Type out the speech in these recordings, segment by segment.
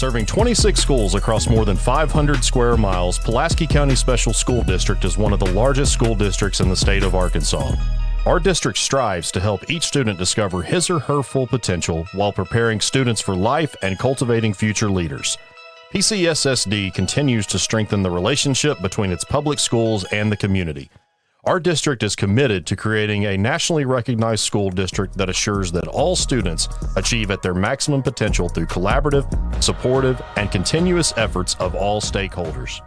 Serving 26 schools across more than 500 square miles, Pulaski County Special School District is one of the largest school districts in the state of Arkansas. Our district strives to help each student discover his or her full potential while preparing students for life and cultivating future leaders. PCSSD continues to strengthen the relationship between its public schools and the community. Our district is committed to creating a nationally recognized school district that assures that all students achieve at their maximum potential through collaborative, supportive, and continuous efforts of all stakeholders.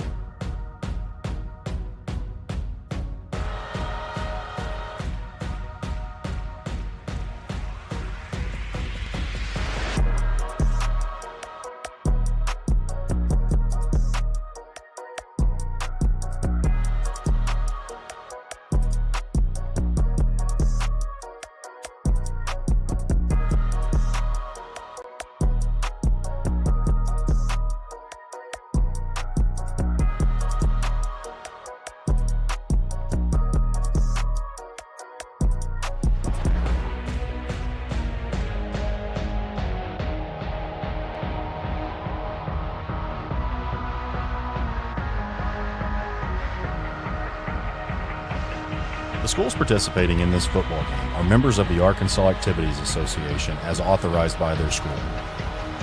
The schools participating in this football game are members of the Arkansas Activities Association as authorized by their school.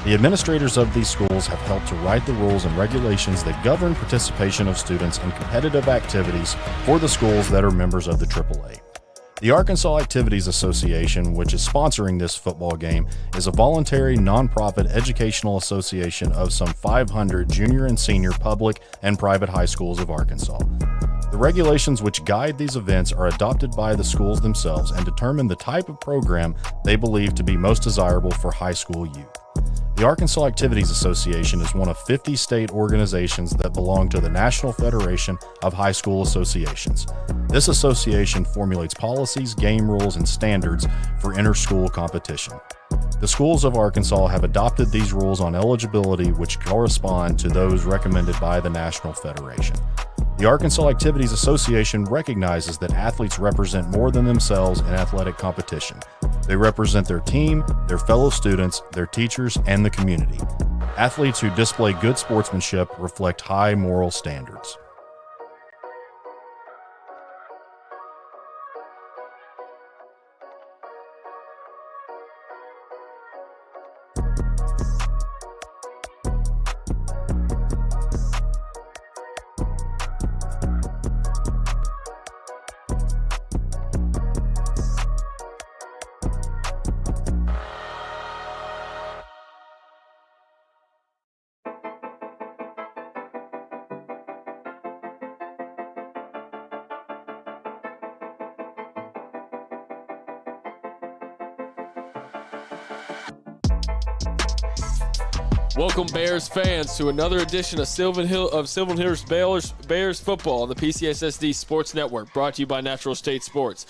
The administrators of these schools have helped to write the rules and regulations that govern participation of students in competitive activities for the schools that are members of the AAA. The Arkansas Activities Association, which is sponsoring this football game, is a voluntary nonprofit educational association of some 500 junior and senior public and private high schools of Arkansas. The regulations which guide these events are adopted by the schools themselves and determine the type of program they believe to be most desirable for high school youth. The Arkansas Activities Association is one of 50 state organizations that belong to the National Federation of High School Associations. This association formulates policies, game rules, and standards for inter-school competition. The schools of Arkansas have adopted these rules on eligibility which correspond to those recommended by the National Federation. The Arkansas Activities Association recognizes that athletes represent more than themselves in athletic competition. They represent their team, their fellow students, their teachers, and the community. Athletes who display good sportsmanship reflect high moral standards. Welcome, Bears fans, to another edition of Sylvan Hills Bears football on the PCSSD Sports Network, brought to you by Natural State Sports.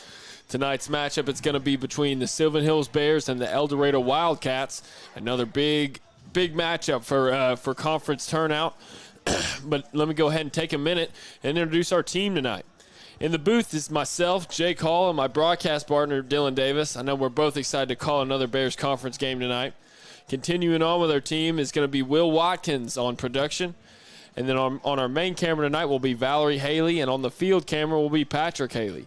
Tonight's matchup is going to be between the Sylvan Hills Bears and the El Dorado Wildcats. Another big matchup for conference turnout. But let me go ahead and take a minute and introduce our team tonight. In the booth is myself, Jake Hall, and my broadcast partner, Dylan Davis. I know we're both excited to call another Bears conference game tonight. Continuing on with our team is going to be Will Watkins on production. And then on our main camera tonight will be Valerie Haley, and on the field camera will be Patrick Haley.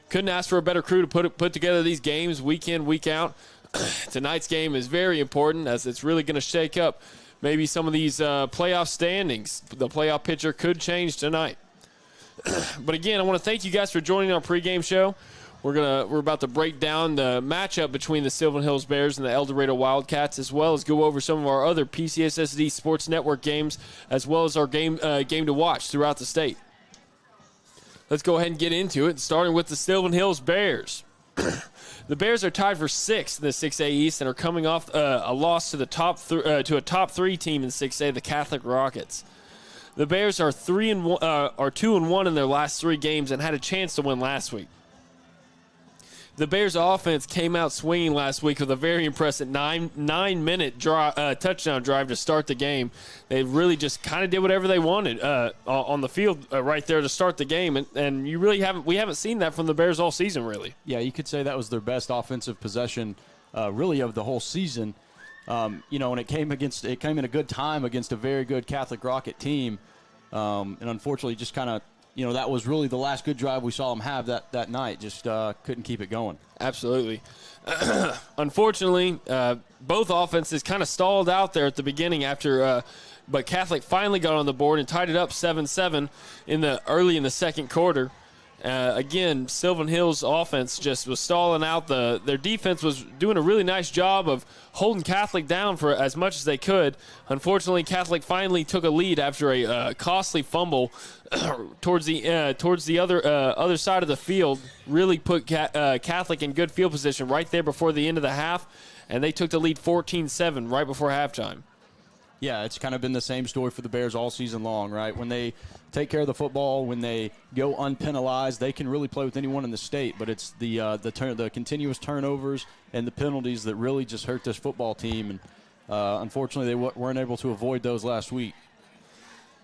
Couldn't ask for a better crew to put together these games week in, week out. Tonight's game is very important as it's really going to shake up maybe some of these playoff standings. The playoff picture could change tonight. But again, I want to thank you guys for joining our pregame show. We're about to break down the matchup between the Sylvan Hills Bears and the El Dorado Wildcats, as well as go over some of our other PCSSD Sports Network games, as well as our game to watch throughout the state. Let's go ahead and get into it, starting with the Sylvan Hills Bears. The Bears are tied for 6th in the 6A East and are coming off a loss to a top 3 team in 6A, the Catholic Rockets. The Bears are 2-1 in their last 3 games and had a chance to win last week. The Bears' offense came out swinging last week with a very impressive 9-minute touchdown drive to start the game. They really just kind of did whatever they wanted on the field right there to start the game, and we haven't seen that from the Bears all season, really. Yeah, you could say that was their best offensive possession really of the whole season. And it came in a good time against a very good Catholic Rocket team. And unfortunately, just kind of, that was really the last good drive we saw them have that night. Just couldn't keep it going. Absolutely. Unfortunately, both offenses kind of stalled out there at the beginning but Catholic finally got on the board and tied it up 7-7 early in the second quarter. Again, Sylvan Hill's offense just was stalling out. Their defense was doing a really nice job of holding Catholic down for as much as they could. Unfortunately, Catholic finally took a lead after a costly fumble towards the other side of the field. Really put Catholic in good field position right there before the end of the half, and they took the lead 14-7 right before halftime. Yeah, it's kind of been the same story for the Bears all season long, right? When they take care of the football, when they go unpenalized, they can really play with anyone in the state. But it's the continuous turnovers and the penalties that really just hurt this football team. And unfortunately, they weren't able to avoid those last week.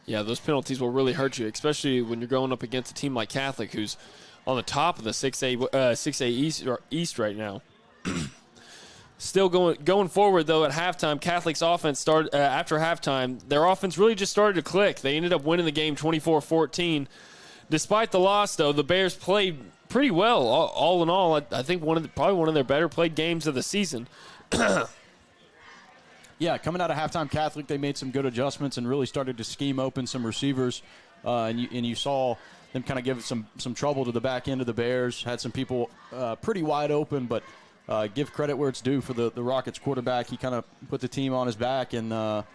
Yeah, those penalties will really hurt you, especially when you're going up against a team like Catholic, who's on the top of the 6A East right now. Still going forward, though, at halftime, Catholic's offense started after halftime. Their offense really just started to click. They ended up winning the game 24-14. Despite the loss, though, the Bears played pretty well. All in all, I think probably one of their better played games of the season. Yeah, coming out of halftime, Catholic, they made some good adjustments and really started to scheme open some receivers. And you saw them kind of give some trouble to the back end of the Bears. Had some people pretty wide open, but give credit where it's due for the Rockets quarterback. He kind of put the team on his back and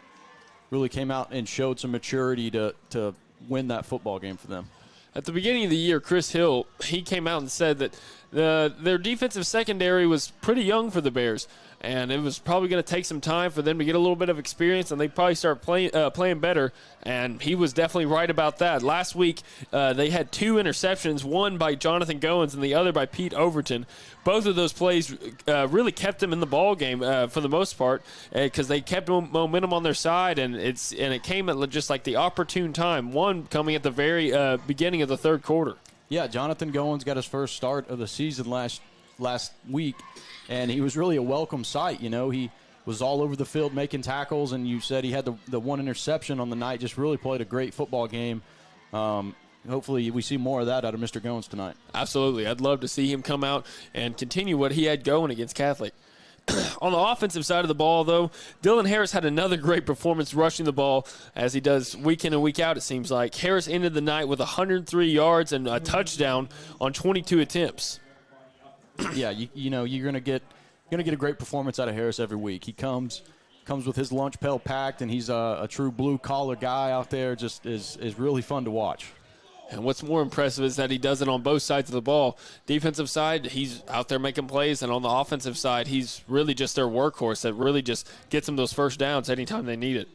really came out and showed some maturity to win that football game for them. At the beginning of the year, Chris Hill, he came out and said that their defensive secondary was pretty young for the Bears, and it was probably going to take some time for them to get a little bit of experience, and they'd probably start playing better, and he was definitely right about that. Last week, they had 2 interceptions, one by Jonathan Goins and the other by Pete Overton. Both of those plays really kept them in the ball game for the most part because they kept momentum on their side, and it came at just like the opportune time, one coming at the very beginning of the third quarter. Yeah, Jonathan Goins got his first start of the season last week, and he was really a welcome sight. He was all over the field making tackles, and you said he had the one interception on the night, just really played a great football game. Hopefully we see more of that out of Mr. Goins tonight. Absolutely. I'd love to see him come out and continue what he had going against Catholic. On the offensive side of the ball, though, Dylan Harris had another great performance rushing the ball, as he does week in and week out, it seems like. Harris ended the night with 103 yards and a touchdown on 22 attempts. Yeah, you're going to get a great performance out of Harris every week. He comes with his lunch pail packed, and he's a true blue-collar guy out there. Just is really fun to watch. And what's more impressive is that he does it on both sides of the ball. Defensive side, he's out there making plays, and on the offensive side, he's really just their workhorse that really just gets them those first downs anytime they need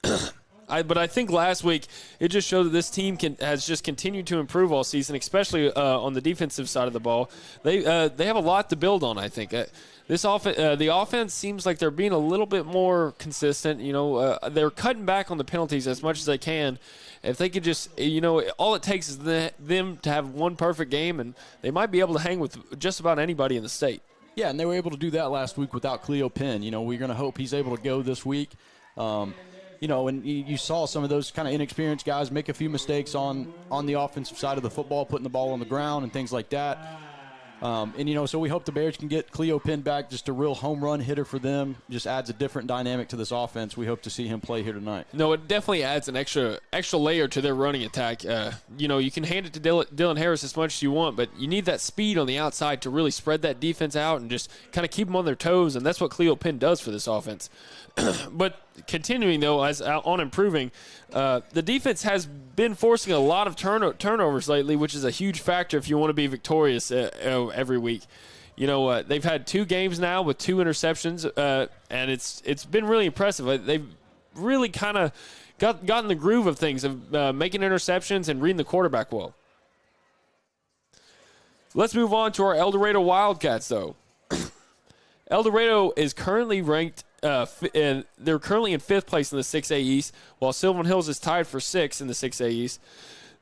it. But I think last week it just showed that this team has just continued to improve all season, especially on the defensive side of the ball. They have a lot to build on, I think. The offense seems like they're being a little bit more consistent. They're cutting back on the penalties as much as they can. If they could just, all it takes is them to have one perfect game, and they might be able to hang with just about anybody in the state. Yeah, and they were able to do that last week without Cleo Penn. We're going to hope he's able to go this week. And you saw some of those kind of inexperienced guys make a few mistakes on the offensive side of the football, putting the ball on the ground and things like that. So we hope the Bears can get Cleo Penn back, just a real home run hitter for them. Just adds a different dynamic to this offense. We hope to see him play here tonight. No, it definitely adds an extra layer to their running attack. You can hand it to Dylan Harris as much as you want, but you need that speed on the outside to really spread that defense out and just kind of keep them on their toes, and that's what Cleo Penn does for this offense. But continuing, though, on improving, the defense has been forcing a lot of turnovers lately, which is a huge factor if you want to be victorious every week. They've had 2 games now with 2 interceptions, and it's been really impressive. They've really kind of gotten the groove of things, of making interceptions and reading the quarterback well. Let's move on to our El Dorado Wildcats, though. El Dorado is currently ranked they're currently in 5th place in the 6A East, while Sylvan Hills is tied for 6th in the 6A East.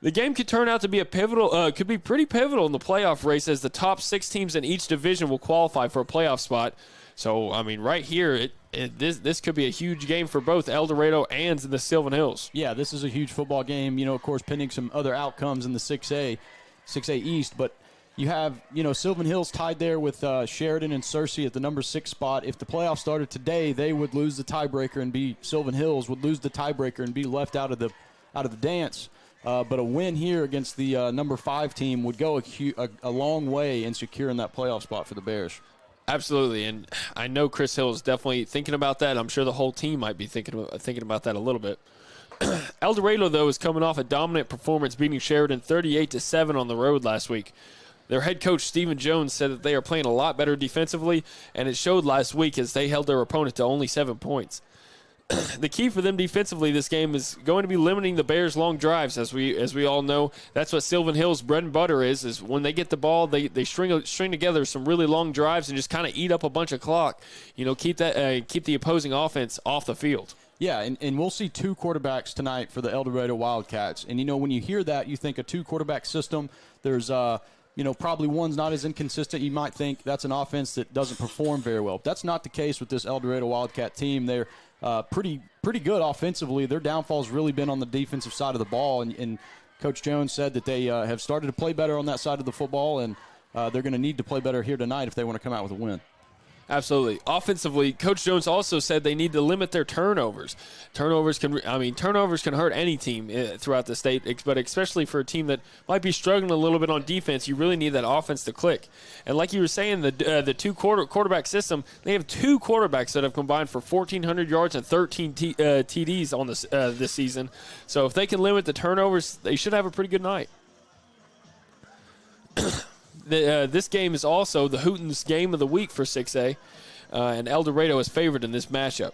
The game could turn out to be could be pretty pivotal in the playoff race, as the top 6 teams in each division will qualify for a playoff spot. So, I mean, right here, this could be a huge game for both El Dorado and the Sylvan Hills. Yeah, this is a huge football game, of course, pending some other outcomes in the 6A East. But you have, Sylvan Hills tied there with Sheridan and Searcy at the number 6 spot. If the playoffs started today, they would lose the tiebreaker and Sylvan Hills would lose the tiebreaker and be left out of the dance. But a win here against the number 5 team would go a long way in securing that playoff spot for the Bears. Absolutely, and I know Chris Hill is definitely thinking about that. I'm sure the whole team might be thinking about that a little bit. El Dorado, though, is coming off a dominant performance, beating Sheridan 38-7 on the road last week. Their head coach, Stephen Jones, said that they are playing a lot better defensively, and it showed last week as they held their opponent to only 7 points. The key for them defensively this game is going to be limiting the Bears' long drives. As we all know, that's what Sylvan Hill's bread and butter is when they get the ball, they string together some really long drives and just kind of eat up a bunch of clock. Keep the opposing offense off the field. Yeah, and we'll see 2 quarterbacks tonight for the El Dorado Wildcats. And, when you hear that, you think a 2-quarterback system. There's probably one's not as inconsistent. You might think that's an offense that doesn't perform very well. That's not the case with this El Dorado Wildcat team. They're pretty good offensively. Their downfall's really been on the defensive side of the ball, and Coach Jones said that they have started to play better on that side of the football, and they're going to need to play better here tonight if they want to come out with a win. Absolutely. Offensively, Coach Jones also said they need to limit their turnovers. Turnovers can hurt any team throughout the state, but especially for a team that might be struggling a little bit on defense, you really need that offense to click. And like you were saying, the quarterback system, they have 2 quarterbacks that have combined for 1,400 yards and 13 TDs on this season. So if they can limit the turnovers, they should have a pretty good night. This game is also the Hootens game of the week for 6A, and El Dorado is favored in this matchup.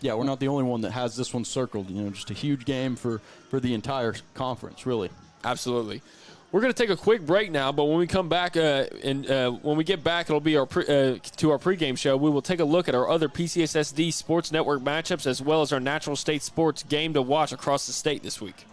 Yeah, we're not the only one that has this one circled. Just a huge game for the entire conference, really. Absolutely. We're going to take a quick break now, but when we come back, when we get back, it'll be to our pregame show. We will take a look at our other PCSSD Sports Network matchups as well as our Natural State Sports game to watch across the state this week.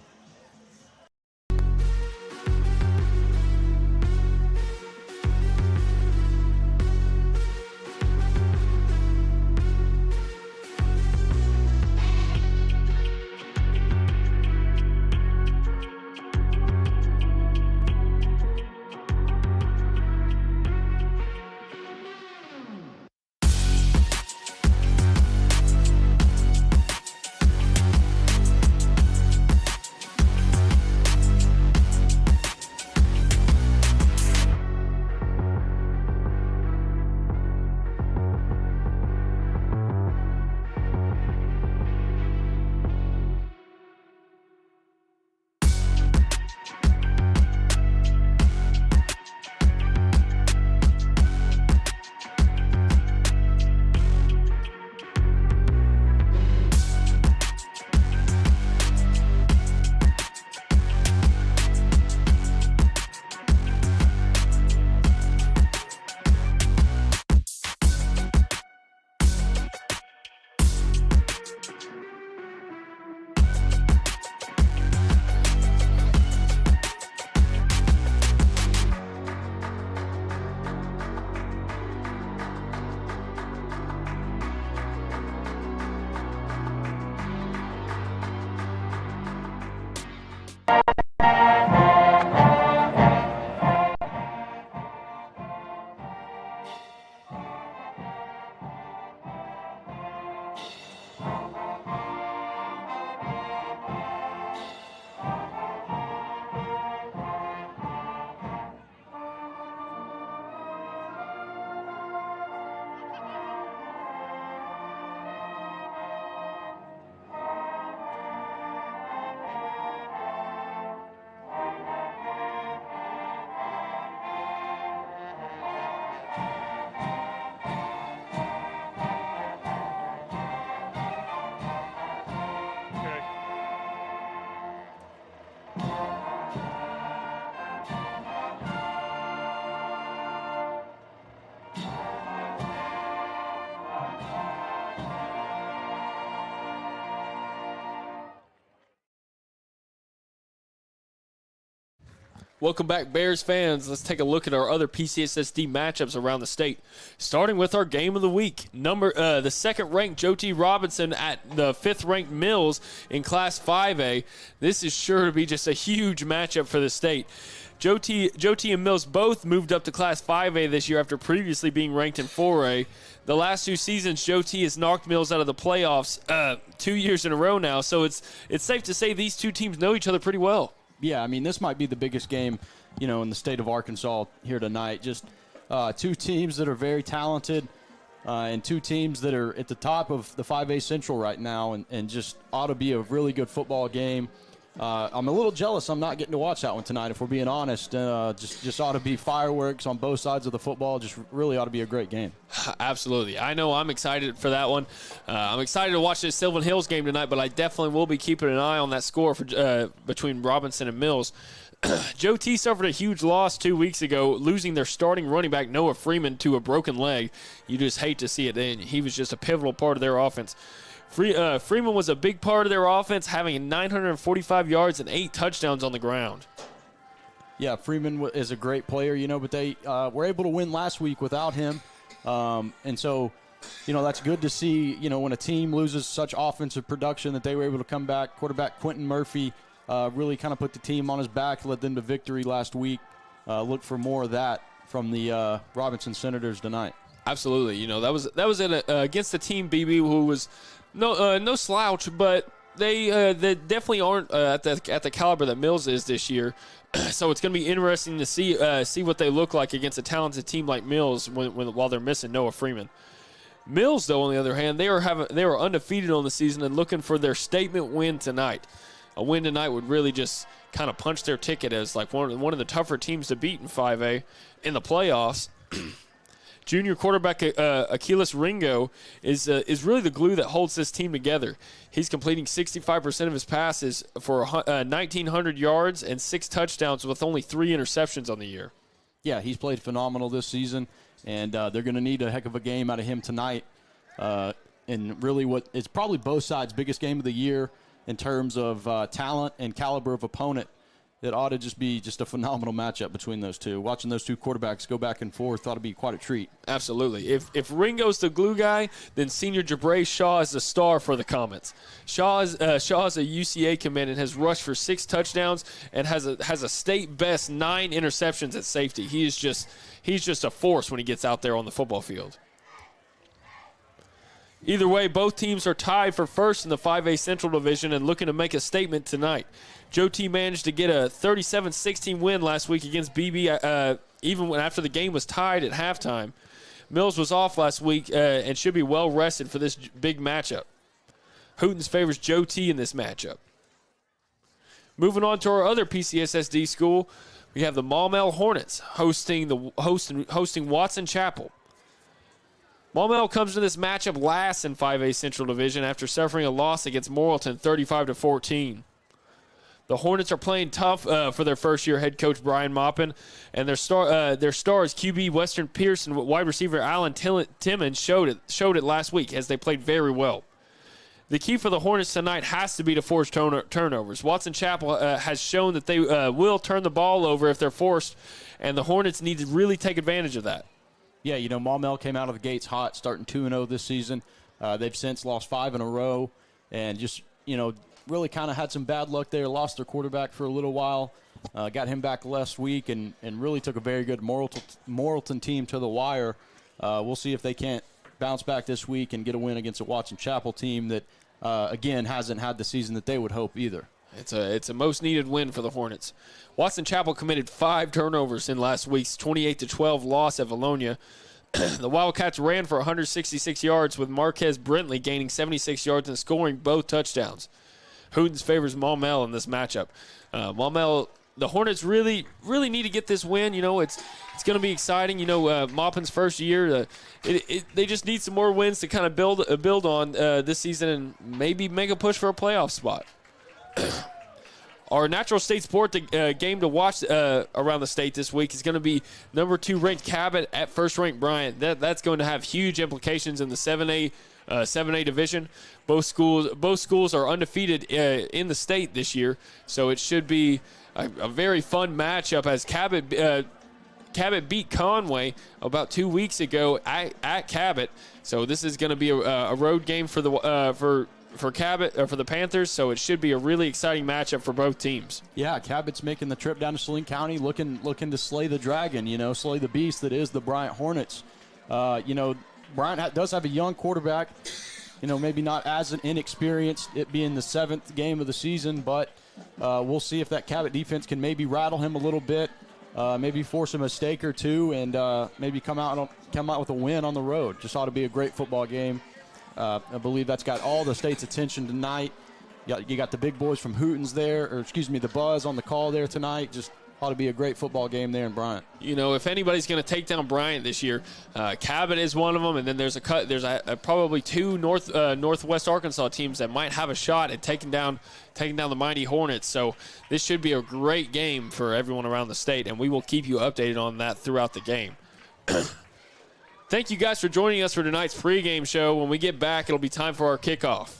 Welcome back, Bears fans. Let's take a look at our other PCSSD matchups around the state. Starting with our game of the week. The second-ranked Joe T. Robinson at the fifth-ranked Mills in Class 5A. This is sure to be just a huge matchup for the state. Joe T and Mills both moved up to Class 5A this year after previously being ranked in 4A. The last 2 seasons, Joe T has knocked Mills out of the playoffs 2 years in a row now, so it's safe to say these two teams know each other pretty well. Yeah, I mean, this might be the biggest game, in the state of Arkansas here tonight. Just 2 teams that are very talented and 2 teams that are at the top of the 5A Central right now and just ought to be a really good football game. I'm a little jealous I'm not getting to watch that one tonight, if we're being honest. Just ought to be fireworks on both sides of the football. Just really ought to be a great game. Absolutely. I know I'm excited for that one. I'm excited to watch this Sylvan Hills game tonight, but I definitely will be keeping an eye on that score for between Robinson and Mills. Joe T suffered a huge loss 2 weeks ago, losing their starting running back Noah Freeman to a broken leg. You just hate to see it. And he was just a pivotal part of their offense. Freeman was a big part of their offense, having 945 yards and 8 touchdowns on the ground. Yeah, Freeman is a great player, but they were able to win last week without him. And so, that's good to see, when a team loses such offensive production that they were able to come back. Quarterback Quentin Murphy really kind of put the team on his back, led them to victory last week. Look for more of that from the Robinson Senators tonight. Absolutely. That was against the team BB who was no slouch, but they definitely aren't at the caliber that Mills is this year. So it's going to be interesting to see what they look like against a talented team like Mills while they're missing Noah Freeman. Mills, though, on the other hand, they are undefeated on the season and looking for their statement win tonight. A win tonight would really just kind of punch their ticket as like one of the tougher teams to beat in 5A in the playoffs. Junior quarterback Achilles Ringo is really the glue that holds this team together. He's completing 65% of his passes for 1,900 yards and 6 touchdowns with only 3 interceptions on the year. Yeah, he's played phenomenal this season, and they're going to need a heck of a game out of him tonight. And really it's probably both sides' biggest game of the year in terms of talent and caliber of opponent. It ought to just be a phenomenal matchup between those two. Watching those two quarterbacks go back and forth ought to be quite a treat. Absolutely. If Ringo's the glue guy, then senior Jabray Shaw is the star for the Comets. Shaw is a UCA commit and has rushed for 6 touchdowns and has a state best 9 interceptions at safety. He's just a force when he gets out there on the football field. Either way, both teams are tied for first in the 5A Central Division and looking to make a statement tonight. Joe T managed to get a 37-16 win last week against BB, even after the game was tied at halftime. Mills was off last week and should be well rested for this big matchup. Hootens favors Joe T in this matchup. Moving on to our other PCSSD school, we have the Maumelle Hornets hosting Watson Chapel. Maumelle comes to this matchup last in 5A Central Division after suffering a loss against Morrilton 35-14. The Hornets are playing tough for their first-year head coach Brian Maupin, and their stars QB Western Pierce and wide receiver Alan Timmons showed it last week as they played very well. The key for the Hornets tonight has to be to force turnovers. Watson Chapel has shown that they will turn the ball over if they're forced, and the Hornets need to really take advantage of that. Yeah, Maumelle came out of the gates hot, starting 2-0 this season. They've since lost 5 in a row, and just, really kind of had some bad luck there. Lost their quarterback for a little while. Got him back last week and really took a very good Morrilton team to the wire. We'll see if they can't bounce back this week and get a win against a Watson Chapel team that, again, hasn't had the season that they would hope either. It's a most needed win for the Hornets. Watson Chapel committed 5 turnovers in last week's 28-12 loss at Valonia. The Wildcats ran for 166 yards with Marquez Brentley gaining 76 yards and scoring both touchdowns. Hootens favors Maumelle in this matchup. Maumelle, the Hornets really need to get this win. It's going to be exciting. Maupin's first year. They just need some more wins to kind of build on this season and maybe make a push for a playoff spot. Our Natural State Sport game to watch around the state this week is going to be number 2 ranked Cabot at first ranked Bryant. That's going to have huge implications in the 7A 7A division. Both schools are undefeated in the state this year, so it should be a very fun matchup as Cabot beat Conway about 2 weeks ago at Cabot. So this is going to be a road game for the for Cabot for the Panthers. So it should be a really exciting matchup for both teams. Yeah, Cabot's making the trip down to Saline County, looking to slay the dragon. Slay the beast that is the Bryant Hornets. Bryant does have a young quarterback. Maybe not as an inexperienced, it being the 7th game of the season, but we'll see if that Cabot defense can maybe rattle him a little bit. Maybe force a mistake or two, and maybe come out with a win on the road. Just ought to be a great football game. I believe that's got all the state's attention tonight. You got the big boys from Hootens there, the Buzz on the call there tonight. Just ought to be a great football game there in Bryant. If anybody's going to take down Bryant this year, Cabot is one of them, and then there's probably two Northwest Arkansas teams that might have a shot at taking down the mighty Hornets. So this should be a great game for everyone around the state, and we will keep you updated on that throughout the game. Thank you guys for joining us for tonight's pregame show. When we get back, it'll be time for our kickoff.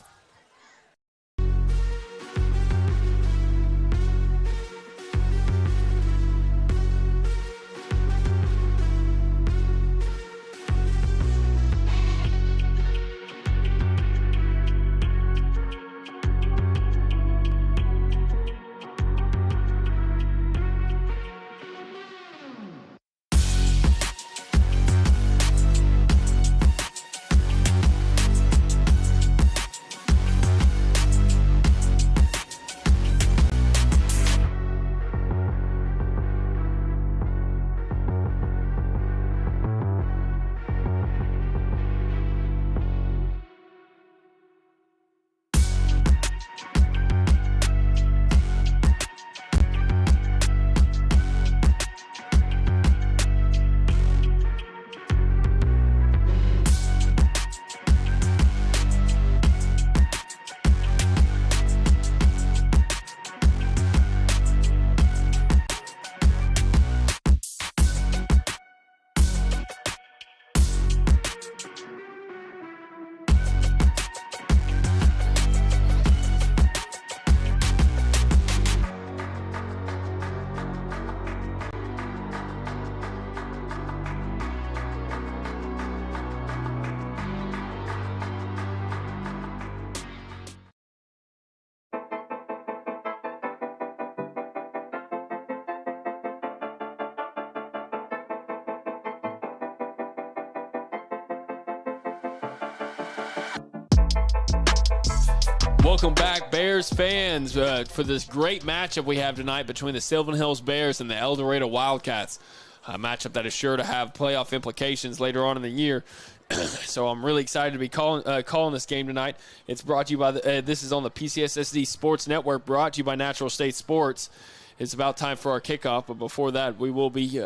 Welcome back, Bears fans, for this great matchup we have tonight between the Sylvan Hills Bears and the El Dorado Wildcats. A matchup that is sure to have playoff implications later on in the year. So I'm really excited to be calling this game tonight. It's brought to you by this is on the PCSSD Sports Network, brought to you by Natural State Sports. It's about time for our kickoff, but before that, we will be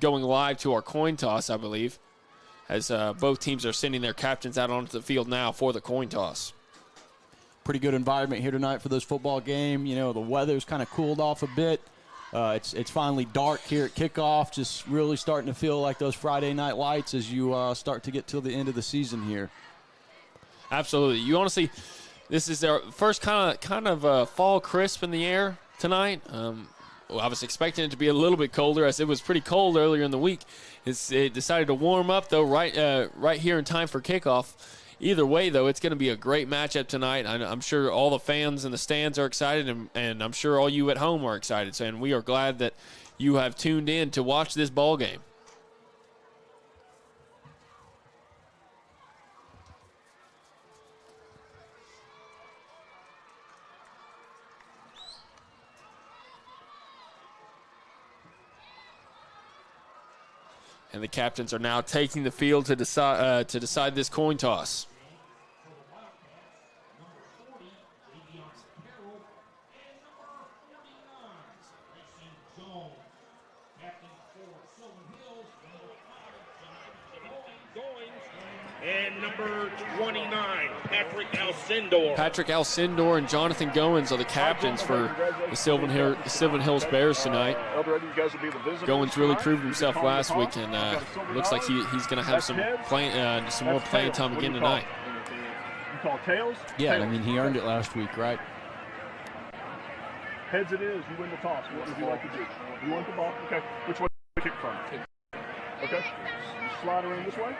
going live to our coin toss, I believe, as both teams are sending their captains out onto the field now for the coin toss. Pretty good environment here tonight for this football game. The weather's kind of cooled off a bit. It's finally dark here at kickoff, just really starting to feel like those Friday night lights as you start to get to the end of the season here. Absolutely. You honestly, this is our first kind of fall crisp in the air tonight. I was expecting it to be a little bit colder, as it was pretty cold earlier in the week. It decided to warm up, though, right here in time for kickoff. Either way, though, it's going to be a great matchup tonight. I'm sure all the fans in the stands are excited, and I'm sure all you at home are excited. And we are glad that you have tuned in to watch this ball game. And the captains are now taking the field to decide this coin toss. And number 29, Patrick Alcindor. Patrick Alcindor and Jonathan Goins are the captains for the Sylvan Hills Bears tonight. Goins really proved himself last week, and looks like he's going to have some more playing time again tonight. call? Tails? Yeah, Tails. I mean, he earned it last week, right? Heads it is. You win the toss. What would you like to do? You want the ball? Okay. Which way do you kick from? Okay. You slide around this way.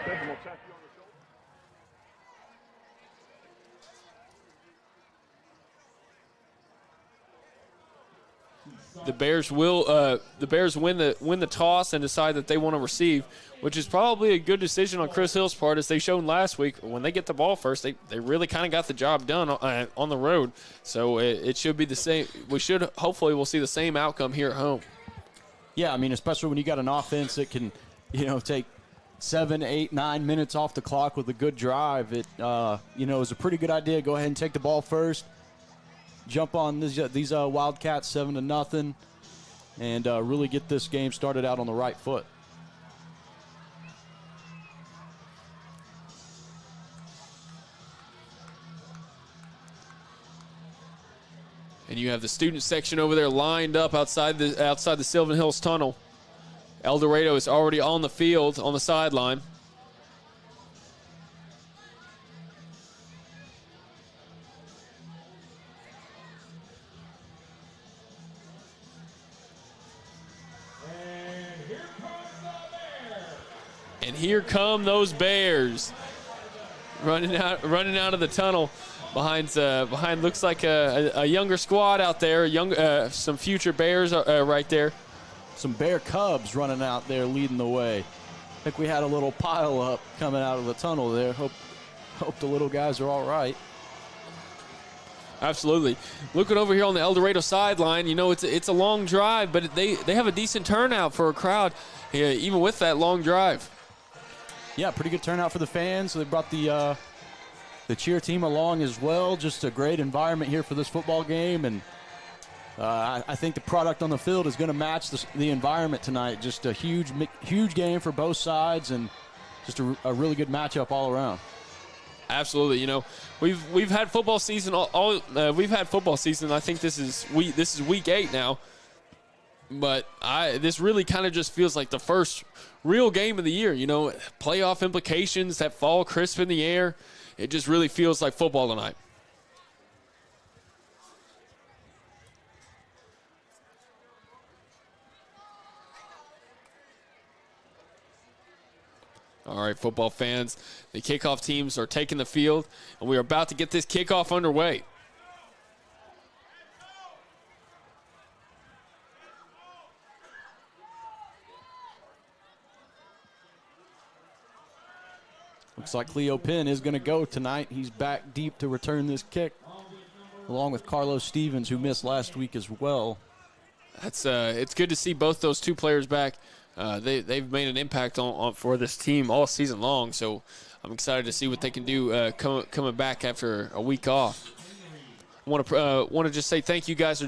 Okay. And we'll tap you on the shoulder. The Bears win the toss and decide that they want to receive, which is probably a good decision on Chris Hill's part, as they showed last week. When they get the ball first, they really kind of got the job done on the road. So it should be the same. Hopefully we'll see the same outcome here at home. Yeah, I mean, especially when you got an offense that can, take 7, 8, 9 minutes off the clock with a good drive. It is a pretty good idea. Go ahead and take the ball first. Jump on these Wildcats 7-0, and really get this game started out on the right foot. And you have the student section over there lined up outside the Sylvan Hills Tunnel. El Dorado is already on the field on the sideline. And here come those Bears running out of the tunnel behind looks like a younger squad out there, some future Bears right there. Some Bear Cubs running out there leading the way. I think we had a little pile up coming out of the tunnel there. Hope the little guys are all right. Absolutely. Looking over here on the El Dorado sideline, it's a long drive, but they have a decent turnout for a crowd, even with that long drive. Yeah, pretty good turnout for the fans. They brought the cheer team along as well. Just a great environment here for this football game, and I think the product on the field is going to match the environment tonight. Just a huge game for both sides, and just a really good matchup all around. Absolutely. We've had football season we've had football season. I think this is week 8 now. But this really kind of just feels like the first real game of the year. Playoff implications that fall crisp in the air. It just really feels like football tonight. All right, football fans, the kickoff teams are taking the field, and we are about to get this kickoff underway. Looks like Cleo Penn is going to go tonight. He's back deep to return this kick, along with Carlos Stevens, who missed last week as well. It's good to see both those two players back. They've made an impact on for this team all season long, so I'm excited to see what they can do coming back after a week off. I want to just say thank you guys for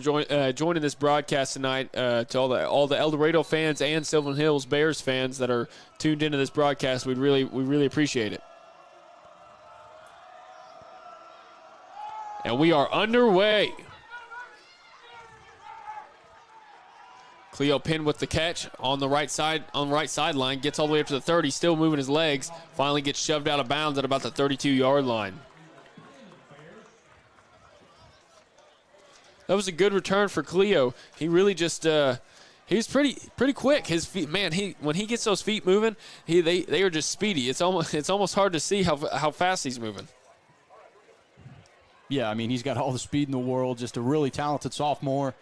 joining this broadcast tonight. To all the El Dorado fans and Sylvan Hills Bears fans that are tuned into this broadcast, we really appreciate it. And we are underway. Cleo Penn with the catch on the right sideline, gets all the way up to the 30, still moving his legs, finally gets shoved out of bounds at about the 32-yard line. That was a good return for Cleo. He really just he's pretty quick. His feet, man, when he gets those feet moving, they are just speedy. It's almost hard to see how fast he's moving. Yeah, I mean, he's got all the speed in the world, just a really talented sophomore.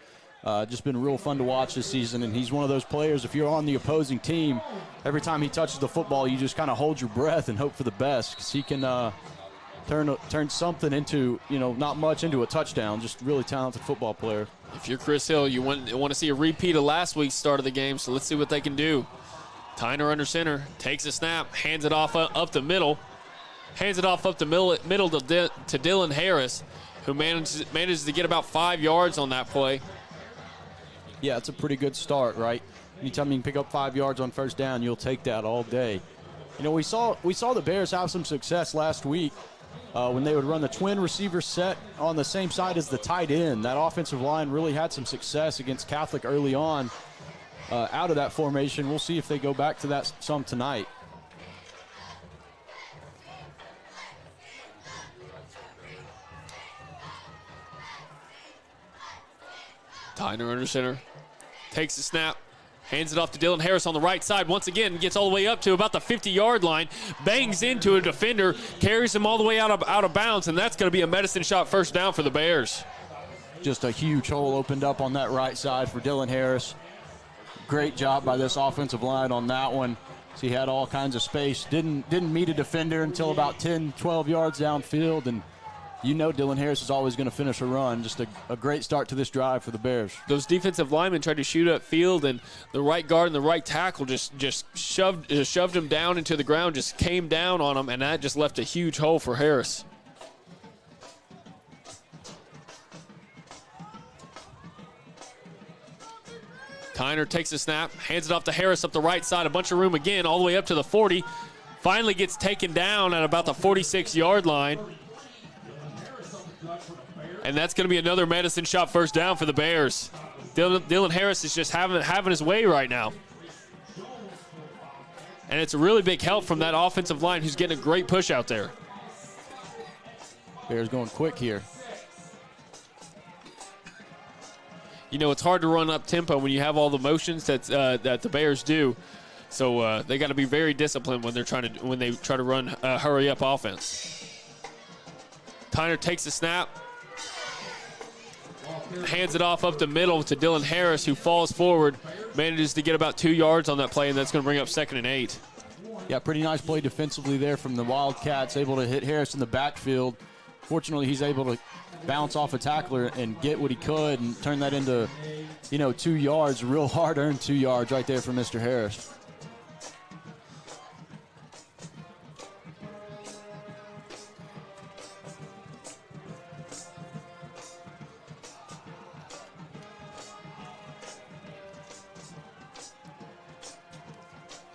Just been real fun to watch this season, and he's one of those players, if you're on the opposing team, every time he touches the football, you just kind of hold your breath and hope for the best, because he can turn something into, not much into a touchdown. Just really talented football player. If you're Chris Hill, you want to see a repeat of last week's start of the game, so let's see what they can do. Tyner under center, takes a snap, hands it off up the middle. Hands it off up the middle to Dylan Harris, who manages to get about 5 yards on that play. Yeah, it's a pretty good start, right? Anytime you can pick up 5 yards on first down, you'll take that all day. We saw the Bears have some success last week when they would run the twin receiver set on the same side as the tight end. That offensive line really had some success against Catholic early on out of that formation. We'll see if they go back to that some tonight. Tyner under center. Takes the snap. Hands it off to Dylan Harris on the right side. Once again, gets all the way up to about the 50-yard line. Bangs into a defender. Carries him all the way out of bounds, and that's going to be a medicine shot first down for the Bears. Just a huge hole opened up on that right side for Dylan Harris. Great job by this offensive line on that one. So he had all kinds of space. Didn't meet a defender until about 10, 12 yards downfield, and you know Dylan Harris is always going to finish a run. Just a great start to this drive for the Bears. Those defensive linemen tried to shoot up field, and the right guard and the right tackle just shoved him down into the ground, just came down on him, and that just left a huge hole for Harris. Tyner takes the snap, hands it off to Harris up the right side. A bunch of room again, all the way up to the 40. Finally gets taken down at about the 46-yard line. And that's going to be another medicine shot first down for the Bears. Dylan Harris is just having his way right now. And it's a really big help from that offensive line who's getting a great push out there. Bears going quick here. You know, it's hard to run up tempo when you have all the motions that the Bears do. So they got to be very disciplined when they try to run hurry up offense. Tyner takes the snap, hands it off up the middle to Dylan Harris, who falls forward, manages to get about 2 yards on that play, and that's going to bring up 2nd and 8. Yeah, pretty nice play defensively there from the Wildcats, able to hit Harris in the backfield. Fortunately, he's able to bounce off a tackler and get what he could and turn that into, 2 yards. Real hard-earned 2 yards right there for Mr. Harris.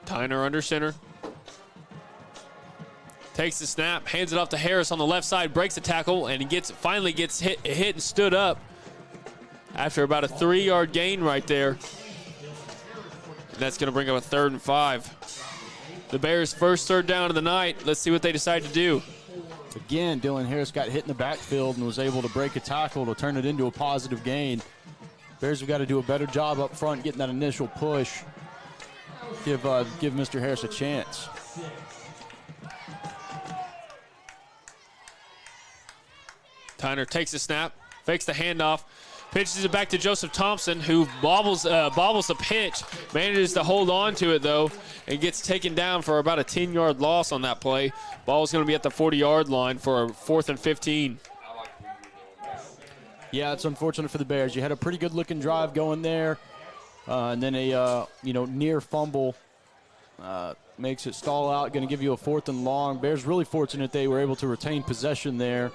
Tyner under center. Takes the snap, hands it off to Harris on the left side, breaks the tackle, and he finally gets hit and stood up after about a 3-yard gain right there. And that's going to bring up a 3rd and 5. The Bears' first 3rd down of the night. Let's see what they decide to do. Again, Dylan Harris got hit in the backfield and was able to break a tackle to turn it into a positive gain. Bears have got to do a better job up front getting that initial push. Give Mr. Harris a chance. Tyner takes the snap, fakes the handoff, pitches it back to Joseph Thompson, who bobbles the pitch, manages to hold on to it, though, and gets taken down for about a 10-yard loss on that play. Ball's going to be at the 40-yard line for a 4th and 15. Yeah, it's unfortunate for the Bears. You had a pretty good-looking drive going there, and then a near fumble makes it stall out, going to give you a 4th and long. Bears really fortunate they were able to retain possession there.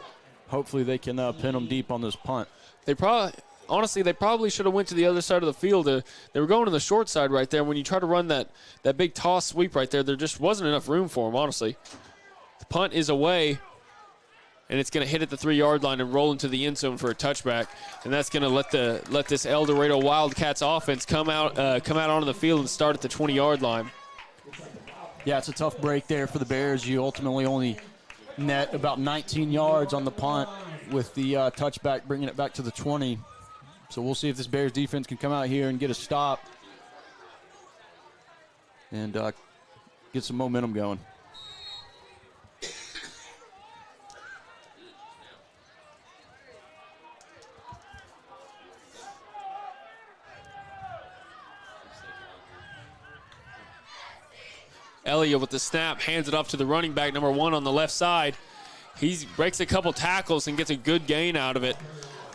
Hopefully they can pin them deep on this punt. They probably should have went to the other side of the field. They were going to the short side right there. When you try to run that big toss sweep right there just wasn't enough room for them, honestly. The punt is away, and it's going to hit at the 3-yard line and roll into the end zone for a touchback. And that's going to let this El Dorado Wildcats offense come out onto the field and start at the 20-yard line. Yeah, it's a tough break there for the Bears. You ultimately only net about 19 yards on the punt with the touchback, bringing it back to the 20. So we'll see if this Bears defense can come out here and get a stop and get some momentum going. Elliott with the snap, hands it off to the running back, number 1 on the left side. He breaks a couple tackles and gets a good gain out of it.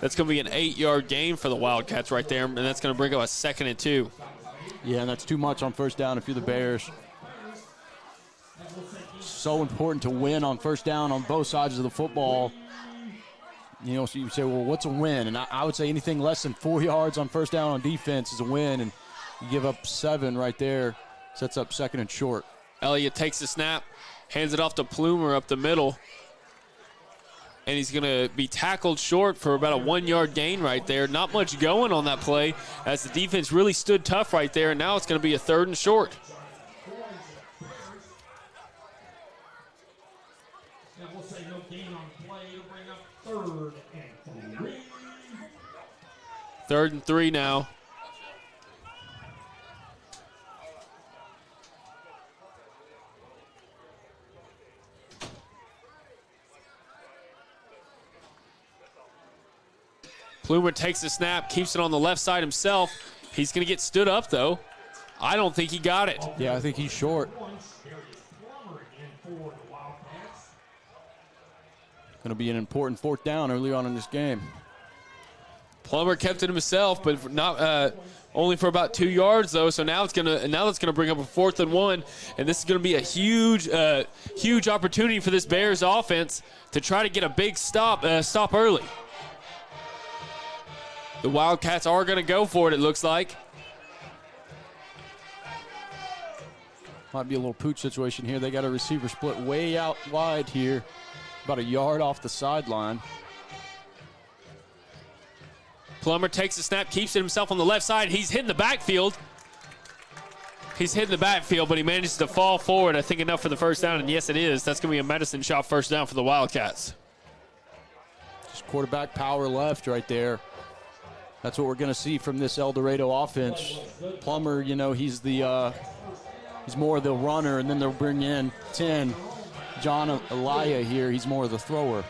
That's going to be an 8-yard gain for the Wildcats right there, and that's going to bring up a 2nd and 2. Yeah, and that's too much on first down if you're the Bears. So important to win on first down on both sides of the football. So you say, well, what's a win? And I would say anything less than 4 yards on first down on defense is a win, and you give up 7 right there, sets up 2nd and short. Elliott takes the snap, hands it off to Plumer up the middle, and he's going to be tackled short for about a 1-yard gain right there. Not much going on that play as the defense really stood tough right there, and now it's going to be a 3rd and short. And we'll say no gain on play to bring up 3rd and 3. 3rd and 3 now. Plumer takes the snap, keeps it on the left side himself. He's going to get stood up, though. I don't think he got it. Yeah, I think he's short. Going to be an important 4th down early on in this game. Plummer kept it himself, but not only for about 2 yards though. So now that's gonna bring up a 4th and 1, and this is gonna be a huge opportunity for this Bears offense to try to get a big stop early. The Wildcats are gonna go for it. It looks like. Might be a little pooch situation here. They got a receiver split way out wide here, about a yard off the sideline. Plummer takes the snap, keeps it himself on the left side. He's hitting the backfield. But he manages to fall forward. I think enough for the first down, and yes, it is. That's going to be a medicine shot first down for the Wildcats. Just quarterback power left right there. That's what we're going to see from this El Dorado offense. Plummer, he's more of the runner, and then they'll bring in 10, John Elia here. He's more of the thrower.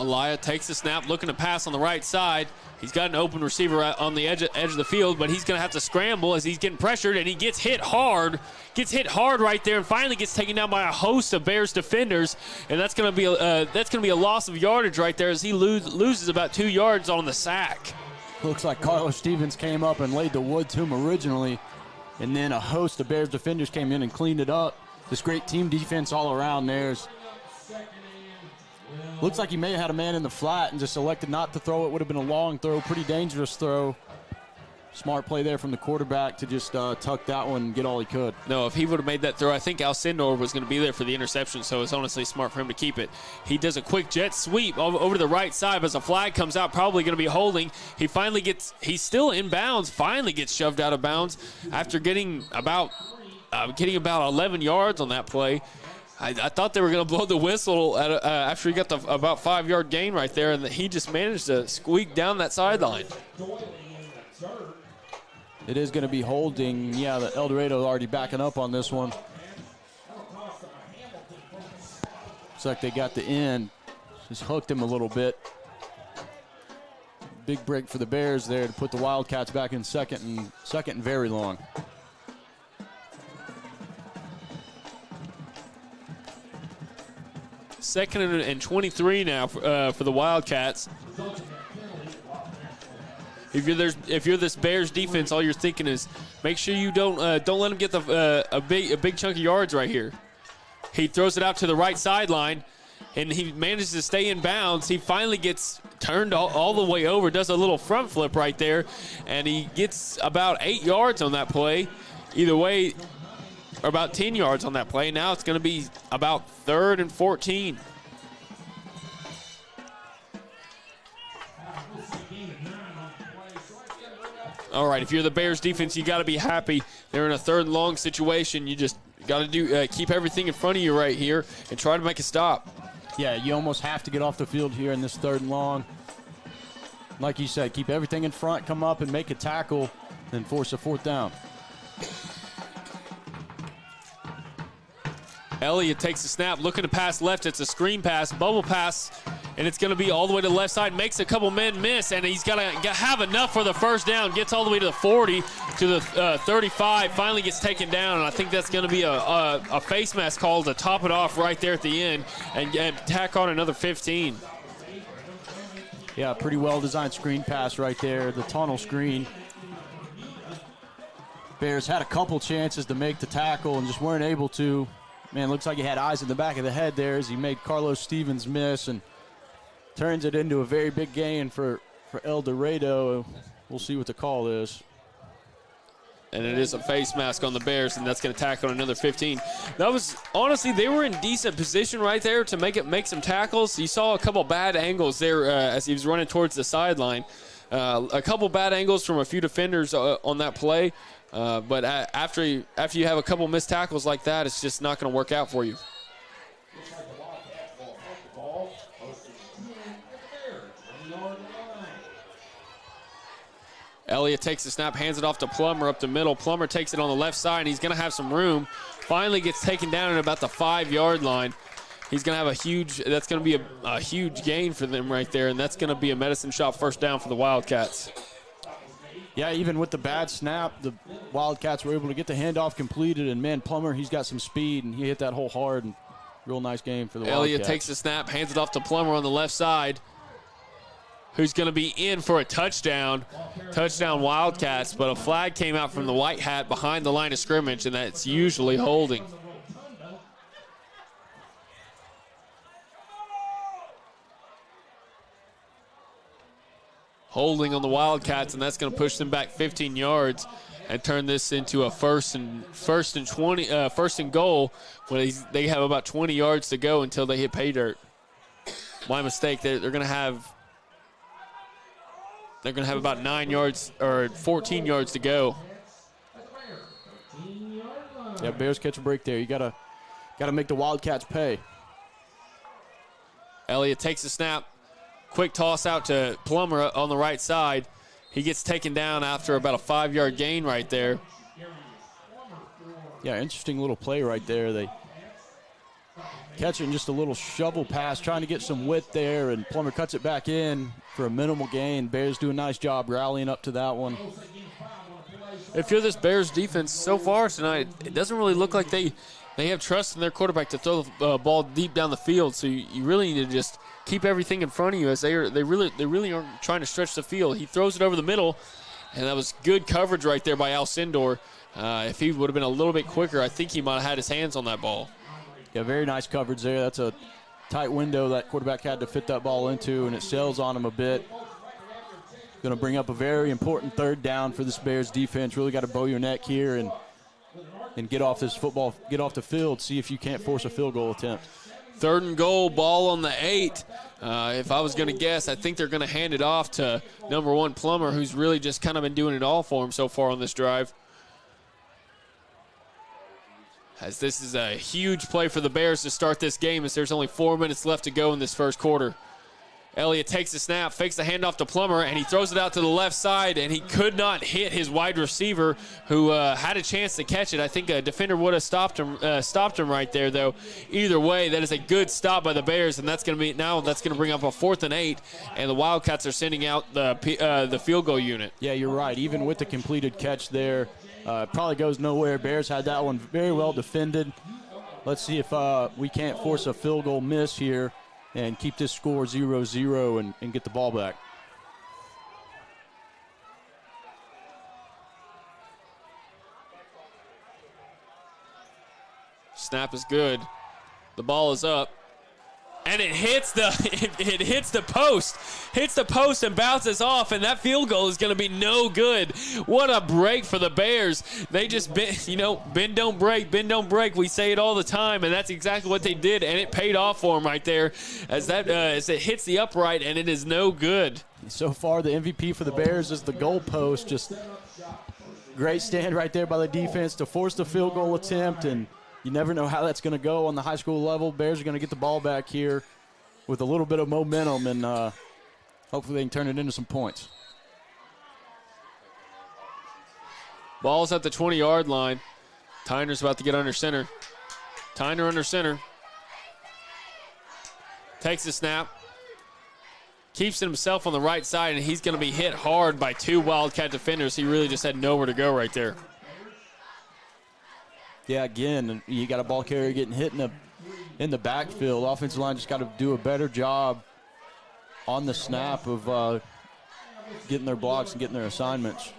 Elia takes the snap, looking to pass on the right side. He's got an open receiver on the edge of the field, but he's going to have to scramble as he's getting pressured, and he gets hit hard. Gets hit hard right there, and finally gets taken down by a host of Bears defenders, and that's going to be a loss of yardage right there as he loses about 2 yards on the sack. Looks like Carlos Stevens came up and laid the wood to him originally, and then a host of Bears defenders came in and cleaned it up. This great team defense all around there. Looks like he may have had a man in the flat and just elected not to throw it. Would have been a long throw, pretty dangerous throw. Smart play there from the quarterback to just tuck that one and get all he could. No, if he would have made that throw, I think Alcindor was going to be there for the interception, so it's honestly smart for him to keep it. He does a quick jet sweep over to the right side, but as a flag comes out, probably going to be holding. He's still in bounds, finally gets shoved out of bounds after getting about 11 yards on that play. I thought they were going to blow the whistle after he got the about 5-yard gain right there, and he just managed to squeak down that sideline. It is going to be holding. Yeah, the El Dorado already backing up on this one. Looks like they got the end. Just hooked him a little bit. Big break for the Bears there to put the Wildcats back in second and very long. Second and 23 now for the Wildcats. If you're this Bears defense, all you're thinking is make sure you don't let them get a big chunk of yards right here. He throws it out to the right sideline, and he manages to stay in bounds. He finally gets turned all the way over, does a little front flip right there, and he gets about 8 yards on that play. Either way, or about 10 yards on that play. Now it's going to be about 3rd and 14. All right, if you're the Bears defense, you got to be happy. They're in a 3rd and long situation. You just got to keep everything in front of you right here and try to make a stop. Yeah, you almost have to get off the field here in this 3rd and long. Like you said, keep everything in front, come up and make a tackle, then force a 4th down. Elliott takes the snap, looking to pass left. It's a screen pass, bubble pass, and it's going to be all the way to the left side. Makes a couple men miss, and he's got to have enough for the first down. Gets all the way to the 40, to the 35. Finally gets taken down, and I think that's going to be a face mask call to top it off right there at the end and tack on another 15. Yeah, pretty well-designed screen pass right there, the tunnel screen. Bears had a couple chances to make the tackle and just weren't able to. Man, looks like he had eyes in the back of the head there as he made Carlos Stevens miss and turns it into a very big gain for El Dorado. We'll see what the call is. And it is a face mask on the Bears, and that's going to tack on another 15. That was, honestly, they were in decent position right there to make some tackles. You saw a couple bad angles there as he was running towards the sideline. A couple bad angles from a few defenders on that play, but after you have a couple missed tackles like that, it's just not going to work out for you. Elliott takes the snap, hands it off to Plummer up the middle. Plummer takes it on the left side, and he's going to have some room. Finally gets taken down at about the 5-yard line. He's going to have that's going to be a huge gain for them right there, and that's going to be a medicine shot first down for the Wildcats. Yeah, even with the bad snap, the Wildcats were able to get the handoff completed, and, man, Plummer, he's got some speed, and he hit that hole hard, and real nice game for the Wildcats. Elliott takes the snap, hands it off to Plummer on the left side, who's going to be in for a touchdown. Touchdown Wildcats, but a flag came out from the white hat behind the line of scrimmage, and that's usually holding. Holding on the Wildcats, and that's going to push them back 15 yards and turn this into a first and goal when they have about 20 yards to go until they hit pay dirt. My mistake. They're going to have about 9 yards or 14 yards to go. Yeah, Bears catch a break there. You gotta make the Wildcats pay. Elliott takes the snap. Quick toss out to Plummer on the right side. He gets taken down after about a 5-yard gain right there. Yeah, interesting little play right there. They catch it in just a little shovel pass, trying to get some width there, and Plummer cuts it back in for a minimal gain. Bears do a nice job rallying up to that one. If you're this Bears defense so far tonight, it doesn't really look like they have trust in their quarterback to throw the ball deep down the field. So you really need to just keep everything in front of you, as they really aren't trying to stretch the field. He throws it over the middle, and that was good coverage right there by Alcindor. If he would have been a little bit quicker, I think he might have had his hands on that ball. Yeah, very nice coverage there. That's a tight window that quarterback had to fit that ball into, and it sails on him a bit. Going to bring up a very important third down for this Bears defense. Really got to bow your neck here and get off this football, get off the field, see if you can't force a field goal attempt. 3rd and goal, ball on the 8. If I was going to guess, I think they're going to hand it off to number 1 Plummer, who's really just kind of been doing it all for him so far on this drive. As this is a huge play for the Bears to start this game, as there's only 4 minutes left to go in this first quarter. Elliott takes the snap, fakes the handoff to Plummer, and he throws it out to the left side, and he could not hit his wide receiver, who had a chance to catch it. I think a defender would have stopped him right there, though. Either way, that is a good stop by the Bears, and that's going to bring up a 4th and 8, and the Wildcats are sending out the field goal unit. Yeah, you're right. Even with the completed catch there, probably goes nowhere. Bears had that one very well defended. Let's see if we can't force a field goal miss here and keep this score 0-0 and get the ball back. Snap is good. The ball is up. And it hits the post and bounces off, and that field goal is going to be no good. What a break for the Bears. They just bend don't break. We say it all the time, and that's exactly what they did, and it paid off for them right there as it hits the upright, and it is no good. So far, the MVP for the Bears is the goal post. Just great stand right there by the defense to force the field goal attempt, and you never know how that's going to go on the high school level. Bears are going to get the ball back here with a little bit of momentum, and hopefully they can turn it into some points. Ball's at the 20-yard line. Tyner's about to get under center. Tyner under center. Takes the snap. Keeps it himself on the right side, and he's going to be hit hard by 2 Wildcat defenders. He really just had nowhere to go right there. Yeah, again, you got a ball carrier getting hit in the backfield. Offensive line just got to do a better job on the snap of getting their blocks and getting their assignments.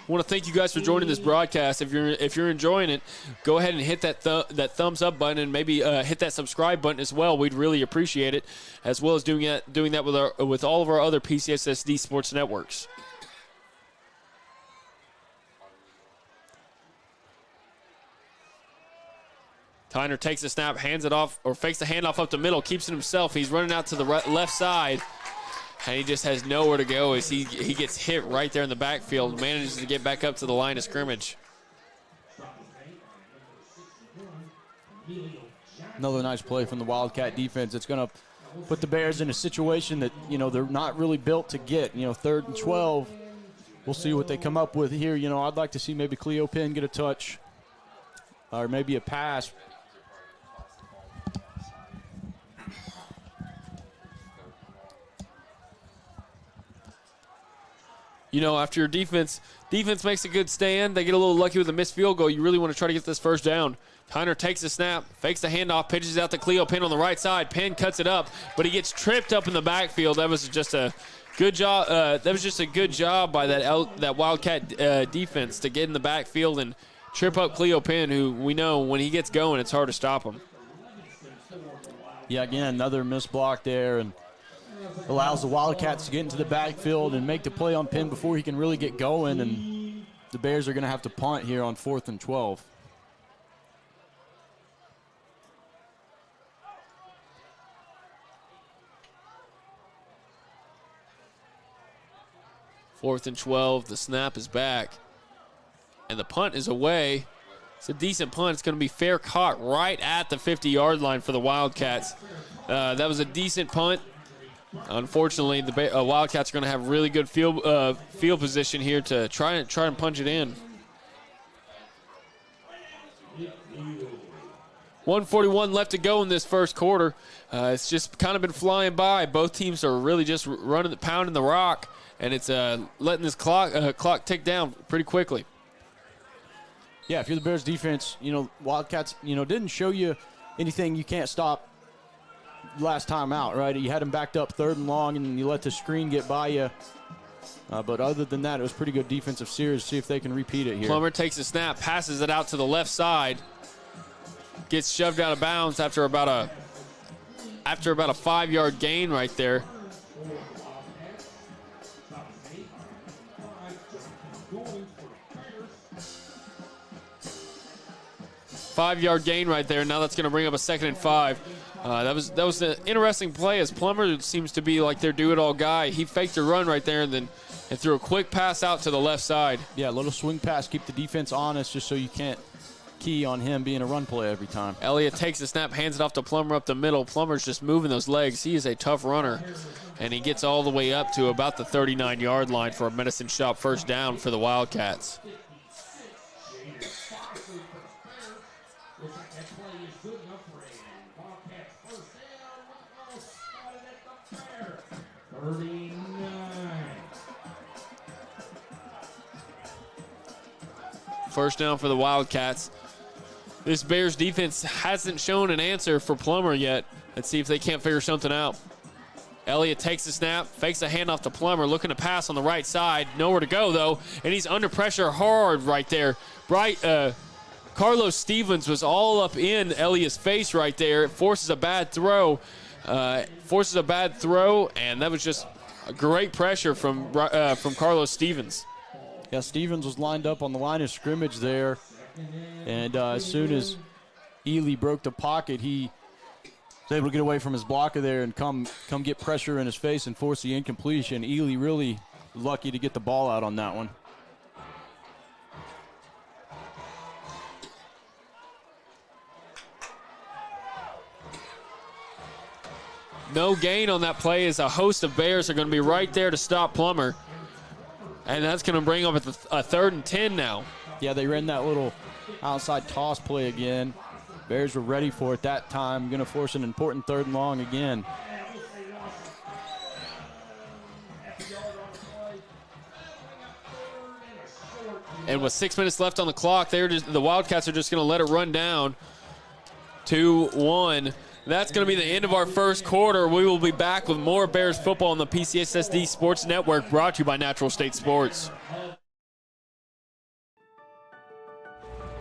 I want to thank you guys for joining this broadcast. If you're enjoying it, go ahead and hit that thumbs up button, and maybe hit that subscribe button as well. We'd really appreciate it, as well as doing that with all of our other PCSSD sports networks. Tyner takes the snap, hands it off, or fakes the handoff up the middle, keeps it himself. He's running out to the left side. And he just has nowhere to go as he gets hit right there in the backfield, manages to get back up to the line of scrimmage. Another nice play from the Wildcat defense. It's going to put the Bears in a situation that, they're not really built to get. 3rd and 12. We'll see what they come up with here. I'd like to see maybe Cleo Penn get a touch or maybe a pass. After your defense makes a good stand, they get a little lucky with a missed field goal. You really want to try to get this first down. Hunter takes the snap, fakes the handoff, pitches out to Cleo Penn on the right side. Penn cuts it up, but he gets tripped up in the backfield. That was just a good job. By that Wildcat defense to get in the backfield and trip up Cleo Penn, who we know when he gets going, it's hard to stop him. Yeah, again, another missed block there, and allows the Wildcats to get into the backfield and make the play on Penn before he can really get going, and the Bears are going to have to punt here on 4th and 12. Fourth and 12, the snap is back, and the punt is away. It's a decent punt. It's going to be fair caught right at the 50-yard line for the Wildcats. That was a decent punt. Unfortunately, the Wildcats are going to have really good field position here to try and punch it in. 1:41 left to go in this first quarter. It's just kind of been flying by. Both teams are really just pounding the rock, and it's letting this clock tick down pretty quickly. Yeah, if you're the Bears defense, Wildcats, didn't show you anything you can't stop last time out, right? You had them backed up 3rd and long, and you let the screen get by you. But other than that, it was pretty good defensive series. See if they can repeat it here. Plummer takes a snap, passes it out to the left side, gets shoved out of bounds after about a 5-yard gain right there. Five-yard gain right there. Now that's going to bring up a 2nd and 5. That was an interesting play as Plummer seems to be like their do-it-all guy. He faked a run right there and threw a quick pass out to the left side. Yeah, a little swing pass, keep the defense honest just so you can't key on him being a run play every time. Elliott takes the snap, hands it off to Plummer up the middle. Plummer's just moving those legs. He is a tough runner, and he gets all the way up to about the 39-yard line for a Medicine Shop first down for the Wildcats. First down for the Wildcats. This Bears defense hasn't shown an answer for Plummer yet. Let's see if they can't figure something out. Elliott takes the snap, fakes a handoff to Plummer, looking to pass on the right side. Nowhere to go, though, and he's under pressure hard right there. Carlos Stevens was all up in Elliott's face right there. It forces a bad throw. And that was just great pressure from Carlos Stevens. Yeah, Stevens was lined up on the line of scrimmage there, and as soon as Ely broke the pocket, he was able to get away from his blocker there and come get pressure in his face and force the incompletion. Ely really lucky to get the ball out on that one. No gain on that play as a host of Bears are going to be right there to stop Plummer. And that's going to bring up a 3rd and 10 now. Yeah, they ran that little outside toss play again. Bears were ready for it that time. Going to force an important 3rd and long again. And with 6 minutes left on the clock, the Wildcats are just going to let it run down 2-1. That's going to be the end of our first quarter. We will be back with more Bears football on the PCSSD Sports Network, brought to you by Natural State Sports.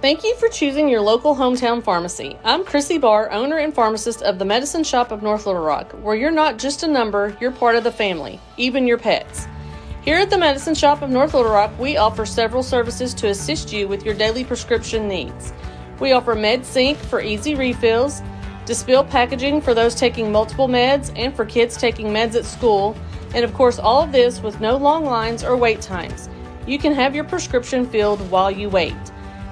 Thank you for choosing your local hometown pharmacy. I'm Chrissy Barr, owner and pharmacist of the Medicine Shop of North Little Rock, where you're not just a number, you're part of the family, even your pets. Here at the Medicine Shop of North Little Rock, we offer several services to assist you with your daily prescription needs. We offer MedSync for easy refills, Dispill packaging for those taking multiple meds and for kids taking meds at school, And of course, all of this with no long lines or wait times. You can have your prescription filled while you wait.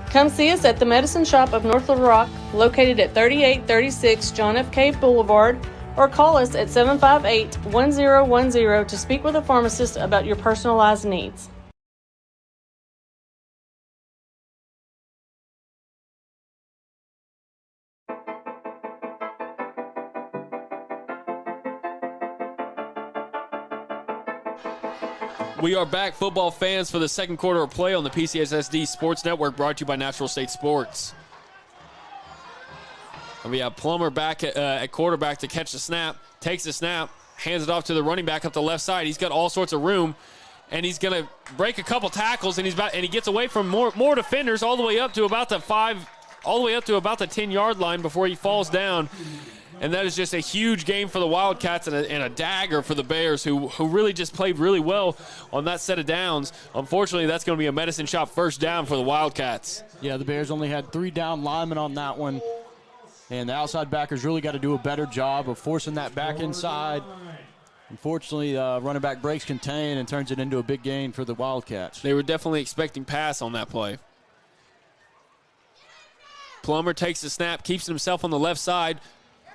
Come see us at the Medicine Shop of North Little Rock, located at 3836 John F. Cave Boulevard, or call us at 758-1010 to speak with a pharmacist about your personalized needs. We are back, football fans, for the second quarter of play on the PCSSD Sports Network, brought to you by Natural State Sports. And we have Plummer back at quarterback to catch the snap, takes the snap, hands it off to the running back up the left side. He's got all sorts of room, and he's going to break a couple tackles, and he gets away from more defenders all the way up to about the 10-yard line before he falls down. And that is just a huge game for the Wildcats and a dagger for the Bears, who really just played really well on that set of downs. Unfortunately, that's going to be a Medicine Shop first down for the Wildcats. Yeah, the Bears only had 3 down linemen on that one. And the outside backers really got to do a better job of forcing that back inside. Unfortunately, running back breaks contain and turns it into a big gain for the Wildcats. They were definitely expecting pass on that play. Plummer takes the snap, keeps himself on the left side,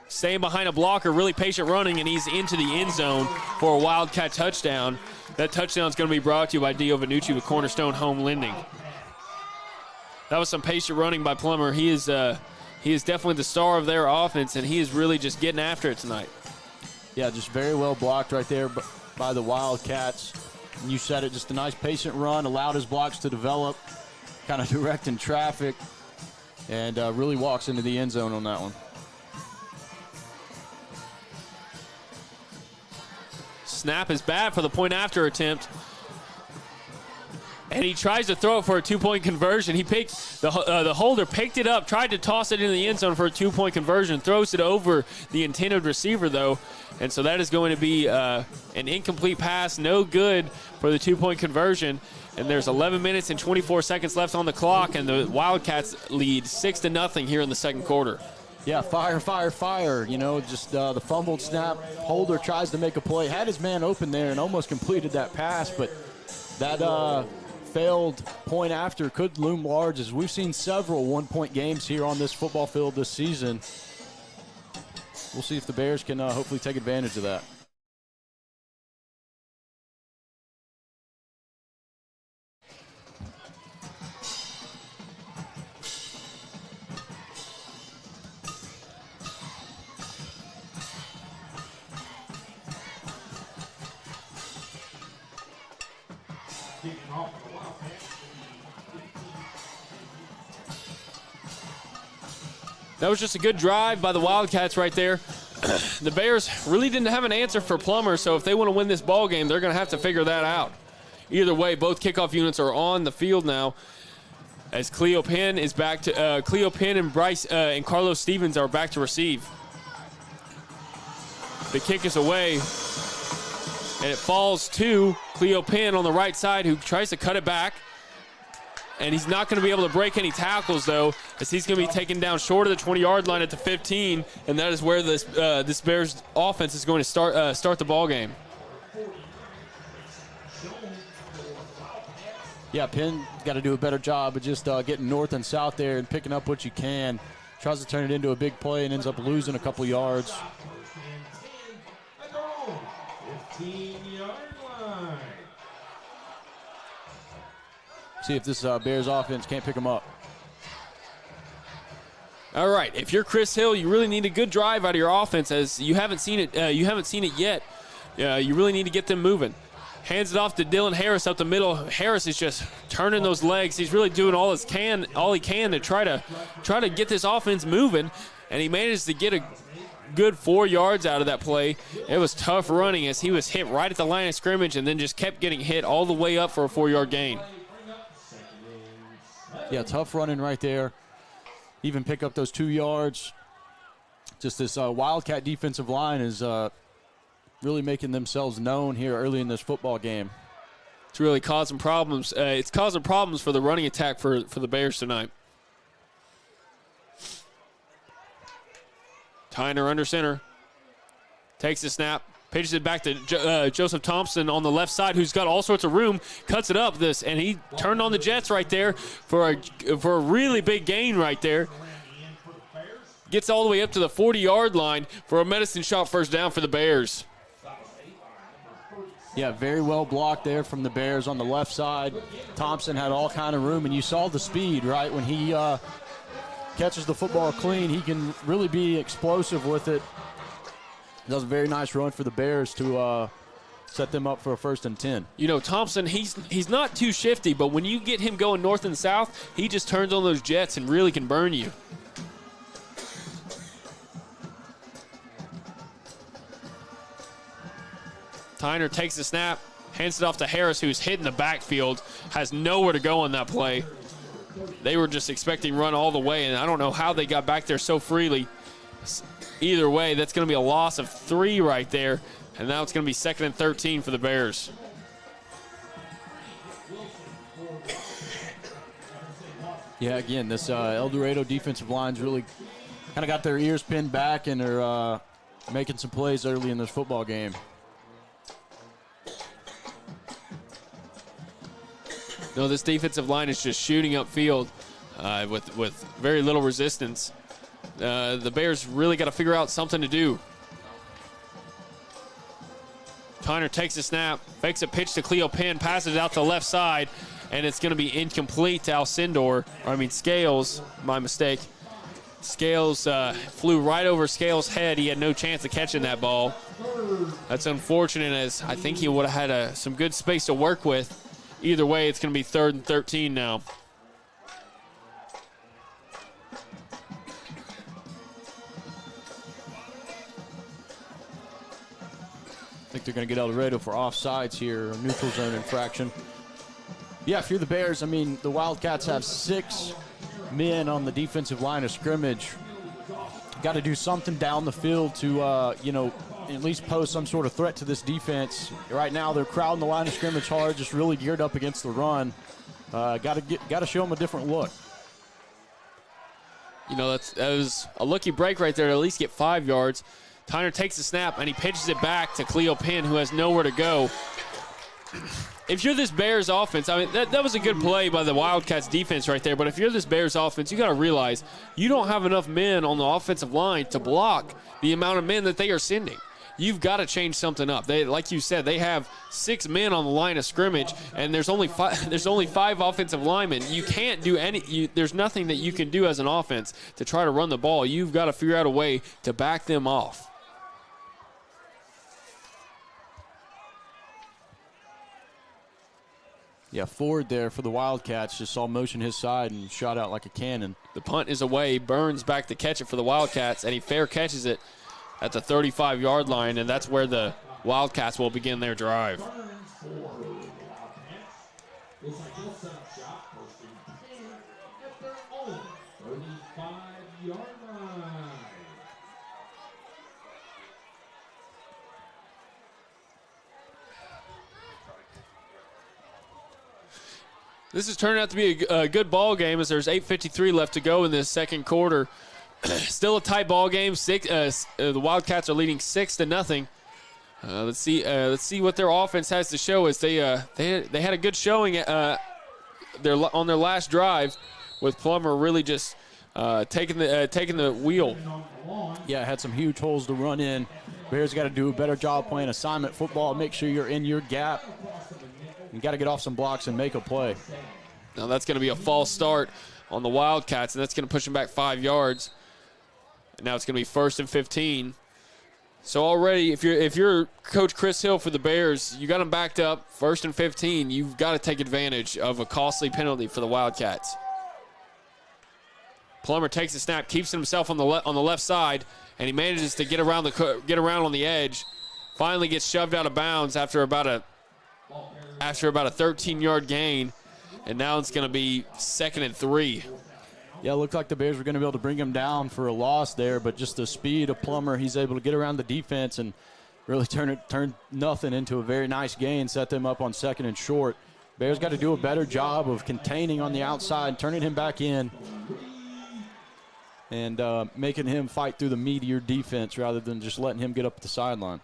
staying behind a blocker, really patient running, and he's into the end zone for a Wildcat touchdown. That touchdown is going to be brought to you by Dio Vanucci with Cornerstone Home Lending. That was some patient running by Plummer. He is definitely the star of their offense, and he is really just getting after it tonight. Yeah, just very well blocked right there by the Wildcats. And you said it, just a nice patient run, allowed his blocks to develop, kind of directing traffic, and really walks into the end zone on that one. Snap is bad for the point after attempt. And he tries to throw it for a 2-point conversion. He picked the holder picked it up, tried to toss it into the end zone for a 2-point conversion, throws it over the intended receiver though, and so that is going to be an incomplete pass, no good for the 2-point conversion. And there's 11 minutes and 24 seconds left on the clock, and the Wildcats lead 6-0 here in the second quarter. Yeah, fire. You know, just the fumbled snap. Holder tries to make a play, had his man open there and almost completed that pass, but that failed point after could loom large, as we've seen several one-point games here on this football field this season. We'll see if the Bears can hopefully take advantage of that. That was just a good drive by the Wildcats right there. The Bears really didn't have an answer for Plummer, so if they want to win this ball game, they're going to have to figure that out. Either way, both kickoff units are on the field now, as Cleo Penn is back to Cleo Penn and Bryce and Carlos Stevens are back to receive. The kick is away, and it falls to Cleo Penn on the right side, who tries to cut it back. And he's not going to be able to break any tackles, though, as he's going to be taken down short of the 20-yard line at the 15, and that is where this Bears offense is going to start the ball game. Yeah, Penn got to do a better job of just getting north and south there and picking up what you can. Tries to turn it into a big play and ends up losing a couple yards. 15-yard line. See if this Bears offense can't pick them up. All right, if you're Chris Hill, you really need a good drive out of your offense, as you haven't seen it. You haven't seen it yet. You really need to get them moving. Hands it off to Dylan Harris up the middle. Harris is just turning those legs. He's really doing all he can to try to get this offense moving, and he manages to get a good 4 yards out of that play. It was tough running, as he was hit right at the line of scrimmage and then just kept getting hit all the way up for a 4-yard gain. Yeah, tough running right there. Even pick up those 2 yards. Just this Wildcat defensive line is really making themselves known here early in this football game. It's really causing problems. It's causing problems for the running attack for the Bears tonight. Tyner under center. Takes the snap. Pitches it back to Joseph Thompson on the left side, who's got all sorts of room, cuts it up, and he turned on the Jets right there for a really big gain right there. Gets all the way up to the 40-yard line for a Medicine Shop first down for the Bears. Yeah, very well blocked there from the Bears on the left side. Thompson had all kind of room, and you saw the speed, right? When he catches the football clean, he can really be explosive with it. Does a very nice run for the Bears to set them up for a 1st and 10. You know, Thompson, he's not too shifty, but when you get him going north and south, he just turns on those jets and really can burn you. Tyner takes the snap, hands it off to Harris, who's hitting the backfield, has nowhere to go on that play. They were just expecting run all the way, and I don't know how they got back there so freely. Either way, that's going to be a loss of 3 right there, and now it's going to be 2nd and 13 for the Bears. Yeah, again, this El Dorado defensive line's really kind of got their ears pinned back, and they're making some plays early in this football game. No, this defensive line is just shooting upfield with very little resistance. The Bears really got to figure out something to do. Tyner takes the snap, fakes a pitch to Cleo Penn, passes it out to the left side, and it's going to be incomplete to Scales, my mistake. Scales flew right over Scales' head. He had no chance of catching that ball. That's unfortunate, as I think he would have had some good space to work with. Either way, it's going to be 3rd and 13 now. I think they're going to get El Dorado for offsides here, a neutral zone infraction. Yeah, if you're the Bears, I mean, the Wildcats have 6 men on the defensive line of scrimmage. Got to do something down the field to, at least pose some sort of threat to this defense. Right now, they're crowding the line of scrimmage hard, just really geared up against the run. Got to show them a different look. You know, that was a lucky break right there to at least get 5 yards. Tyner takes the snap, and he pitches it back to Cleo Penn, who has nowhere to go. If you're this Bears offense, I mean, that was a good play by the Wildcats defense right there, but if you're this Bears offense, you got to realize you don't have enough men on the offensive line to block the amount of men that they are sending. You've got to change something up. They, like you said, they have 6 men on the line of scrimmage, and there's only 5 offensive linemen. You can't do there's nothing that you can do as an offense to try to run the ball. You've got to figure out a way to back them off. Yeah, Ford there for the Wildcats just saw motion his side and shot out like a cannon. The punt is away. Burns back to catch it for the Wildcats, and he fair catches it at the 35-yard line, and that's where the Wildcats will begin their drive. Looks like he'll set up shop first and 10 at their own 35-yard line. This has turned out to be a good ball game, as there's 8:53 left to go in this second quarter. Still a tight ball game. The Wildcats are leading 6-0. Let's see what their offense has to show, as they had a good showing on their last drive, with Plummer really just taking the wheel. Yeah, had some huge holes to run in. Bears got to do a better job playing assignment football. Make sure you're in your gap. You got to get off some blocks and make a play. Now that's going to be a false start on the Wildcats, and that's going to push them back 5 yards. And now it's going to be 1st and 15. So already, if you're Coach Chris Hill for the Bears, you got them backed up, 1st and 15. You've got to take advantage of a costly penalty for the Wildcats. Plummer takes the snap, keeps himself on the left side, and he manages to get around on the edge. Finally gets shoved out of bounds after about a 13-yard gain, and now it's going to be 2nd and 3. Yeah, it looked like the Bears were going to be able to bring him down for a loss there, but just the speed of Plummer, he's able to get around the defense and really turn nothing into a very nice gain, set them up on 2nd and short. Bears got to do a better job of containing on the outside, turning him back in, and making him fight through the meatier defense rather than just letting him get up the sideline.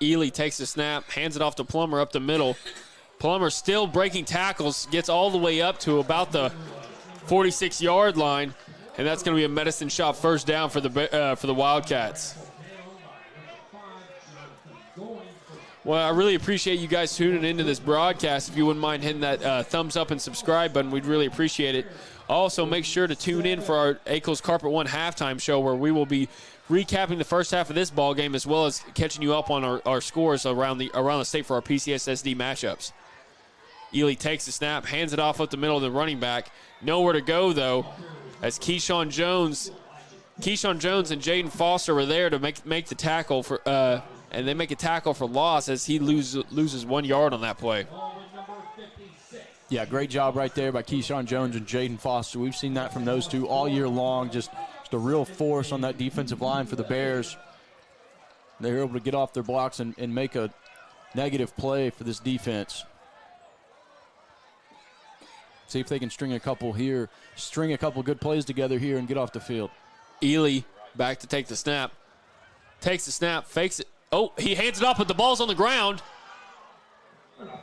Ely takes the snap, hands it off to Plummer up the middle. Plummer still breaking tackles, gets all the way up to about the 46-yard line, and that's going to be a medicine shot first down for the Wildcats. Well, I really appreciate you guys tuning into this broadcast. If you wouldn't mind hitting that thumbs up and subscribe button, we'd really appreciate it. Also, make sure to tune in for our Akel's Carpet One halftime show, where we will be recapping the first half of this ball game, as well as catching you up on our scores around the state for our PCSSD matchups. Ely takes the snap, hands it off up the middle of the running back. Nowhere to go, though, as Keyshawn Jones and Jaden Foster were there to make the tackle for and they make a tackle for loss as he loses 1 yard on that play. Yeah, great job right there by Keyshawn Jones and Jaden Foster. We've seen that from those two all year long. Just a real force on that defensive line for the Bears. They were able to get off their blocks and make a negative play for this defense. See if they can string a couple good plays together here and get off the field. Ely back to take the snap. Takes the snap, fakes it. Oh, he hands it off, but the ball's on the ground.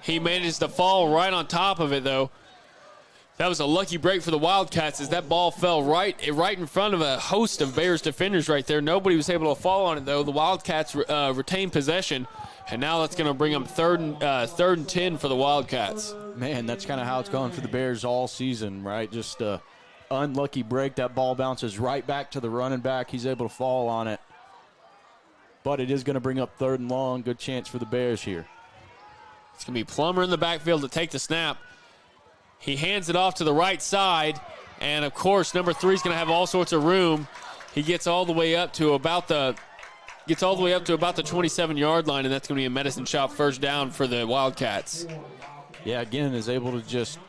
He manages to fall right on top of it, though. That was a lucky break for the Wildcats as that ball fell right in front of a host of Bears defenders right there. Nobody was able to fall on it, though. The Wildcats retained possession, and now that's going to bring them third and 10 for the Wildcats. Man, that's kind of how it's going for the Bears all season, right? Just a unlucky break. That ball bounces right back to the running back. He's able to fall on it. But it is going to bring up third and long. Good chance for the Bears here. It's going to be Plummer in the backfield to take the snap. He hands it off to the right side, and of course, number 3 is going to have all sorts of room. He gets all the way up to about the 27-yard line, and that's going to be a medicine shot first down for the Wildcats. Yeah, again, is able to just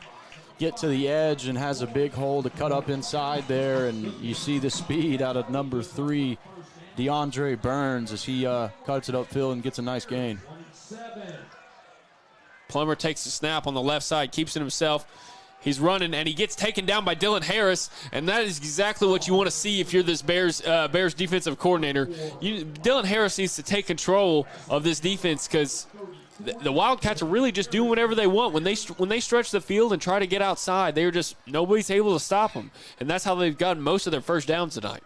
get to the edge and has a big hole to cut up inside there, and you see the speed out of number 3, DeAndre Burns, as he cuts it upfield and gets a nice gain. Plummer takes the snap on the left side, keeps it himself. He's running, and he gets taken down by Dylan Harris, and that is exactly what you want to see if you're this Bears defensive coordinator. Dylan Harris needs to take control of this defense because the Wildcats are really just doing whatever they want. When they stretch the field and try to get outside, nobody's able to stop them, and that's how they've gotten most of their first downs tonight.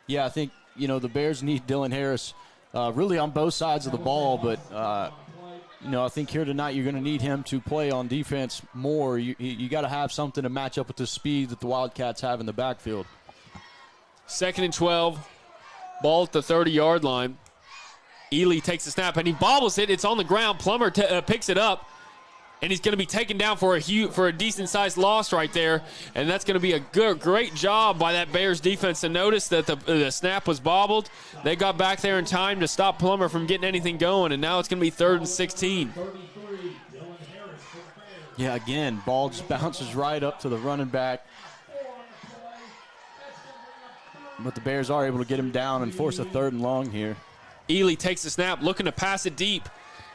Yeah, I think the Bears need Dylan Harris really on both sides of the ball, but I think here tonight you're going to need him to play on defense more. You got to have something to match up with the speed that the Wildcats have in the backfield. 2nd and 12, ball at the 30-yard line. Ely takes the snap, and he bobbles it. It's on the ground. Plummer picks it up, and he's going to be taken down for a decent-sized loss right there, and that's going to be a great job by that Bears defense to notice that the snap was bobbled. They got back there in time to stop Plummer from getting anything going, and now it's going to be 3rd and 16. Yeah, again, ball just bounces right up to the running back. But the Bears are able to get him down and force a 3rd and long here. Ely takes the snap, looking to pass it deep.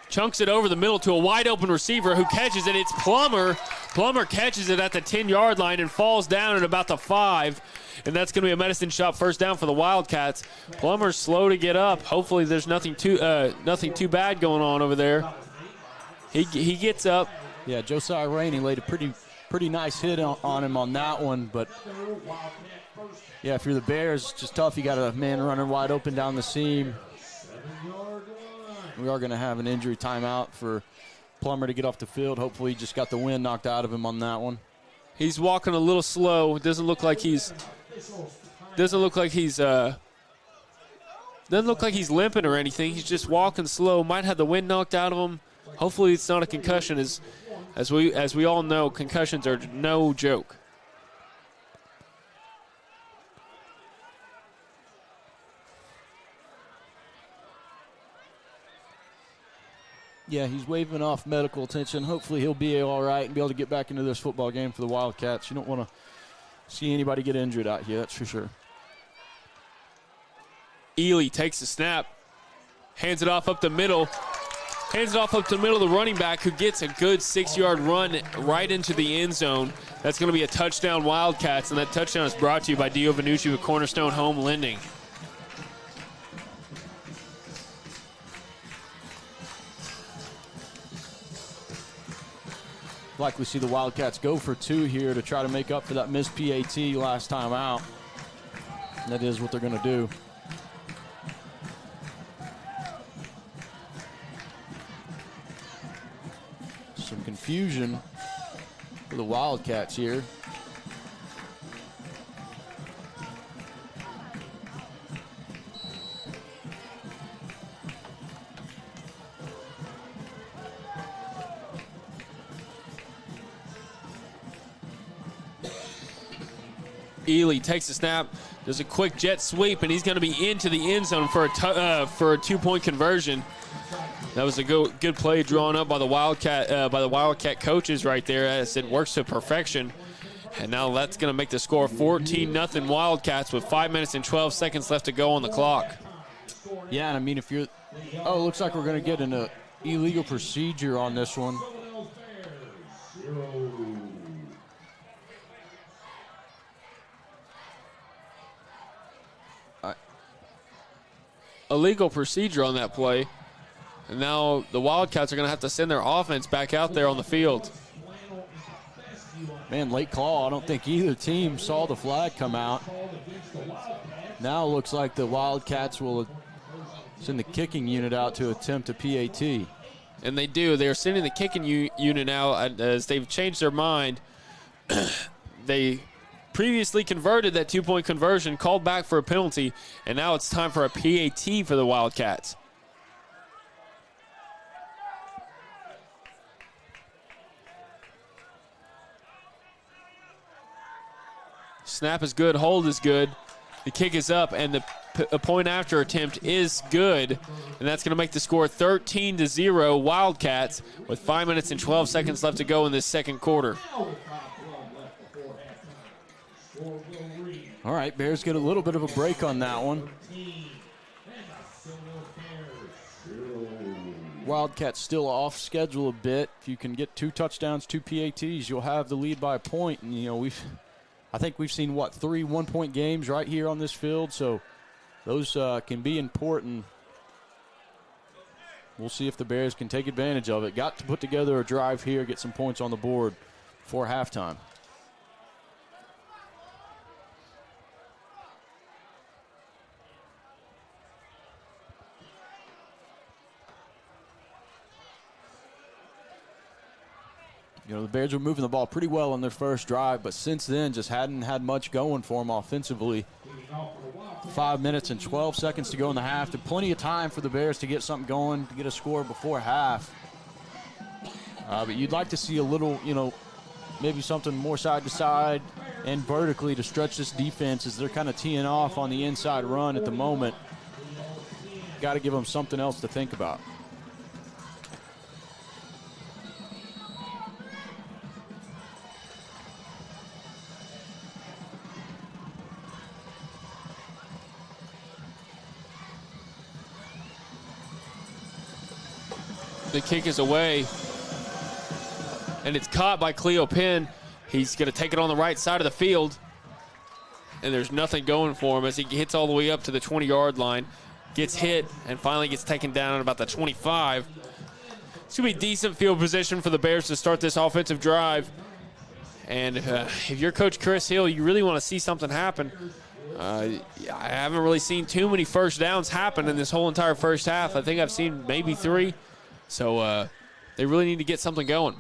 Chunks it over the middle to a wide-open receiver who catches it. It's Plummer. Plummer catches it at the 10-yard line and falls down at about the 5. And that's going to be a medicine shot first down for the Wildcats. Plummer's slow to get up. Hopefully there's nothing too bad going on over there. He gets up. Yeah, Josiah Rainey laid a pretty nice hit on him on that one. But, yeah, if you're the Bears, it's just tough. You got a man running wide open down the seam. We are going to have an injury timeout for Plummer to get off the field. Hopefully he just got the wind knocked out of him on that one. He's walking a little slow. It doesn't look like he's limping or anything. He's just walking slow. Might have the wind knocked out of him. Hopefully it's not a concussion. As we all know, concussions are no joke. Yeah, he's waving off medical attention. Hopefully he'll be all right and be able to get back into this football game for the Wildcats. You don't want to see anybody get injured out here, that's for sure. Ely takes the snap, hands it off up the middle. Hands it off up to the middle of the running back who gets a good 6-yard run right into the end zone. That's going to be a touchdown Wildcats, and that touchdown is brought to you by Dio Vanucci with Cornerstone Home Lending. likely see the Wildcats go for 2 here to try to make up for that missed PAT last time out. And that is what they're going to do. Some confusion for the Wildcats here. Ely takes a snap, does a quick jet sweep, and he's going to be into the end zone for a 2-point conversion. That was a good play drawn up by the Wildcat coaches right there, as it works to perfection. And now that's going to make the score 14-0 Wildcats with 5 minutes and 12 seconds left to go on the clock. Yeah, and I mean, if you're, it looks like we're going to get an illegal procedure on this one. Illegal procedure on that play. And now the Wildcats are going to have to send their offense back out there on the field. Man, late call. I don't think either team saw the flag come out. Now it looks like the Wildcats will send the kicking unit out to attempt a PAT. And they do. They're sending the kicking unit out as they've changed their mind. They previously converted that 2-point conversion, called back for a penalty, and now it's time for a PAT for the Wildcats. Snap is good, hold is good. The kick is up, and the point after attempt is good, and that's going to make the score 13-0 Wildcats with 5 minutes and 12 seconds left to go in this second quarter. All right, Bears get a little bit of a break on that one. Wildcats still off schedule a bit. If you can get 2 touchdowns, 2 PATs, you'll have the lead by a point. And, you know, I think we've seen, 3 one-point games right here on this field, so those can be important. We'll see if the Bears can take advantage of it. Got to put together a drive here, get some points on the board before halftime. You know, the Bears were moving the ball pretty well on their first drive, but since then just hadn't had much going for them offensively. 5 minutes and 12 seconds to go in the half. There's plenty of time for the Bears to get something going, to get a score before half. But you'd like to see a little, you know, maybe something more side to side and vertically to stretch this defense as they're kind of teeing off on the inside run at the moment. Got to give them something else to think about. The kick is away, and it's caught by Cleo Penn. He's going to take it on the right side of the field, and there's nothing going for him as he hits all the way up to the 20-yard line, gets hit, and finally gets taken down at about the 25. It's going to be decent field position for the Bears to start this offensive drive. And if you're Coach Chris Hill, you really want to see something happen. I haven't really seen too many first downs happen in this whole entire first half. I think I've seen maybe 3. So they really need to get something going.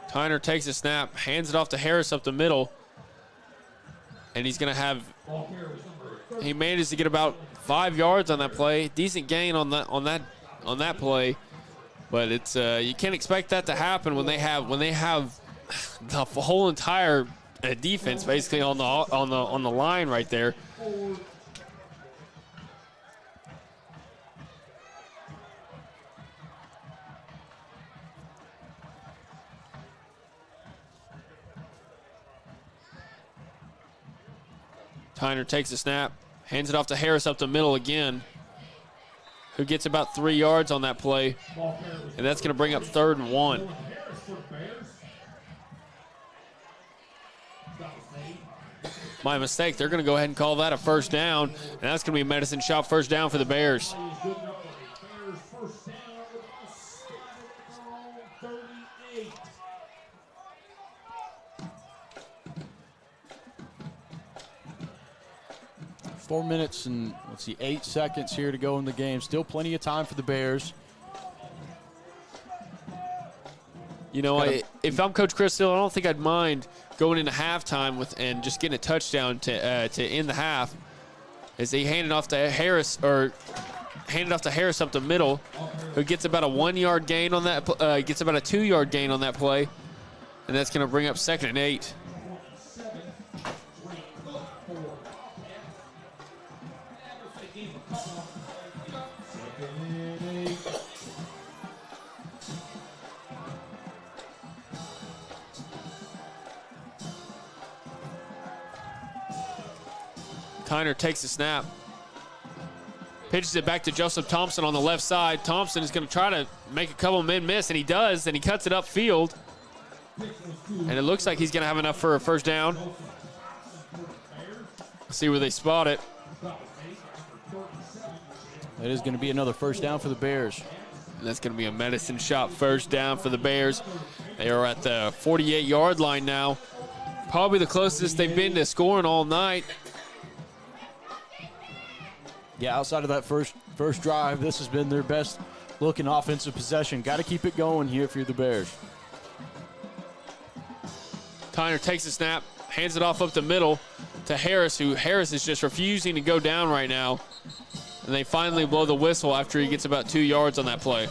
Tyner takes a snap, hands it off to Harris up the middle, and he's going to have. He manages to get about 5 yards on that play. Decent gain on that play, but it's you can't expect that to happen when they have the whole entire defense basically on the line right there. Tyner takes a snap, hands it off to Harris up the middle again, who gets about 3 yards on that play, and that's going to bring up 3rd and 1. My mistake. They're going to go ahead and call that a first down, and that's going to be a Medicine Shop first down for the Bears. Bears first down with a spot at their own 38. 4 minutes and, 8 seconds here to go in the game. Still plenty of time for the Bears. You know, if I'm Coach Chris Hill, I don't think I'd mind going into halftime and just getting a touchdown to end the half. As he handed off to Harris up the middle, who gets about a 1 yard gain on that. Gets about a 2 yard gain on that play, and that's going to bring up 2nd and 8. Tyner takes the snap, pitches it back to Joseph Thompson on the left side. Thompson is going to try to make a couple men miss, and he does, and he cuts it upfield. And it looks like he's going to have enough for a first down. See where they spot it. That is going to be another first down for the Bears. And that's going to be a Medicine Shop first down for the Bears. They are at the 48-yard line now. Probably the closest they've been to scoring all night. Yeah, outside of that first drive, this has been their best looking offensive possession. Got to keep it going here if you're the Bears. Tyner takes the snap, hands it off up the middle to Harris, who Harris is just refusing to go down right now. And they finally blow the whistle after he gets about 2 yards on that play.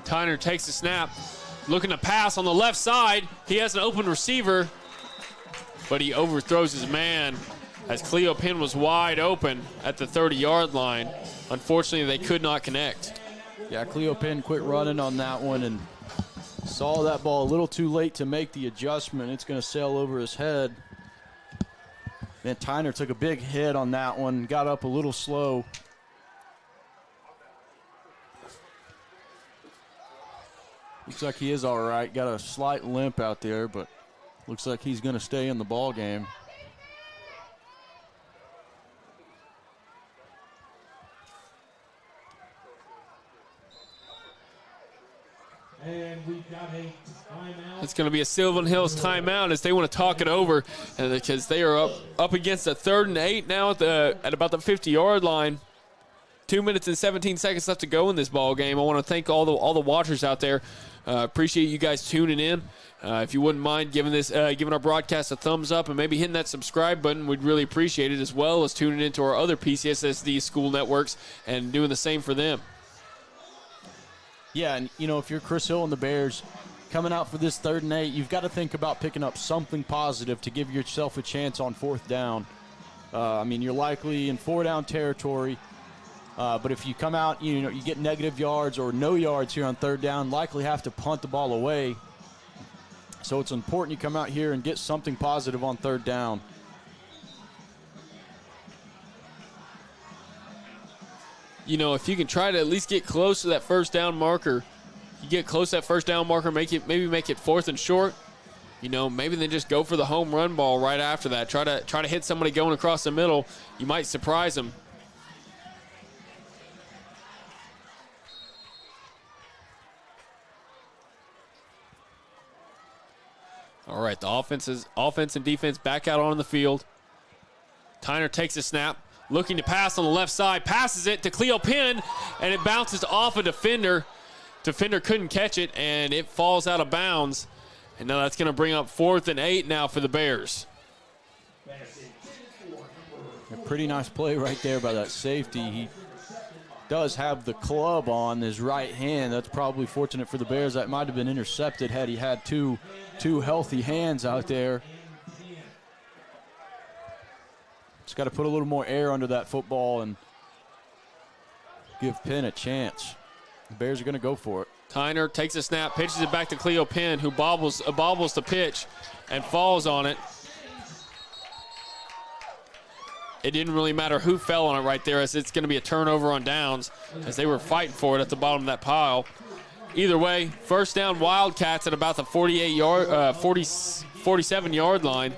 Tyner takes the snap, looking to pass on the left side. He has an open receiver, but he overthrows his man as Cleo Penn was wide open at the 30-yard line. Unfortunately, they could not connect. Yeah, Cleo Penn quit running on that one and saw that ball a little too late to make the adjustment. It's going to sail over his head. Then Tyner took a big hit on that one, got up a little slow. Looks like he is all right. Got a slight limp out there, but looks like he's going to stay in the ball game. And we've got a timeout. It's going to be a Sylvan Hills timeout as they want to talk it over, because they are up against a 3rd and 8 now at about the 50-yard line. 2 minutes and 17 seconds left to go in this ball game. I want to thank all the watchers out there. Appreciate you guys tuning in. If you wouldn't mind giving our broadcast a thumbs up and maybe hitting that subscribe button, we'd really appreciate it, as well as tuning into our other PCSSD school networks and doing the same for them. Yeah, and if you're Chris Hill and the Bears coming out for this 3rd and 8, you've got to think about picking up something positive to give yourself a chance on 4th down. You're likely in 4-down territory. But if you come out, you get negative yards or no yards here on 3rd down, likely have to punt the ball away. So it's important you come out here and get something positive on 3rd down. If you can try to at least get close to that first down marker, maybe make it 4th and short. Maybe then just go for the home run ball right after that. Try to hit somebody going across the middle. You might surprise them. All right, the offense and defense back out on the field. Tyner takes a snap, looking to pass on the left side, passes it to Cleo Penn, and it bounces off a defender. Defender couldn't catch it, and it falls out of bounds. And now that's going to bring up 4th and 8 now for the Bears. A pretty nice play right there by that safety. He does have the club on his right hand. That's probably fortunate for the Bears. That might have been intercepted had he had two healthy hands out there. Just got to put a little more air under that football and give Penn a chance. The Bears are going to go for it. Tyner takes a snap, pitches it back to Cleo Penn, who bobbles the pitch and falls on it. It didn't really matter who fell on it right there, as it's going to be a turnover on downs, as they were fighting for it at the bottom of that pile. Either way, first down Wildcats at about the 47-yard line,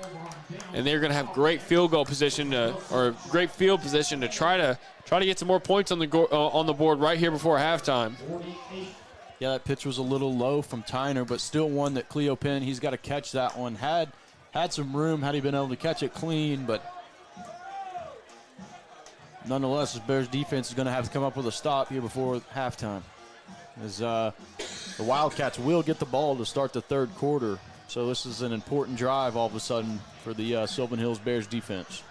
and they're going to have great field goal position or great field position to try to get some more points on the board right here before halftime. Yeah, that pitch was a little low from Tyner, but still one that Cleo Penn, he's got to catch that one. Had some room had he been able to catch it clean, but nonetheless, this Bears defense is going to have to come up with a stop here before halftime. As the Wildcats will get the ball to start the third quarter. So this is an important drive all of a sudden for the Sylvan Hills Bears defense.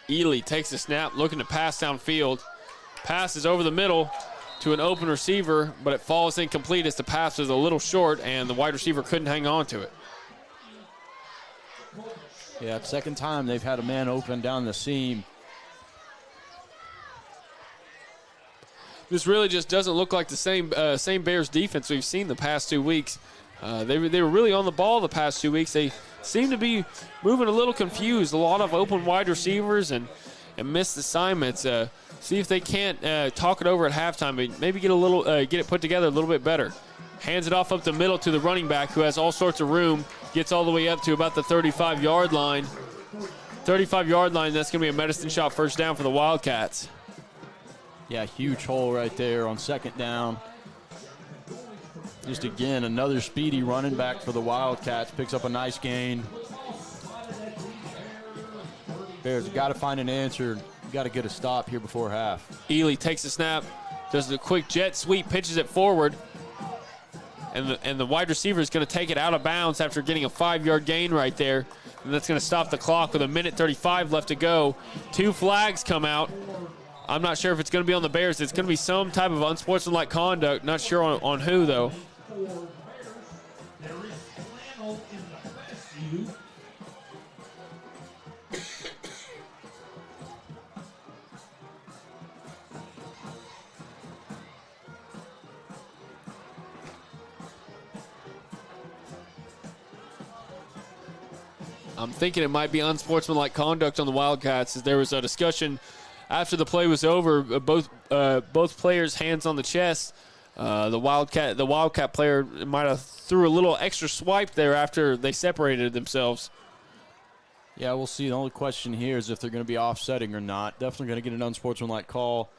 Ely takes the snap, looking to pass downfield. Passes over the middle to an open receiver, but it falls incomplete as the pass was a little short, and the wide receiver couldn't hang on to it. Yeah, second time they've had a man open down the seam. This really just doesn't look like the same Bears defense we've seen the past 2 weeks. They were really on the ball the past 2 weeks. They seem to be moving a little confused. A lot of open wide receivers and missed assignments. See if they can't talk it over at halftime, but maybe get it put together a little bit better. Hands it off up the middle to the running back, who has all sorts of room. Gets all the way up to about the 35-yard line. 35-yard line, that's going to be a medicine shot first down for the Wildcats. Yeah, huge hole right there on second down. Just again, another speedy running back for the Wildcats. Picks up a nice gain. Bears got to find an answer. Got to get a stop here before half. Ely takes the snap, does a quick jet sweep, pitches it forward. And the wide receiver is going to take it out of bounds after getting a 5-yard gain right there. And that's going to stop the clock with 1:35 left to go. 2 flags come out. I'm not sure if it's going to be on the Bears. It's going to be some type of unsportsmanlike conduct. Not sure on who, though. I'm thinking it might be unsportsmanlike conduct on the Wildcats, as there was a discussion after the play was over. Both players' hands on the chest. The Wildcat player might have threw a little extra swipe there after they separated themselves. Yeah, we'll see. The only question here is if they're going to be offsetting or not. Definitely going to get an unsportsmanlike call.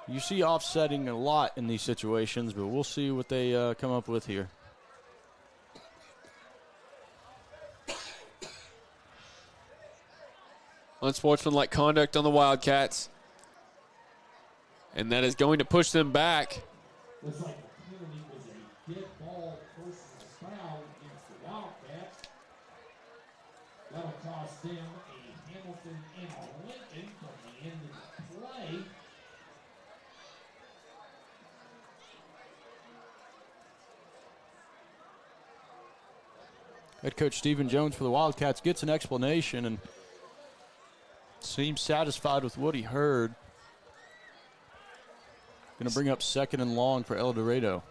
You see offsetting a lot in these situations, but we'll see what they come up with here. Unsportsmanlike conduct on the Wildcats. And that is going to push them back. Looks like the penalty was a dead ball versus foul against the Wildcats. That'll cost them a Hamilton and a Lincoln from the end of the play. Head coach Stephen Jones for the Wildcats gets an explanation and seems satisfied with what he heard. Going to bring up second and long for El Dorado.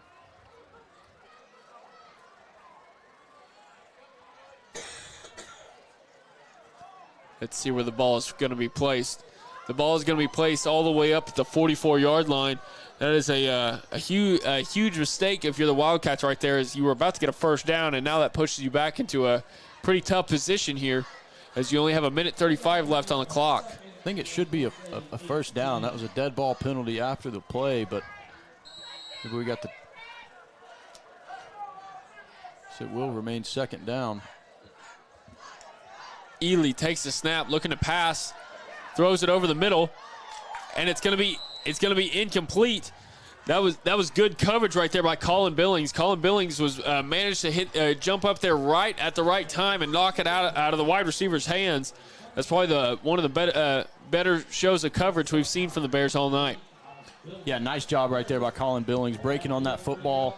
Let's see where the ball is going to be placed. The ball is going to be placed all the way up at the 44-yard line. That is a huge mistake if you're the Wildcats right there, as you were about to get a first down, and now that pushes you back into a pretty tough position here, as you only have 1:35 left on the clock. I think it should be a first down. That was a dead ball penalty after the play, but maybe we got the... So it will remain second down. Ely takes the snap, looking to pass, throws it over the middle, and it's going to be incomplete. That was good coverage right there by Colin Billings. Colin Billings was managed to jump up there right at the right time and knock it out of the wide receiver's hands. That's probably one of the better shows of coverage we've seen from the Bears all night. Yeah, nice job right there by Colin Billings, breaking on that football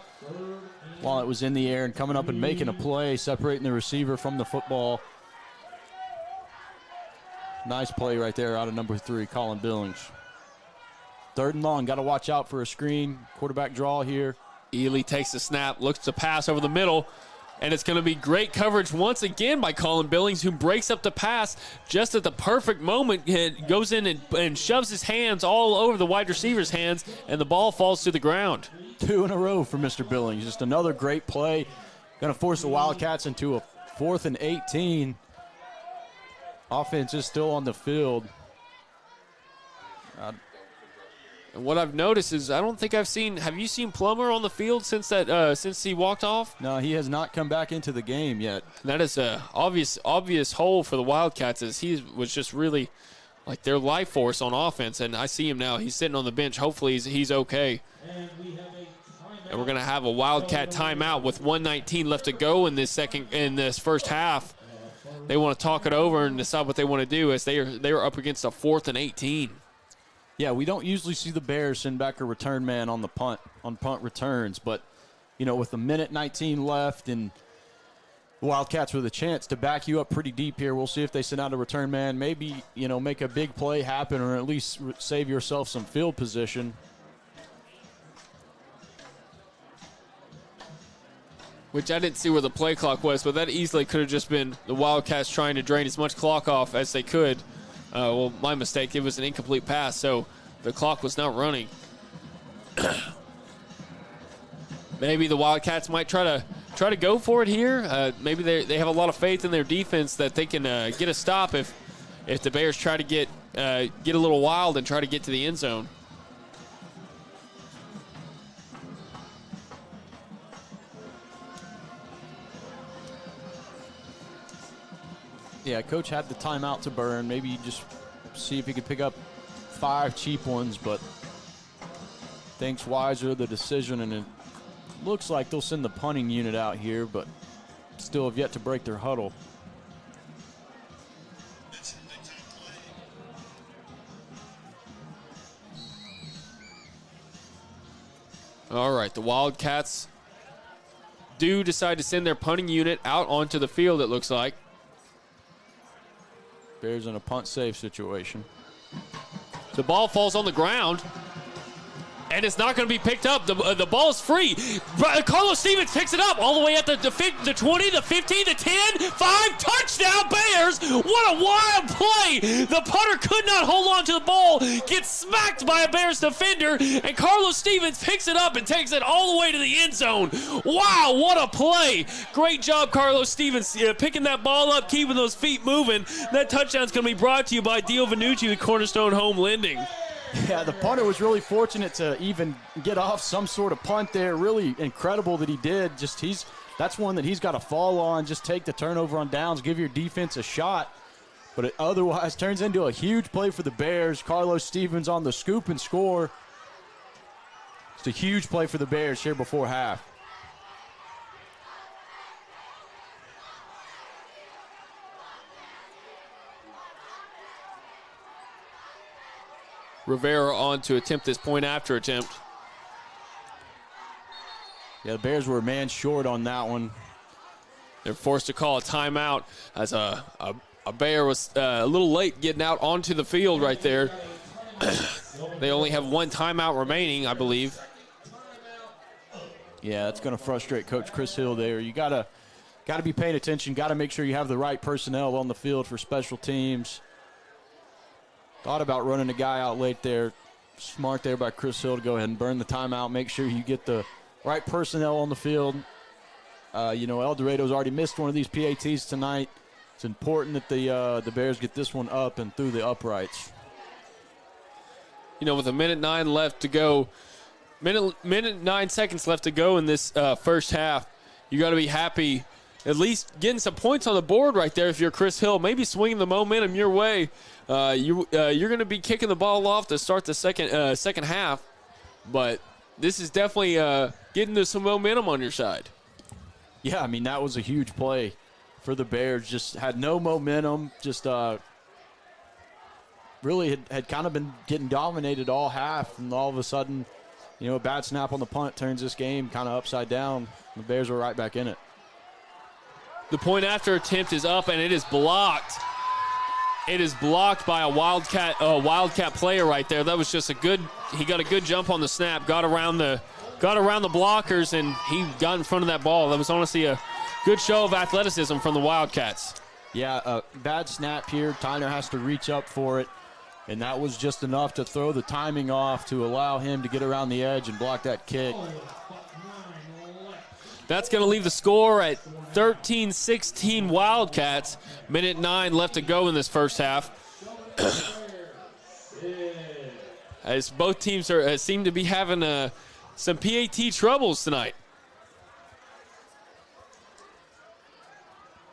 while it was in the air and coming up and making a play, separating the receiver from the football. Nice play right there out of number 3, Colin Billings. 3rd and long. Got to watch out for a screen. Quarterback draw here. Ely takes the snap, looks to pass over the middle, and it's going to be great coverage once again by Colin Billings, who breaks up the pass just at the perfect moment. He goes in and shoves his hands all over the wide receiver's hands, and the ball falls to the ground. 2 in a row for Mr. Billings. Just another great play. Going to force the Wildcats into a 4th and 18. Offense is still on the field. And what I've noticed is I don't think I've seen – have you seen Plummer on the field since he walked off? No, he has not come back into the game yet. That is a obvious hole for the Wildcats, as he was just really like their life force on offense. And I see him now. He's sitting on the bench. Hopefully he's okay. And we're going to have a Wildcat timeout with 1:19 left to go in this first half. They want to talk it over and decide what they want to do, as they are up against a 4th and 18. Yeah, we don't usually see the Bears send back a return man on punt returns, but with 1:19 left and the Wildcats with a chance to back you up pretty deep here, we'll see if they send out a return man. Maybe make a big play happen, or at least save yourself some field position. Which I didn't see where the play clock was, but that easily could have just been the Wildcats trying to drain as much clock off as they could. Well, my mistake. It was an incomplete pass, so the clock was not running. Maybe the Wildcats might try to go for it here. Maybe they have a lot of faith in their defense that they can get a stop if the Bears try to get a little wild and try to get to the end zone. Yeah, Coach had the timeout to burn. Maybe you just see if he could pick up 5 cheap ones, but thinks wiser the decision, and it looks like they'll send the punting unit out here, but still have yet to break their huddle. All right, the Wildcats do decide to send their punting unit out onto the field, it looks like. Bears in a punt save situation. The ball falls on the ground, and it's not going to be picked up. The ball is free. Carlos Stevens picks it up all the way at the 20, the 15, the 10, 5, touchdown Bears. What a wild play. The punter could not hold on to the ball, gets smacked by a Bears defender, and Carlos Stevens picks it up and takes it all the way to the end zone. Wow, what a play. Great job, Carlos Stevens, picking that ball up, keeping those feet moving. That touchdown's going to be brought to you by Dio Vanucci with Cornerstone Home Lending. Yeah, the punter was really fortunate to even get off some sort of punt there. Really incredible that he did. That's one that he's got to fall on. Just take the turnover on downs, give your defense a shot. But it otherwise turns into a huge play for the Bears. Carlos Stevens on the scoop and score. It's a huge play for the Bears here before half. Rivera on to attempt this point after attempt. Yeah, the Bears were a man short on that one. They're forced to call a timeout as a Bear was a little late getting out onto the field right there. They only have 1 timeout remaining, I believe. Yeah, that's going to frustrate Coach Chris Hill there. You gotta be paying attention. Got to make sure you have the right personnel on the field for special teams. Thought about running a guy out late there. Smart there by Chris Hill to go ahead and burn the timeout. Make sure you get the right personnel on the field. El Dorado's already missed one of these PATs tonight. It's important that the Bears get this one up and through the uprights. With a minute 9 left to go, minute 9 seconds left to go in this first half, you got to be happy at least getting some points on the board right there. If you're Chris Hill, maybe swinging the momentum your way. You're going to be kicking the ball off to start the second half, but this is definitely getting some momentum on your side. Yeah, I mean, that was a huge play for the Bears. Just had no momentum, just really had kind of been getting dominated all half, and all of a sudden, a bad snap on the punt turns this game kind of upside down. The Bears were right back in it. The point after attempt is up, and it is blocked. It is blocked by a Wildcat player right there. That was just he got a good jump on the snap, got around the blockers, and he got in front of that ball. That was honestly a good show of athleticism from the Wildcats. Yeah, bad snap here. Tyner has to reach up for it, and that was just enough to throw the timing off to allow him to get around the edge and block that kick. That's going to leave the score at 13-16 Wildcats. Minute 9 left to go in this first half. As both teams seem to be having some PAT troubles tonight.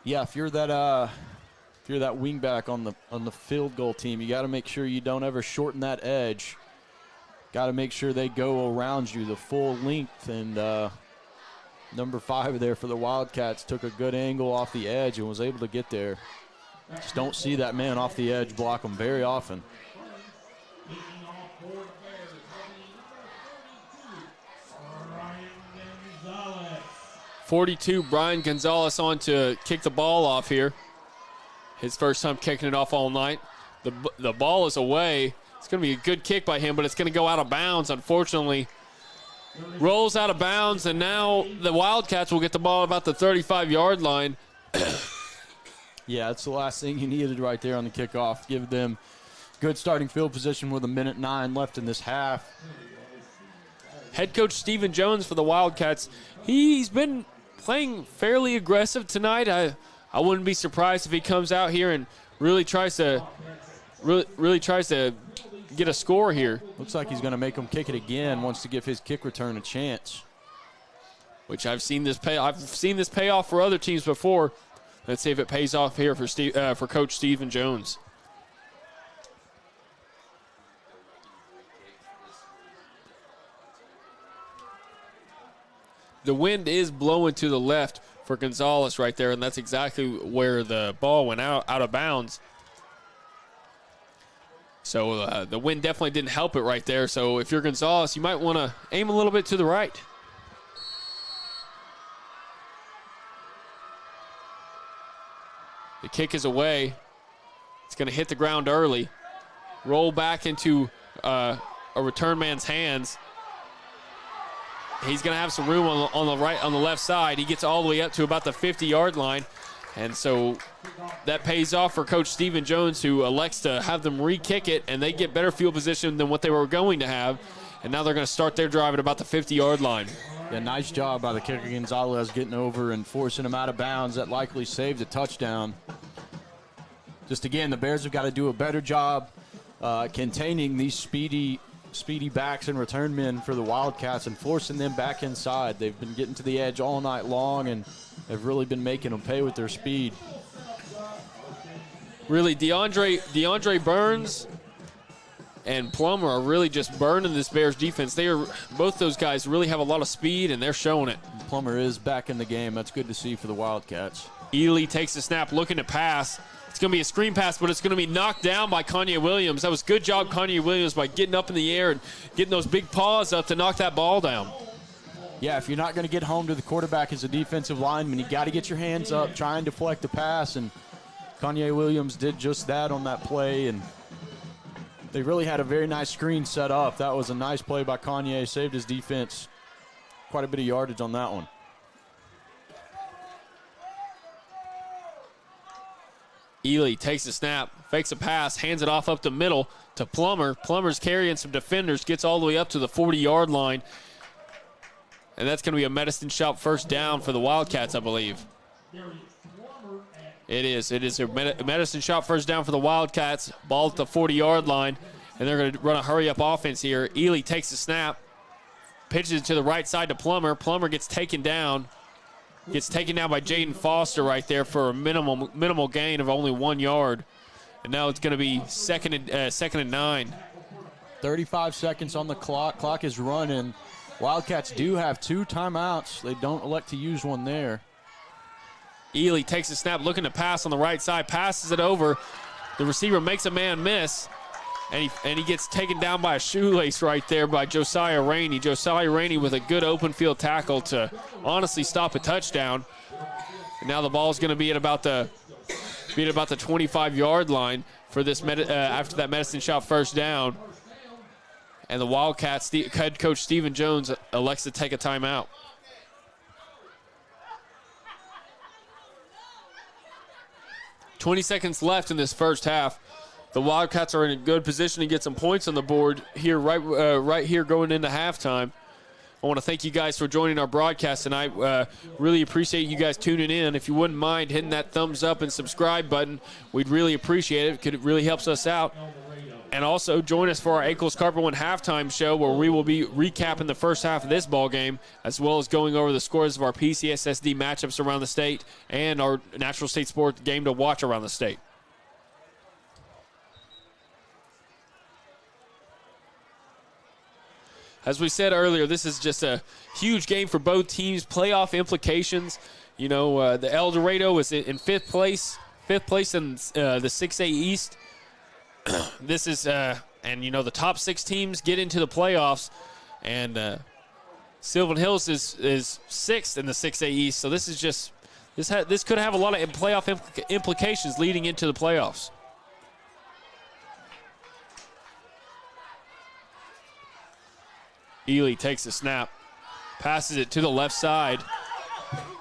Yeah, if you're that wingback on the field goal team, you got to make sure you don't ever shorten that edge. Got to make sure they go around you the full length, and number 5 there for the Wildcats took a good angle off the edge and was able to get there. Just don't see that man off the edge block them very often. 42, Brian Gonzalez on to kick the ball off here. His first time kicking it off all night. The ball is away. It's going to be a good kick by him, but it's going to go out of bounds, unfortunately. Rolls out of bounds, and now the Wildcats will get the ball about the 35-yard line. Yeah, that's the last thing you needed right there on the kickoff. Give them good starting field position with a minute 9 left in this half. Head coach Stephen Jones for the Wildcats, he's been playing fairly aggressive tonight. I wouldn't be surprised if he comes out here and really tries to get a score here. Looks like he's going to make him kick it again, wants to give his kick return a chance. Which I've seen this pay off for other teams before. Let's see if it pays off here for Coach Stephen Jones. The wind is blowing to the left for Gonzalez right there, and that's exactly where the ball went out of bounds. So the wind definitely didn't help it right there. So if you're Gonzalez, you might want to aim a little bit to the right. The kick is away. It's going to hit the ground early. Roll back into a return man's hands. He's going to have some room on the left side. He gets all the way up to about the 50-yard line. And so that pays off for Coach Stephen Jones, who elects to have them re-kick it, and they get better field position than what they were going to have. And now they're going to start their drive at about the 50-yard line. Yeah, nice job by the kicker Gonzalez getting over and forcing him out of bounds. That likely saved a touchdown. Just again, the Bears have got to do a better job containing these speedy backs and return men for the Wildcats and forcing them back inside. They've been getting to the edge all night long and have really been making them pay with their speed. Really, DeAndre Burns and Plummer are really just burning this Bears defense. Both those guys really have a lot of speed, and they're showing it. Plummer is back in the game. That's good to see for the Wildcats. Ely takes the snap, looking to pass. It's going to be a screen pass, but it's going to be knocked down by Kanye Williams. That was good job, Kanye Williams, by getting up in the air and getting those big paws up to knock that ball down. Yeah, if you're not going to get home to the quarterback as a defensive lineman, you got to get your hands up, try and deflect the pass, and Kanye Williams did just that on that play, and they really had a very nice screen set up. That was a nice play by Kanye, saved his defense quite a bit of yardage on that one. Ely takes the snap, fakes a pass, hands it off up the middle to Plummer. Plummer's carrying some defenders, gets all the way up to the 40-yard line. And that's going to be a Medicine Shop first down for the Wildcats, I believe. It is. It is a Medicine Shop first down for the Wildcats. Ball at the 40-yard line, and they're going to run a hurry-up offense here. Ely takes the snap, pitches it to the right side to Plummer. Plummer gets taken down. Gets taken down by Jaden Foster right there for a minimal gain of only 1 yard. And now it's going to be second and 9. 35 seconds on the clock. Clock is running. Wildcats do have 2 timeouts. They don't elect to use one there. Ely takes the snap, looking to pass on the right side, passes it over. The receiver makes a man miss, and he gets taken down by a shoelace right there by Josiah Rainey. Josiah Rainey with a good open field tackle to honestly stop a touchdown. And now the ball's going to be at about the 25-yard line for this after that medicine shot first down. And the Wildcats, head coach Stephen Jones elects to take a timeout. "20 seconds left in this first half. The Wildcats are in a good position to get some points on the board here, right here going into halftime. I want to thank you guys for joining our broadcast tonight. Really appreciate you guys tuning in. If you wouldn't mind hitting that thumbs up and subscribe button, we'd really appreciate it. It really helps us out. And also join us for our Ankles Carpet One halftime show, where we will be recapping the first half of this ball game, as well as going over the scores of our PCSSD matchups around the state and our Natural State Sport game to watch around the state. As we said earlier, this is just a huge game for both teams. Playoff implications. You know, the El Dorado is in fifth place in the 6A East. This is, and you know, the top 6 teams get into the playoffs, and Sylvan Hills is 6th in the 6A East. So this is just this could have a lot of playoff implications leading into the playoffs. Ely takes the snap, passes it to the left side,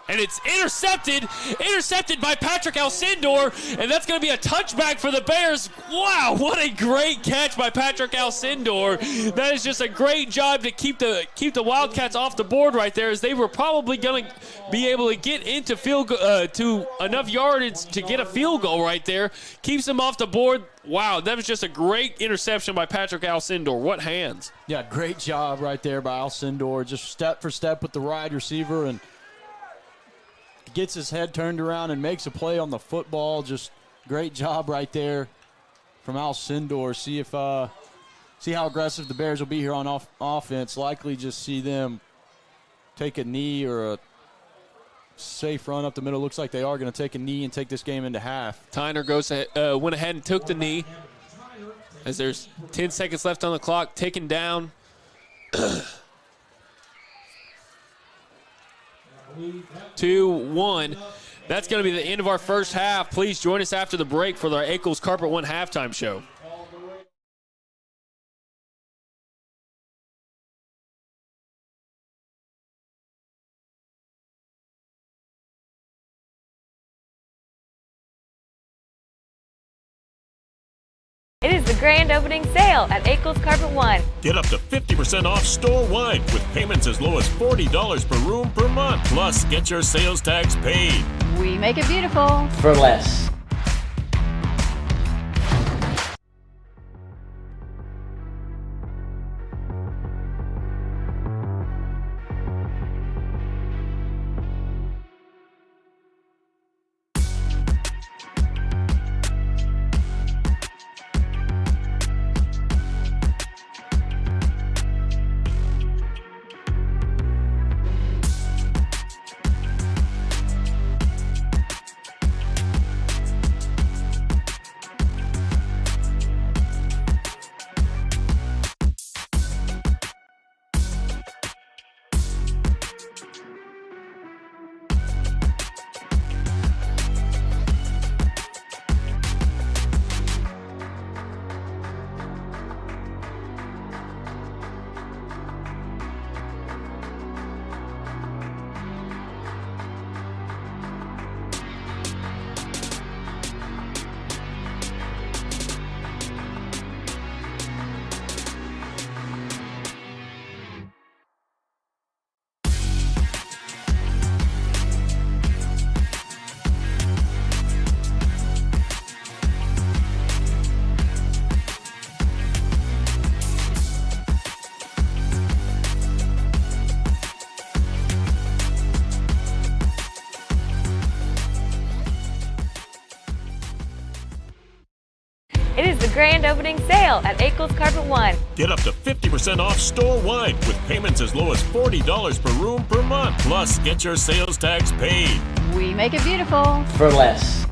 and it's intercepted by Patrick Alcindor, and that's going to be a touchback for the Bears. Wow, what a great catch by Patrick Alcindor. That is just a great job to keep the Wildcats off the board right there, as they were probably going to be able to get into to enough yardage to get a field goal right there. Keeps them off the board. Wow, that was just a great interception by Patrick Alcindor. What hands. Yeah, great job right there by Alcindor, just step for step with the wide receiver, and gets his head turned around and makes a play on the football. Just great job right there from Alcindor. See how aggressive the Bears will be here on offense. Likely just see them take a knee or a safe run up the middle. Looks like they are going to take a knee and take this game into half. Tyner went ahead and took the knee as there's 10 seconds left on the clock, taken down. 2-1. That's going to be the end of our first half. Please join us after the break for our Ankles Carpet One halftime show. It is the grand opening sale at Ankles Carpet One. Get up to 50% off store-wide with payments as low as $40 per room per month. Plus, get your sales tax paid. We make it beautiful. For less. It is the grand opening sale at Ankles Carpet One. Get up to 50% off store-wide with payments as low as $40 per room per month. Plus, get your sales tax paid. We make it beautiful. For less.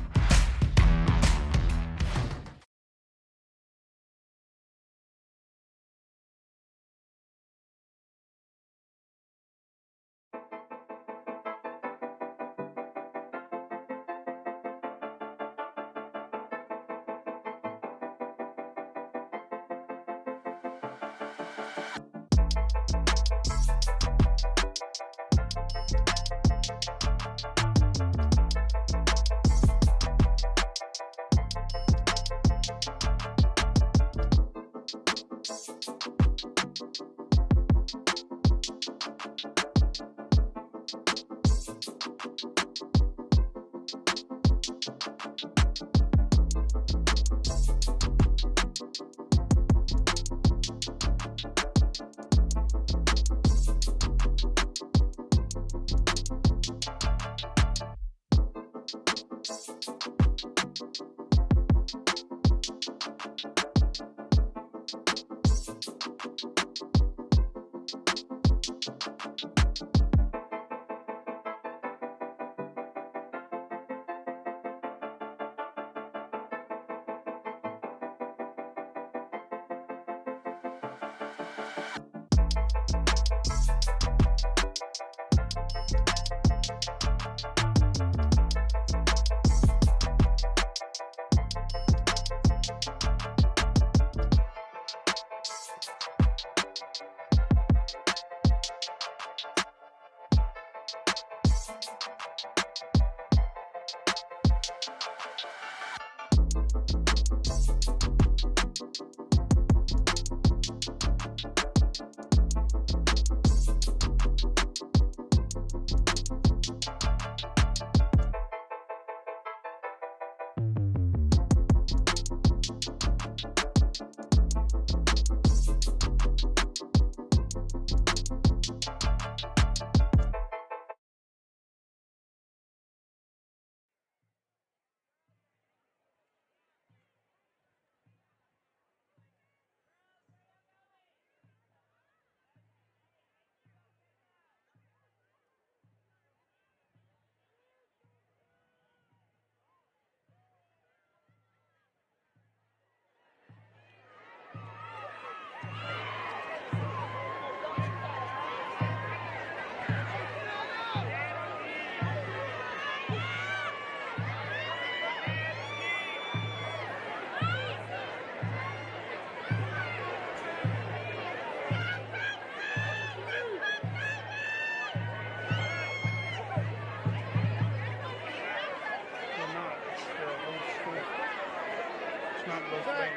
They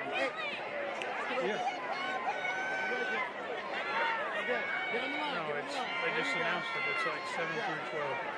just announced it. It's like 7 through 12.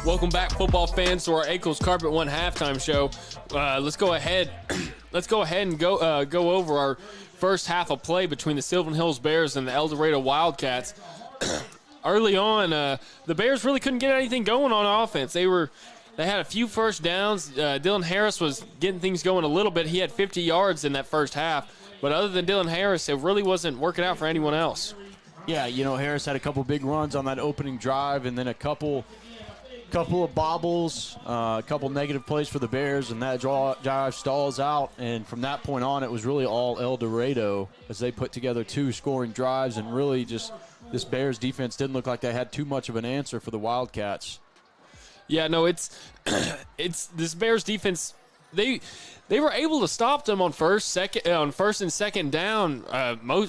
Welcome back, football fans, to our Ackles Carpet One halftime show. Let's go ahead. Let's go ahead and go over our first half of play between the Sylvan Hills Bears and the El Dorado Wildcats. Early on, the Bears really couldn't get anything going on offense. They had a few first downs. Dylan Harris was getting things going a little bit. He had 50 yards in that first half. But other than Dylan Harris, it really wasn't working out for anyone else. Yeah, Harris had a couple big runs on that opening drive, and then a couple of bobbles, a couple negative plays for the Bears, and that drive stalls out. And from that point on, it was really all El Dorado as they put together 2 scoring drives, and really just this Bears defense didn't look like they had too much of an answer for the Wildcats. Yeah, no, it's this Bears defense. They were able to stop them on first and second down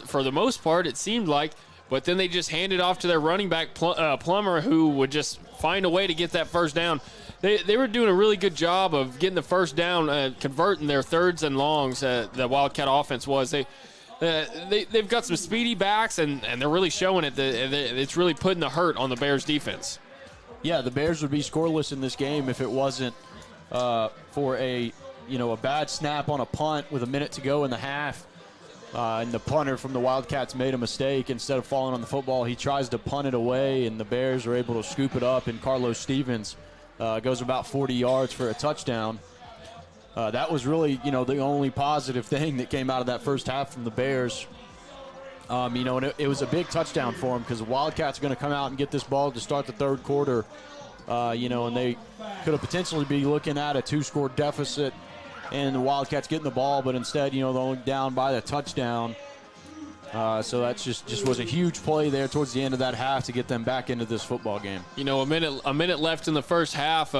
for the most part, it seemed like. But then they just handed off to their running back, Plummer, who would just find a way to get that first down. They were doing a really good job of getting the first down, converting their thirds and longs. The Wildcat offense was. They've got some speedy backs, and they're really showing it. It's really putting the hurt on the Bears defense. Yeah, the Bears would be scoreless in this game if it wasn't for a bad snap on a punt with a minute to go in the half. And the punter from the Wildcats made a mistake. Instead of falling on the football, he tries to punt it away, and the Bears are able to scoop it up, and Carlos Stevens goes about 40 yards for a touchdown. That was really, the only positive thing that came out of that first half from the Bears. And it was a big touchdown for them because the Wildcats are going to come out and get this ball to start the third quarter, and they could have potentially be looking at a 2-score deficit and the Wildcats getting the ball, but instead, they're only down by the touchdown. So that just was a huge play there towards the end of that half to get them back into this football game. A minute left in the first half.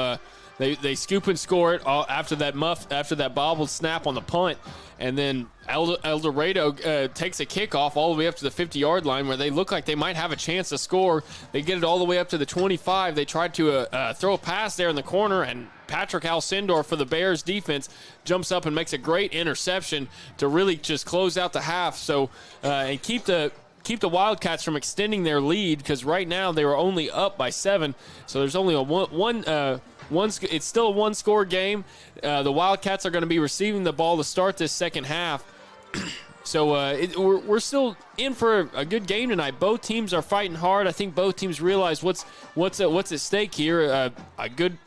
They scoop and score it after that bobbled snap on the punt, and then El Dorado takes a kickoff all the way up to the 50-yard line where they look like they might have a chance to score. They get it all the way up to the 25. They tried to throw a pass there in the corner, and Patrick Alcindor for the Bears defense jumps up and makes a great interception to really just close out the half. So and keep the Wildcats from extending their lead, because right now they were only up by 7. So there's only it's still a 1-score game. The Wildcats are going to be receiving the ball to start this second half. So we're still in for a good game tonight. Both teams are fighting hard. I think both teams realize what's at stake here.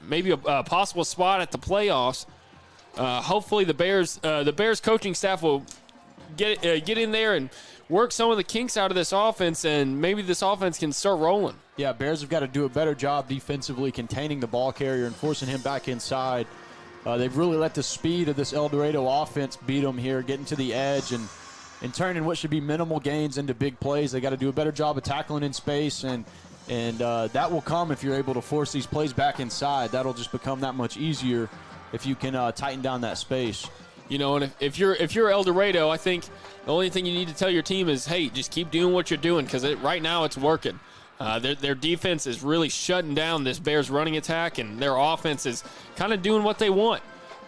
Maybe a possible spot at the playoffs. Hopefully the Bears coaching staff will get in there and work some of the kinks out of this offense, and maybe this offense can start rolling. Yeah, Bears have got to do a better job defensively containing the ball carrier and forcing him back inside. They've really let the speed of this El Dorado offense beat them here, getting to the edge and turning what should be minimal gains into big plays. They got to do a better job of tackling in space, and that will come if you're able to force these plays back inside. That'll just become that much easier if you can tighten down that space. And if you're El Dorado, I think the only thing you need to tell your team is, hey, just keep doing what you're doing, because right now it's working. Their defense is really shutting down this Bears running attack, and their offense is kind of doing what they want.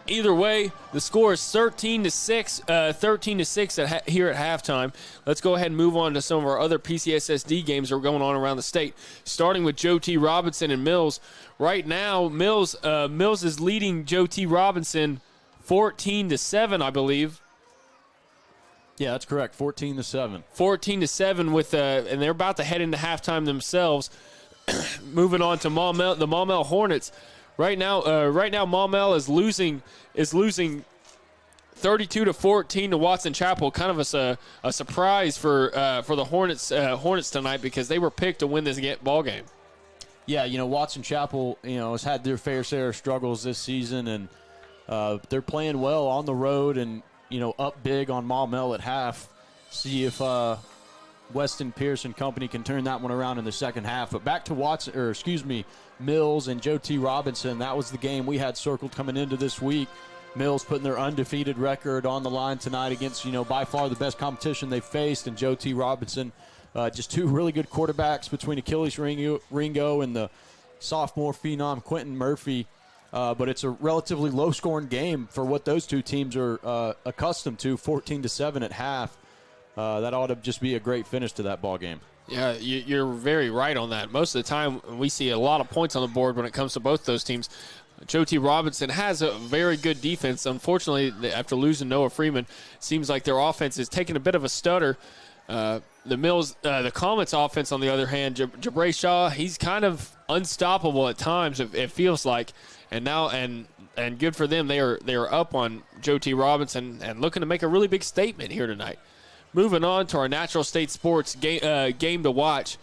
Either way, the score is 13-6 here at halftime. Let's go ahead and move on to some of our other PCSSD games that are going on around the state, starting with Joe T. Robinson and Mills. Right now, Mills is leading Joe T. Robinson 14-7, I believe. Yeah, that's correct. 14-7. 14-7 with and they're about to head into halftime themselves. Moving on to Maumelle, the Maumelle Hornets. Right now, Maumelle is losing 32-14 to Watson Chapel. Kind of a surprise for the Hornets tonight, because they were picked to win this ball game. Yeah, Watson Chapel, has had their fair share of struggles this season, and they're playing well on the road and up big on Maumelle at half. See if Weston Pierce and company can turn that one around in the second half. But back to Mills and Joe T. Robinson. That was the game we had circled coming into this week. Mills putting their undefeated record on the line tonight against, by far the best competition they've faced, and Joe T. Robinson. Just two really good quarterbacks between Achilles Ringo and the sophomore phenom Quentin Murphy. But it's a relatively low-scoring game for what those two teams are accustomed to, 14-7 at half. That ought to just be a great finish to that ball game. Yeah, you're very right on that. Most of the time, we see a lot of points on the board when it comes to both those teams. Joe T. Robinson has a very good defense. Unfortunately, after losing Noah Freeman, it seems like their offense is taking a bit of a stutter. The Comets offense, on the other hand, Jabray Shaw, he's kind of unstoppable at times, it feels like. And now, and good for them, they are up on Joe T. Robinson and looking to make a really big statement here tonight. Moving on to our Natural State Sports game to watch.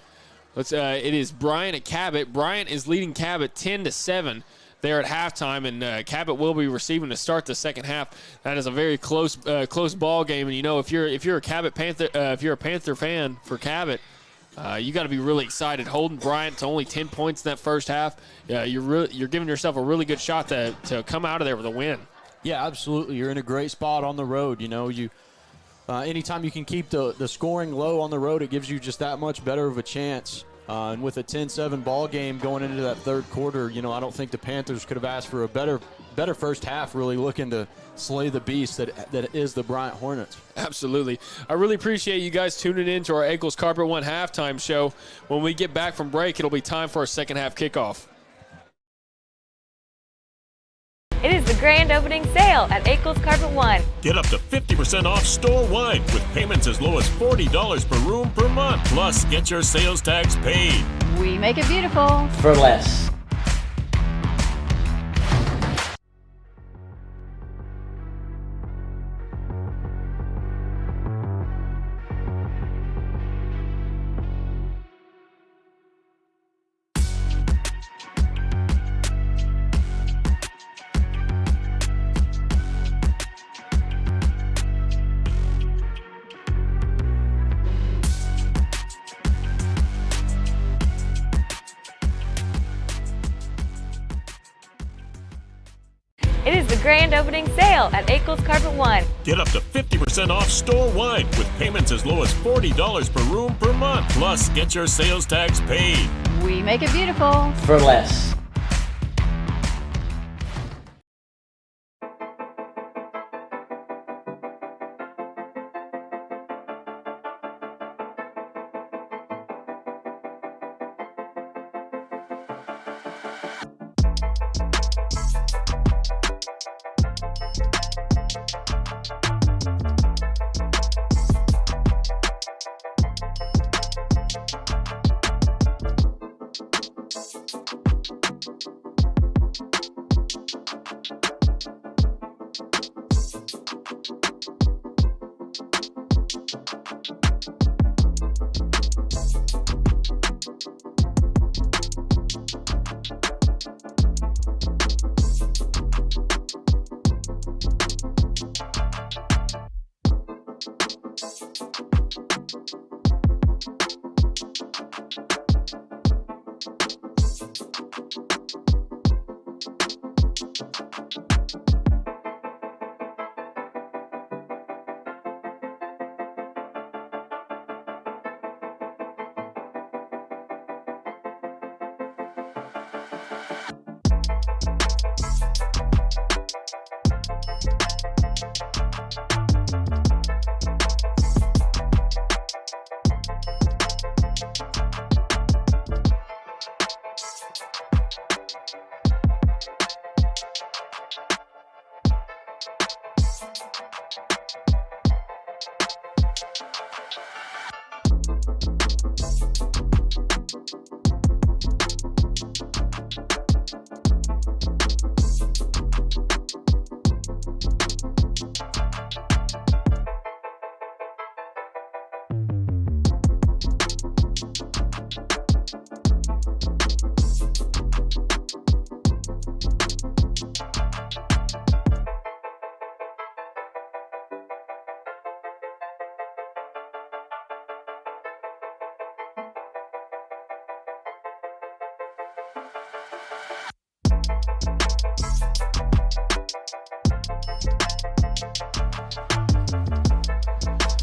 It is Bryant at Cabot. Bryant is leading Cabot 10-7 there at halftime, and Cabot will be receiving to start the second half. That is a very close ball game, and if you're a Cabot Panther, if you're a Panther fan for Cabot, you got to be really excited. Holding Bryant to only 10 points in that first half, you're giving yourself a really good shot to come out of there with a win. Yeah, absolutely. You're in a great spot on the road. Anytime you can keep the scoring low on the road, it gives you just that much better of a chance. And with a 10-7 ball game going into that third quarter, I don't think the Panthers could have asked for a better first half, really looking to slay the beast that is the Bryant Hornets. Absolutely. I really appreciate you guys tuning in to our Ankles Carpet One halftime show. When we get back from break, it'll be time for our second half kickoff. It is the grand opening sale at Ankles Carpet One. Get up to 50% off store-wide with payments as low as $40 per room per month. Plus, get your sales tax paid. We make it beautiful. For less. It is the grand opening sale at Ankles Carpet One. Get up to 50% off store-wide with payments as low as $40 per room per month. Plus, get your sales tax paid. We make it beautiful. For less.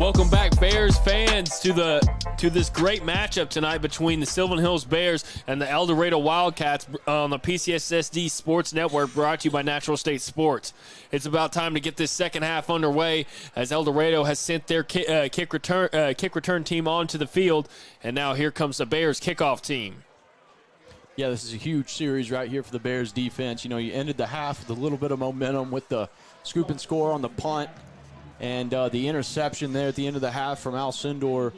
Welcome back, Bears fans, to this great matchup tonight between the Sylvan Hills Bears and the El Dorado Wildcats on the PCSSD Sports Network, brought to you by Natural State Sports. It's about time to get this second half underway, as El Dorado has sent their kick return team onto the field, and now here comes the Bears kickoff team. Yeah, this is a huge series right here for the Bears defense. You know, you ended the half with a little bit of momentum with the scoop and score on the punt. And the interception there at the end of the half from Al Sindor.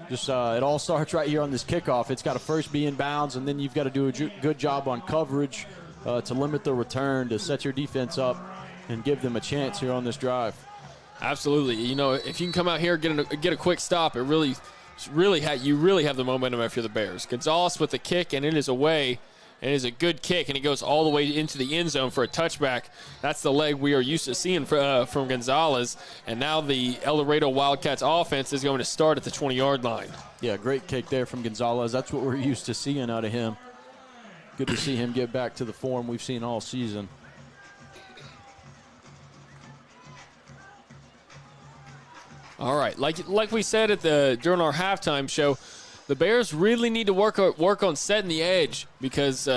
Just it all starts right here on this kickoff. It's got to first be in bounds, and then you've got to do a good job on coverage to limit the return, to set your defense up and give them a chance here on this drive. Absolutely. You know, if you can come out here and get a quick stop, you really have the momentum after the Bears. Gonzalez with the kick, and it is away. It is a good kick, and it goes all the way into the end zone for a touchback. That's the leg we are used to seeing from Gonzalez. And now the El Dorado Wildcats offense is going to start at the 20-yard line. Yeah, great kick there from Gonzalez. That's what we're used to seeing out of him. Good to see him get back to the form we've seen all season. All right, like we said during our halftime show, the Bears really need to work on setting the edge, because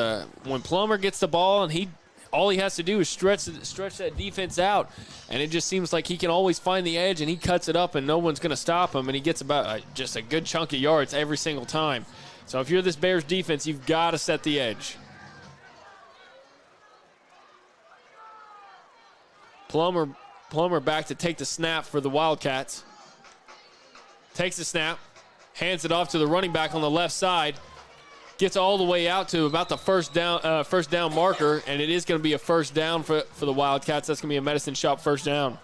when Plummer gets the ball and all he has to do is stretch that defense out, and it just seems like he can always find the edge, and he cuts it up and no one's going to stop him, and he gets about just a good chunk of yards every single time. So if you're this Bears defense, you've got to set the edge. Plummer back to take the snap for the Wildcats. Takes the snap. Hands it off to the running back on the left side. Gets all the way out to about the first down marker, and it is going to be a first down for the Wildcats. That's going to be a Medicine Shop first down.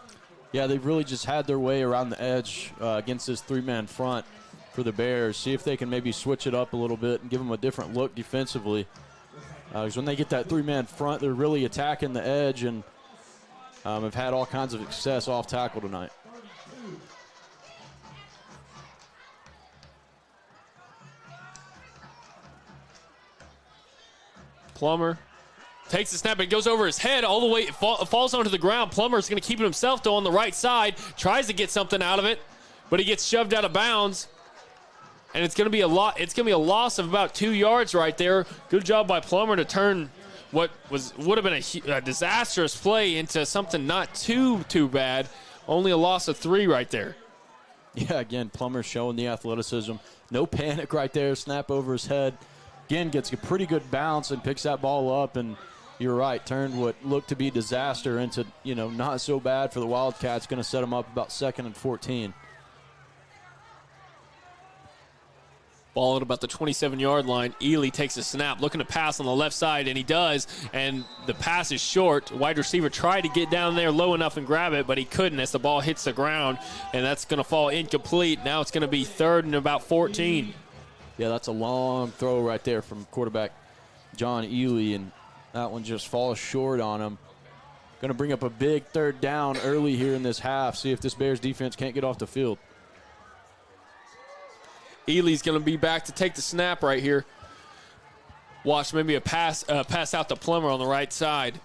Yeah, they've really just had their way around the edge against this three-man front for the Bears. See if they can maybe switch it up a little bit and give them a different look defensively. Because when they get that three-man front, they're really attacking the edge, and have had all kinds of success off tackle tonight. Plummer takes the snap and goes over his head all the way. It falls onto the ground. Plummer's going to keep it himself, though, on the right side. Tries to get something out of it, but he gets shoved out of bounds. And it's going to be a loss of about 2 yards right there. Good job by Plummer to turn what would have been a disastrous play into something not too bad. Only a loss of 3 right there. Yeah, again, Plummer showing the athleticism. No panic right there. Snap over his head. Again, gets a pretty good bounce and picks that ball up, and you're right, turned what looked to be disaster into, not so bad for the Wildcats. Going to set them up about 2nd and 14. Ball at about the 27-yard line. Ely takes a snap, looking to pass on the left side, and he does, and the pass is short. Wide receiver tried to get down there low enough and grab it, but he couldn't as the ball hits the ground, and that's going to fall incomplete. Now it's going to be 3rd and about 14. Yeah, that's a long throw right there from quarterback John Ely, and that one just falls short on him. Going to bring up a big 3rd down early here in this half, see if this Bears defense can't get off the field. Ely's going to be back to take the snap right here. Watch maybe a pass out to Plummer on the right side.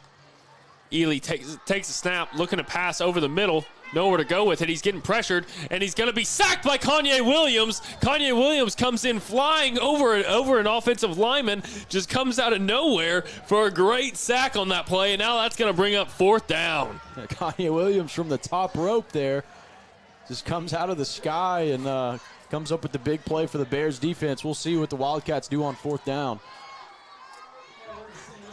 Ely takes the snap, looking to pass over the middle. Nowhere to go with it. He's getting pressured, and he's going to be sacked by Kanye Williams. Kanye Williams comes in flying over an offensive lineman, just comes out of nowhere for a great sack on that play, and now that's going to bring up 4th down. Kanye Williams from the top rope there just comes out of the sky and comes up with the big play for the Bears defense. We'll see what the Wildcats do on 4th down.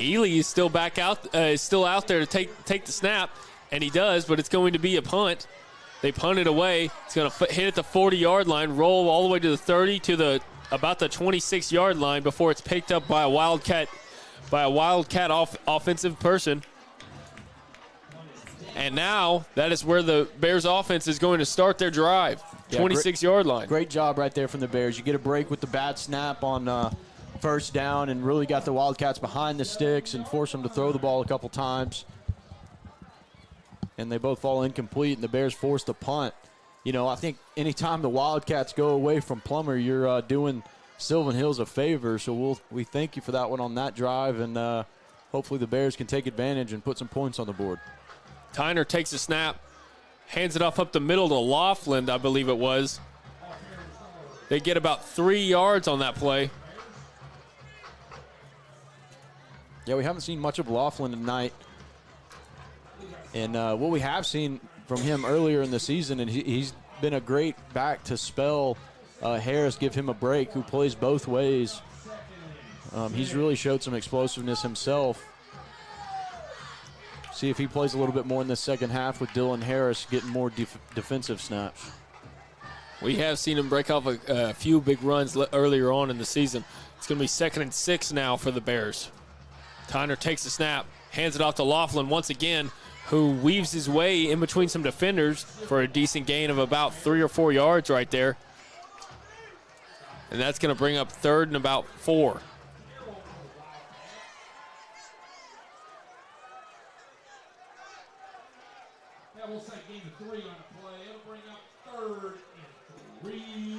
Ely is still out there to take the snap. And he does, but it's going to be a punt. They punt it away. It's going to hit at the 40-yard line, roll all the way to the 30 to about the 26-yard line before it's picked up by a Wildcat offensive person. And now that is where the Bears offense is going to start their drive. 26-yard line. Great job right there from the Bears. You get a break with the bad snap on first down and really got the Wildcats behind the sticks and force them to throw the ball a couple times. And they both fall incomplete, and the Bears force the punt. I think anytime the Wildcats go away from Plummer, you're doing Sylvan Hills a favor. So we thank you for that one on that drive, and hopefully the Bears can take advantage and put some points on the board. Tyner takes a snap, Hands it off up the middle to Laughlin, I believe it was. They get about 3 yards on that play. Yeah, we haven't seen much of Laughlin tonight. And what we have seen from him earlier in the season, and he's been a great back to spell Harris, give him a break, who plays both ways. He's really showed some explosiveness himself. See if he plays a little bit more in the second half with Dylan Harris getting more defensive snaps. We have seen him break off a few big runs earlier on in the season. It's going to be 2nd and 6 now for the Bears. Tyner takes the snap, hands it off to Laughlin once again, who weaves his way in between some defenders for a decent gain of about 3 or 4 yards right there. And that's going to bring up 3rd and about 4. Yeah, we'll say gain of 3 on the play. It'll bring up 3rd and 3.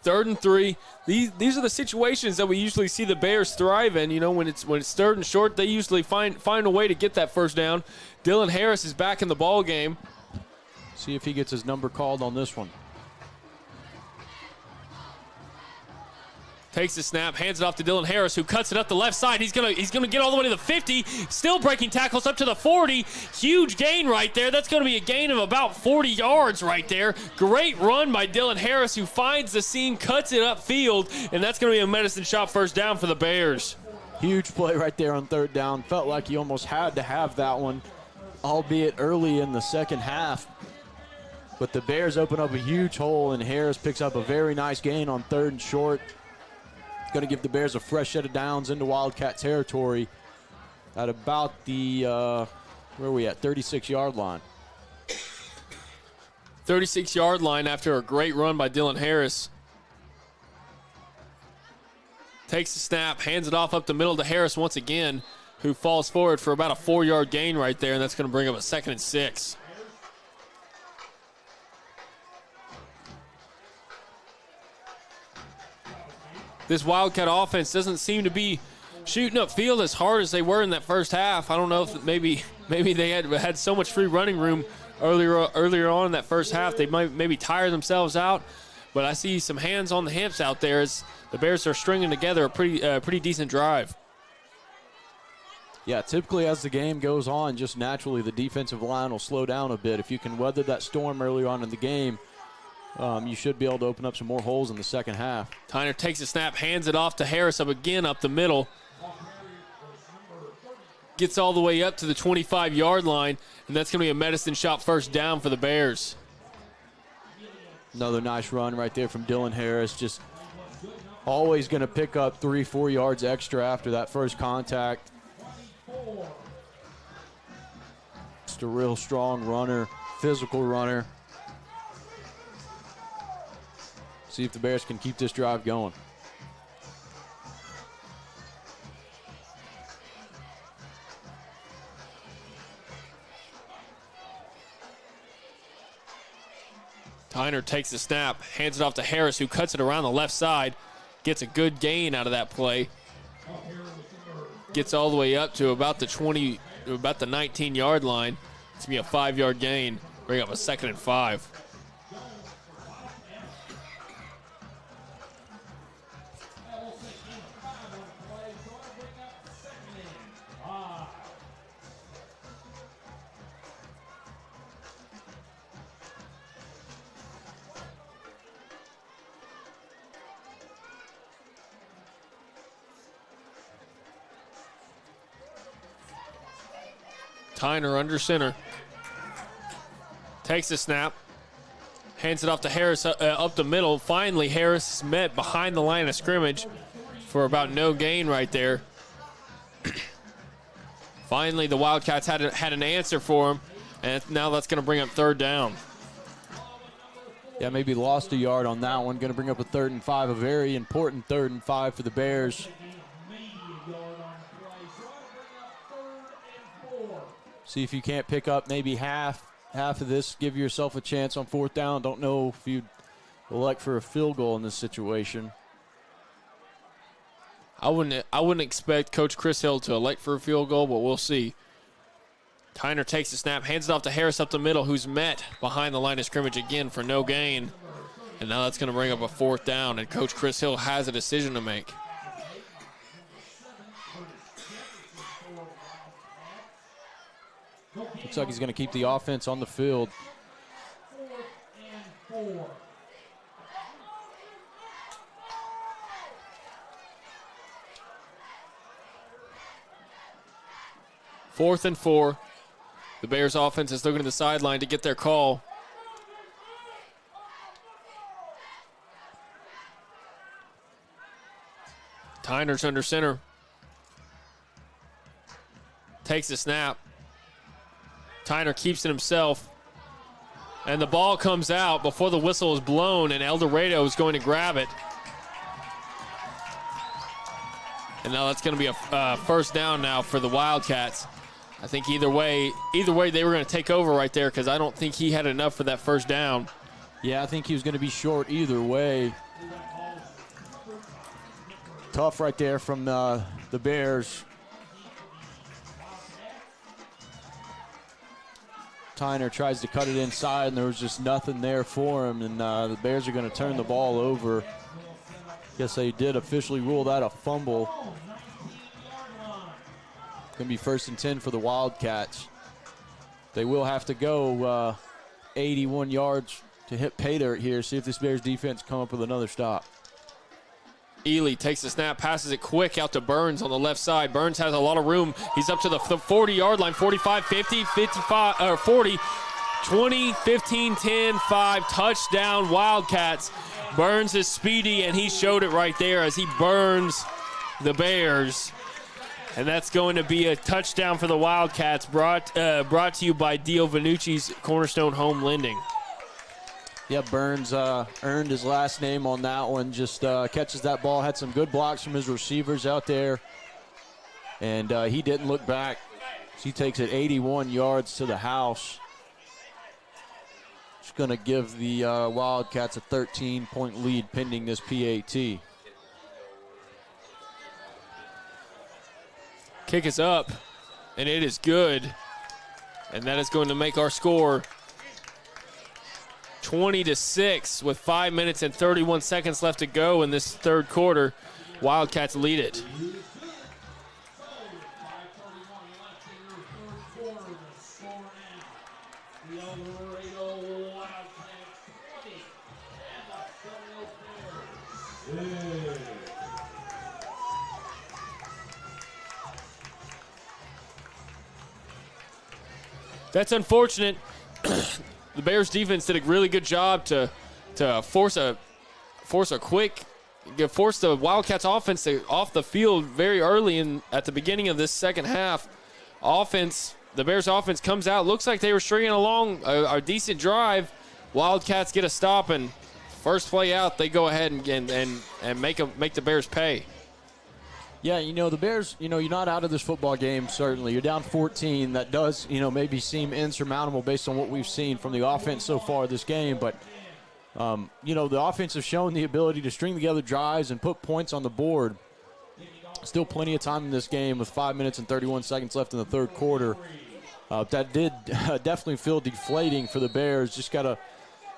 3rd and 3. These are the situations that we usually see the Bears thrive in. You know, when it's 3rd and short, they usually find a way to get that first down. Dylan Harris is back in the ball game. See if he gets his number called on this one. Takes the snap, hands it off to Dylan Harris, who cuts it up the left side. He's gonna get all the way to the 50. Still breaking tackles up to the 40. Huge gain right there. That's gonna be a gain of about 40 yards right there. Great run by Dylan Harris, who finds the seam, cuts it upfield, and that's gonna be a medicine shot first down for the Bears. Huge play right there on 3rd down. Felt like he almost had to have that one, albeit early in the second half. But the Bears open up a huge hole, and Harris picks up a very nice gain on 3rd and short. Going to give the Bears a fresh set of downs into Wildcat territory at about the, where are we at, 36-yard line. 36-yard line after a great run by Dylan Harris. Takes the snap, hands it off up the middle to Harris once again, who falls forward for about a 4-yard gain right there, and that's going to bring up a 2nd and 6. This Wildcat offense doesn't seem to be shooting upfield as hard as they were in that first half. I don't know if maybe they had so much free running room earlier on in that first half. They might maybe tire themselves out. But I see some hands on the hips out there as the Bears are stringing together a pretty decent drive. Yeah, typically as the game goes on, just naturally the defensive line will slow down a bit. If you can weather that storm early on in the game, you should be able to open up some more holes in the second half. Tyner takes a snap, hands it off to Harris up the middle. Gets all the way up to the 25-yard line, and that's going to be a medicine shot first down for the Bears. Another nice run right there from Dylan Harris. Just always going to pick up 3-4 yards extra after that first contact. Just a real strong runner, physical runner. See if the Bears can keep this drive going. Tyner takes the snap, hands it off to Harris, who cuts it around the left side. Gets a good gain out of that play. Gets all the way up to about the 19-yard line. It's going to be a 5-yard gain. Bring up a 2nd and 5. Tyner under center. Takes the snap. Hands it off to Harris up the middle. Finally, Harris is met behind the line of scrimmage for about no gain right there. Finally, the Wildcats had an answer for him, and now that's going to bring up 3rd down. Yeah, maybe lost a yard on that one. Going to bring up a 3rd and 5, a very important 3rd and 5 for the Bears. See if you can't pick up maybe half of this. Give yourself a chance on 4th down. Don't know if you'd elect for a field goal in this situation. I wouldn't expect Coach Chris Hill to elect for a field goal, but we'll see. Tyner takes the snap, hands it off to Harris up the middle, who's met behind the line of scrimmage again for no gain. And now that's going to bring up a 4th down, and Coach Chris Hill has a decision to make. Looks like he's going to keep the offense on the field. 4th and 4. Fourth and 4. The Bears offense is looking to the sideline to get their call. Tyner's under center. Takes the snap. Tyner keeps it himself. And the ball comes out before the whistle is blown, and El Dorado is going to grab it. And now that's going to be a first down now for the Wildcats. I think either way they were going to take over right there, because I don't think he had enough for that first down. Yeah, I think he was going to be short either way. Tough right there from the Bears. Tyner tries to cut it inside, and there was just nothing there for him, and the Bears are going to turn the ball over. Guess they did officially rule that a fumble. Going to be 1st and 10 for the Wildcats. They will have to go 81 yards to hit pay dirt here, see if this Bears defense come up with another stop. Ely takes the snap, passes it quick out to Burns on the left side. Burns has a lot of room. He's up to the 40-yard line, 45, 50, 55, or 40, 20, 15, 10, 5, touchdown Wildcats. Burns is speedy, and he showed it right there as he burns the Bears. And that's going to be a touchdown for the Wildcats, brought to you by Dio Vanucci's Cornerstone Home Lending. Yeah, Burns earned his last name on that one. Just catches that ball, had some good blocks from his receivers out there. And he didn't look back. He takes it 81 yards to the house. It's going to give the Wildcats a 13-point lead pending this PAT. Kick is up, and it is good. And that is going to make our score 20-6 with 5 minutes and 31 seconds left to go in this third quarter. Wildcats lead it. That's unfortunate. The Bears defense did a really good job to force the Wildcats offense off the field very early at the beginning of this second half. The Bears offense comes out, looks like they were stringing along a decent drive. Wildcats get a stop, and first play out, they go ahead and make the Bears pay. Yeah, the Bears, you're not out of this football game, certainly. You're down 14. That does, maybe seem insurmountable based on what we've seen from the offense so far this game. But, the offense has shown the ability to string together drives and put points on the board. Still plenty of time in this game with 5 minutes and 31 seconds left in the third quarter. That did definitely feel deflating for the Bears. Just got to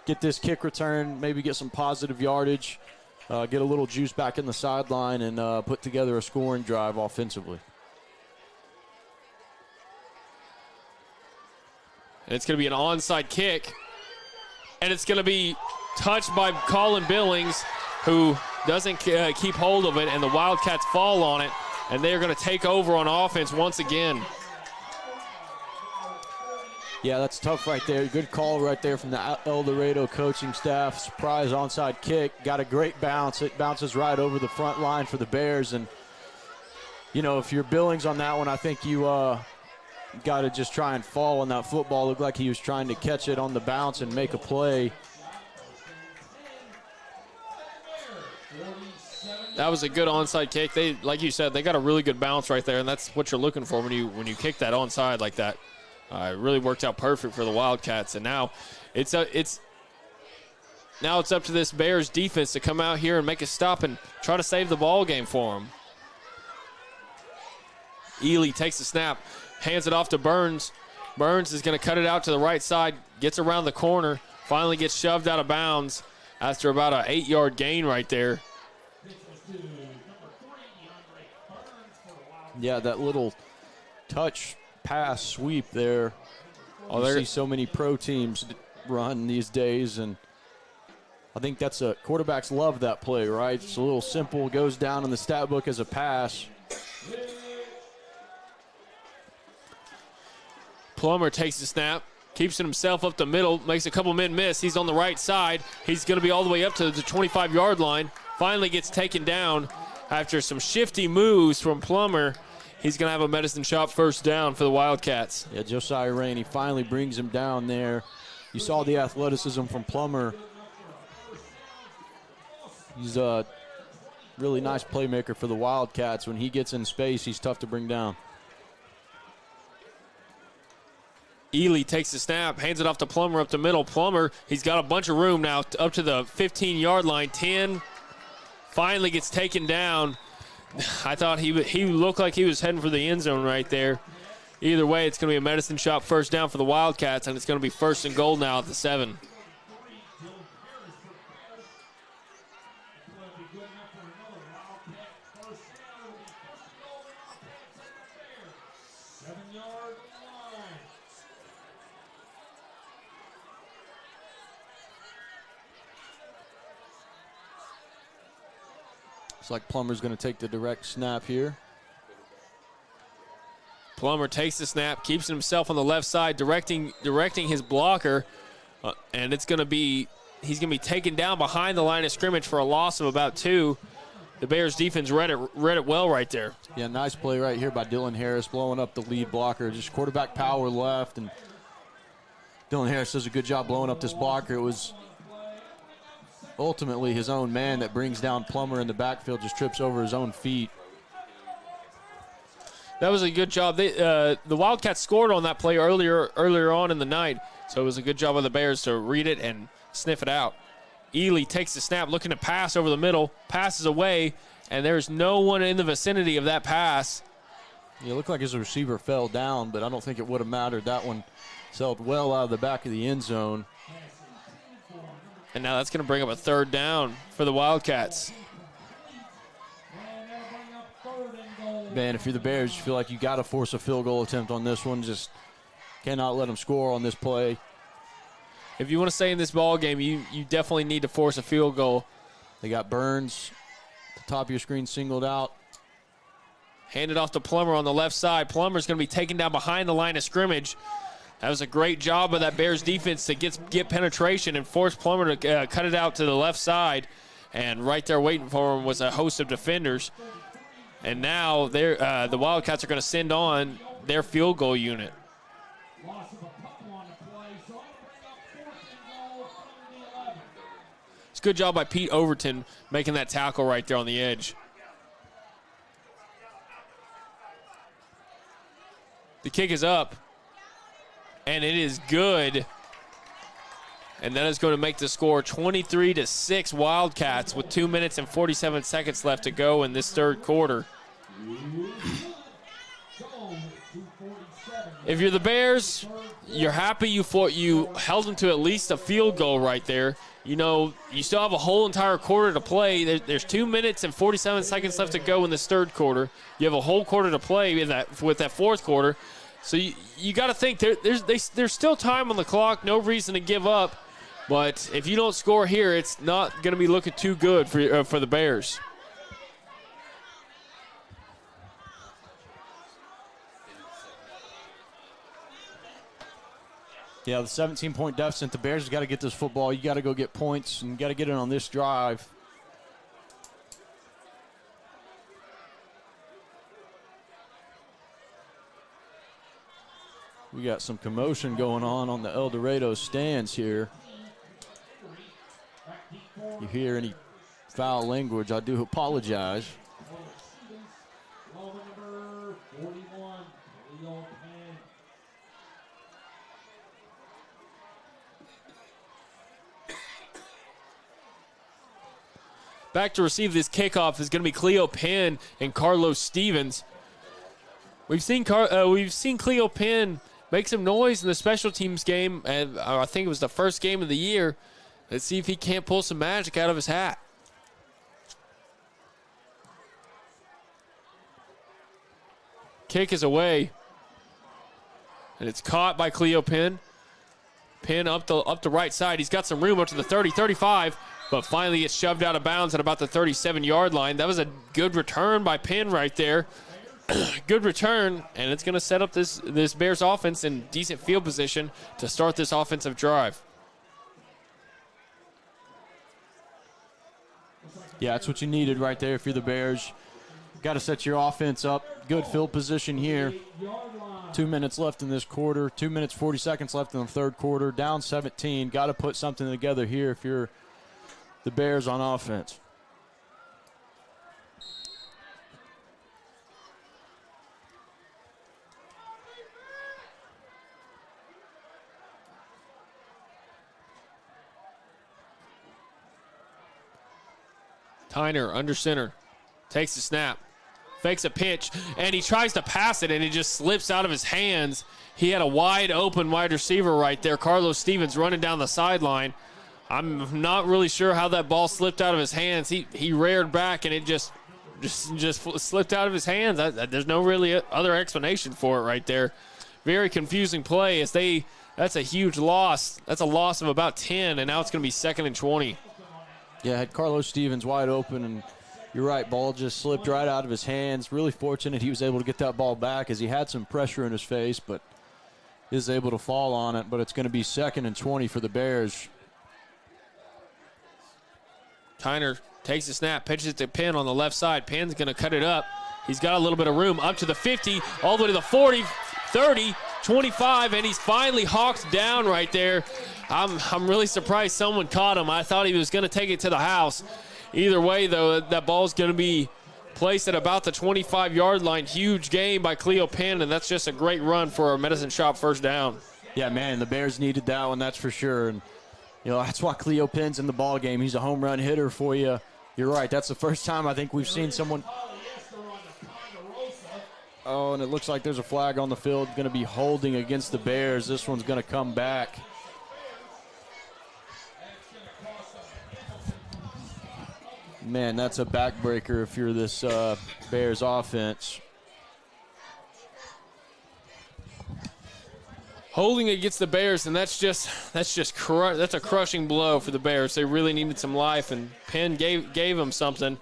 get this kick return, maybe get some positive yardage. Get a little juice back in the sideline and put together a scoring drive offensively. And it's going to be an onside kick. And it's going to be touched by Colin Billings, who doesn't keep hold of it, and the Wildcats fall on it. And they are going to take over on offense once again. Yeah, that's tough right there. Good call right there from the El Dorado coaching staff. Surprise onside kick. Got a great bounce. It bounces right over the front line for the Bears. And, if you're Billings on that one, I think you got to just try and fall on that football. Looked like he was trying to catch it on the bounce and make a play. That was a good onside kick. They, like you said, they got a really good bounce right there, and that's what you're looking for when you kick that onside like that. It really worked out perfect for the Wildcats, and now it's up to this Bears defense to come out here and make a stop and try to save the ball game for them. Ely takes the snap, hands it off to Burns. Burns is going to cut it out to the right side, gets around the corner, finally gets shoved out of bounds after about an 8-yard gain right there. Yeah, that little touch pass sweep there. Oh, you see so many pro teams run these days, and I think that's quarterbacks love that play, right? It's a little simple, goes down in the stat book as a pass. Plummer takes the snap, keeps it himself up the middle, makes a couple men miss. He's on the right side. He's going to be all the way up to the 25-yard line. Finally gets taken down after some shifty moves from Plummer. He's going to have a Medicine Shop first down for the Wildcats. Yeah, Josiah Rainey finally brings him down there. You saw the athleticism from Plummer. He's a really nice playmaker for the Wildcats. When he gets in space, he's tough to bring down. Ely takes the snap, hands it off to Plummer up the middle. Plummer, he's got a bunch of room now up to the 15-yard line. 10, finally gets taken down. I thought he looked like he was heading for the end zone right there. Either way, it's going to be a Medicine Shop first down for the Wildcats, and it's going to be 1st and goal now at the 7. Looks like Plummer's going to take the direct snap here. Plummer takes the snap, keeps himself on the left side, directing his blocker, and he's going to be taken down behind the line of scrimmage for a loss of about 2. The Bears defense read it well right there. Yeah, nice play right here by Dylan Harris, blowing up the lead blocker. Just quarterback power left, and Dylan Harris does a good job blowing up this blocker. It was ultimately his own man that brings down Plummer in the backfield, just trips over his own feet. That was a good job. The Wildcats scored on that play earlier on in the night, so it was a good job of the Bears to read it and sniff it out. Ely takes the snap, looking to pass over the middle, passes away, and there's no one in the vicinity of that pass. Yeah, it looked like his receiver fell down, but I don't think it would have mattered. That one sailed well out of the back of the end zone. And now that's going to bring up a 3rd down for the Wildcats. Man, if you're the Bears, you feel like you got to force a field goal attempt on this one. Just cannot let them score on this play. If you want to stay in this ball game, you definitely need to force a field goal. They got Burns at the top of your screen singled out. Hand it off to Plummer on the left side. Plummer's going to be taken down behind the line of scrimmage. That was a great job of that Bears defense to get penetration and force Plummer to cut it out to the left side. And right there waiting for him was a host of defenders. And now the Wildcats are going to send on their field goal unit. It's a good job by Pete Overton making that tackle right there on the edge. The kick is up, and it is good. And that is going to make the score 23-6 Wildcats with 2 minutes and 47 seconds left to go in this 3rd quarter. If you're the Bears, you're happy you held them to at least a field goal right there. You know, you still have a whole entire quarter to play. There's 2 minutes and 47 seconds left to go in this 3rd quarter. You have a whole quarter to play with that 4th quarter. So you got to think there's still time on the clock, no reason to give up. But if you don't score here, it's not going to be looking too good for the Bears. Yeah, the 17-point deficit. The Bears have got to get this football. You got to go get points, and you got to get it on this drive. We got some commotion going on the El Dorado stands here. You hear any foul language, I do apologize. Back to receive this kickoff is going to be Cleo Penn and Carlos Stevens. We've seen Cleo Penn make some noise in the special teams game, and I think it was the first game of the year. Let's see if he can't pull some magic out of his hat. Kick is away, and it's caught by Cleo Penn. Penn up the right side. He's got some room up to the 30, 35, but finally gets shoved out of bounds at about the 37-yard line. That was a good return by Penn right there. Good return, and it's going to set up this Bears offense in decent field position to start this offensive drive. Yeah, that's what you needed right there if you're the Bears. Got to set your offense up. Good field position here. 2 minutes left in this quarter. 2 minutes, 40 seconds left in the third quarter. Down 17. Got to put something together here if you're the Bears on offense. Tyner under center. Takes the snap. Fakes a pitch, and he tries to pass it, and it just slips out of his hands. He had a wide open wide receiver right there. Carlos Stevens running down the sideline. I'm not really sure how that ball slipped out of his hands. He reared back, and it just slipped out of his hands. There's no really other explanation for it right there. Very confusing play as that's a huge loss. That's a loss of about 10, and now it's going to be 2nd and 20. Yeah, had Carlos Stevens wide open, and you're right, ball just slipped right out of his hands. Really fortunate he was able to get that ball back as he had some pressure in his face, but is able to fall on it. But it's going to be 2nd and 20 for the Bears. Tyner takes the snap, pitches it to Penn on the left side. Penn's going to cut it up. He's got a little bit of room up to the 50, all the way to the 40, 30, 25, and he's finally hawked down right there. I'm really surprised someone caught him. I thought he was going to take it to the house. Either way, though, that ball's going to be placed at about the 25-yard line. Huge gain by Cleo Penn, and that's just a great run for a Medicine Shop first down. Yeah, man, the Bears needed that one, that's for sure. And, that's why Cleo Penn's in the ball game. He's a home run hitter for you. You're right. That's the first time I think we've seen someone. Oh, and it looks like there's a flag on the field going to be holding against the Bears. This one's going to come back. Man, that's a backbreaker if you're this Bears offense. Holding against the Bears, and that's a crushing blow for the Bears. They really needed some life, and Penn gave them something,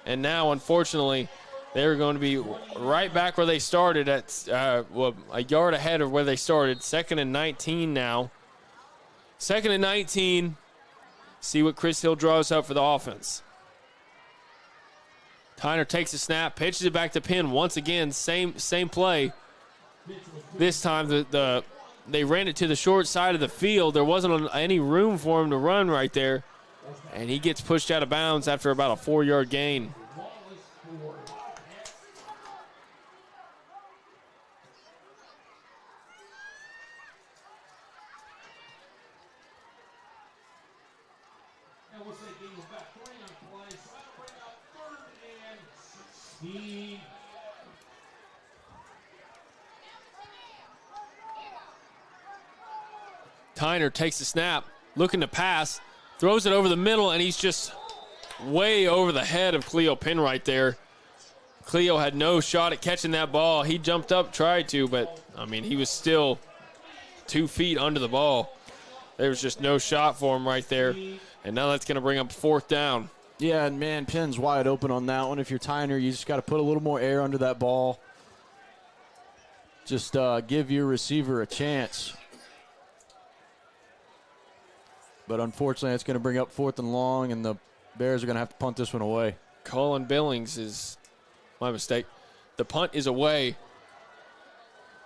and now, unfortunately, they're going to be right back where they started at a yard ahead of where they started. 2nd and 19 now. 2nd and 19. See what Chris Hill draws up for the offense. Tyner takes a snap, pitches it back to Penn. Once again, same play. This time they ran it to the short side of the field. There wasn't any room for him to run right there, and he gets pushed out of bounds after about a 4-yard gain. Tyner takes the snap, looking to pass, throws it over the middle, and he's just way over the head of Cleo Penn right there. Cleo had no shot at catching that ball. He jumped up, tried to, but, he was still 2 feet under the ball. There was just no shot for him right there, and now that's going to bring up 4th down. Yeah, and, man, Penn's wide open on that one. If you're Tyner, you just got to put a little more air under that ball. Just give your receiver a chance. But unfortunately, it's going to bring up 4th and long, and the Bears are going to have to punt this one away. Colin Billings is my mistake. The punt is away.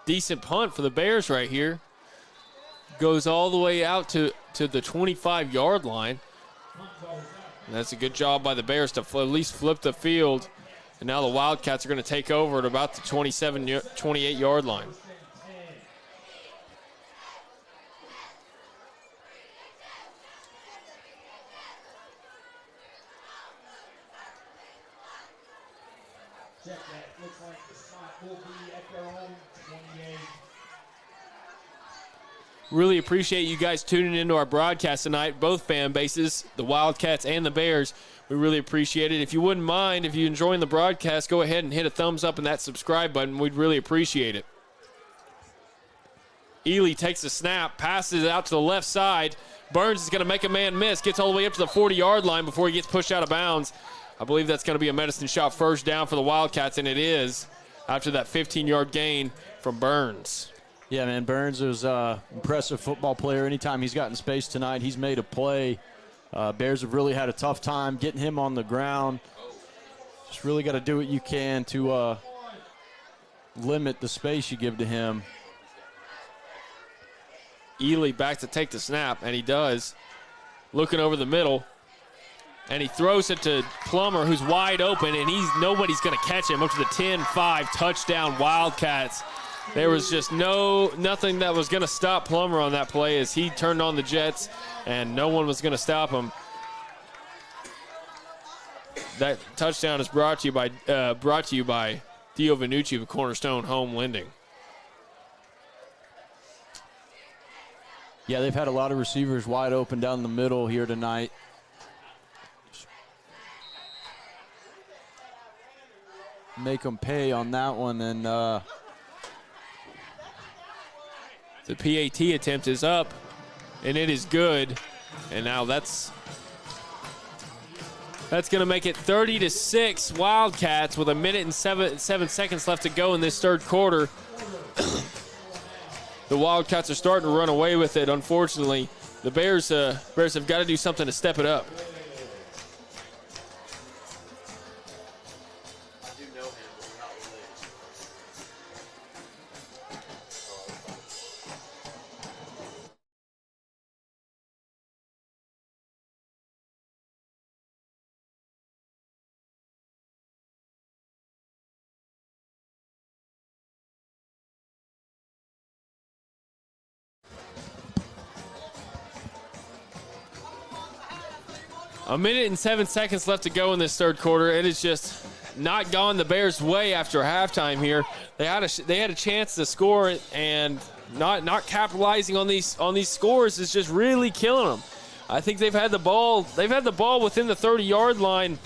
Decent punt for the Bears right here. Goes all the way out to the 25-yard line. And that's a good job by the Bears to at least flip the field. And now the Wildcats are going to take over at about the 28-yard line. Check that. Looks like the spot will be at their own 28. Really appreciate you guys tuning into our broadcast tonight, both fan bases, the Wildcats and the Bears. We really appreciate it. If you wouldn't mind, if you're enjoying the broadcast, go ahead and hit a thumbs up and that subscribe button. We'd really appreciate it. Ely takes a snap, passes it out to the left side. Burns is going to make a man miss, gets all the way up to the 40-yard line before he gets pushed out of bounds. I believe that's going to be a Medicine shot first down for the Wildcats, and it is after that 15-yard gain from Burns. Yeah, man, Burns is an impressive football player. Anytime he's gotten space tonight, he's made a play. Bears have really had a tough time getting him on the ground. Just really got to do what you can to limit the space you give to him. Ely back to take the snap, and he does. Looking over the middle, and he throws it to Plummer, who's wide open, and nobody's going to catch him. Up to the 10-5 touchdown Wildcats. There was just nothing that was going to stop Plummer on that play as he turned on the Jets, and no one was going to stop him. That touchdown is brought to you by Theo Vanucci of Cornerstone Home Lending. Yeah, they've had a lot of receivers wide open down the middle here tonight. Make them pay on that one. And the PAT attempt is up, and it is good. And now that's going to make it 30-6 Wildcats with 1 minute and 7 seconds left to go in this third quarter. The Wildcats are starting to run away with it. Unfortunately, the Bears have got to do something to step it up. A minute and 7 seconds left to go in this third quarter. It is just not gone the Bears' way after halftime here. They had a chance to score it, and not capitalizing on these scores is just really killing them. I think they've had the ball within the 30-yard line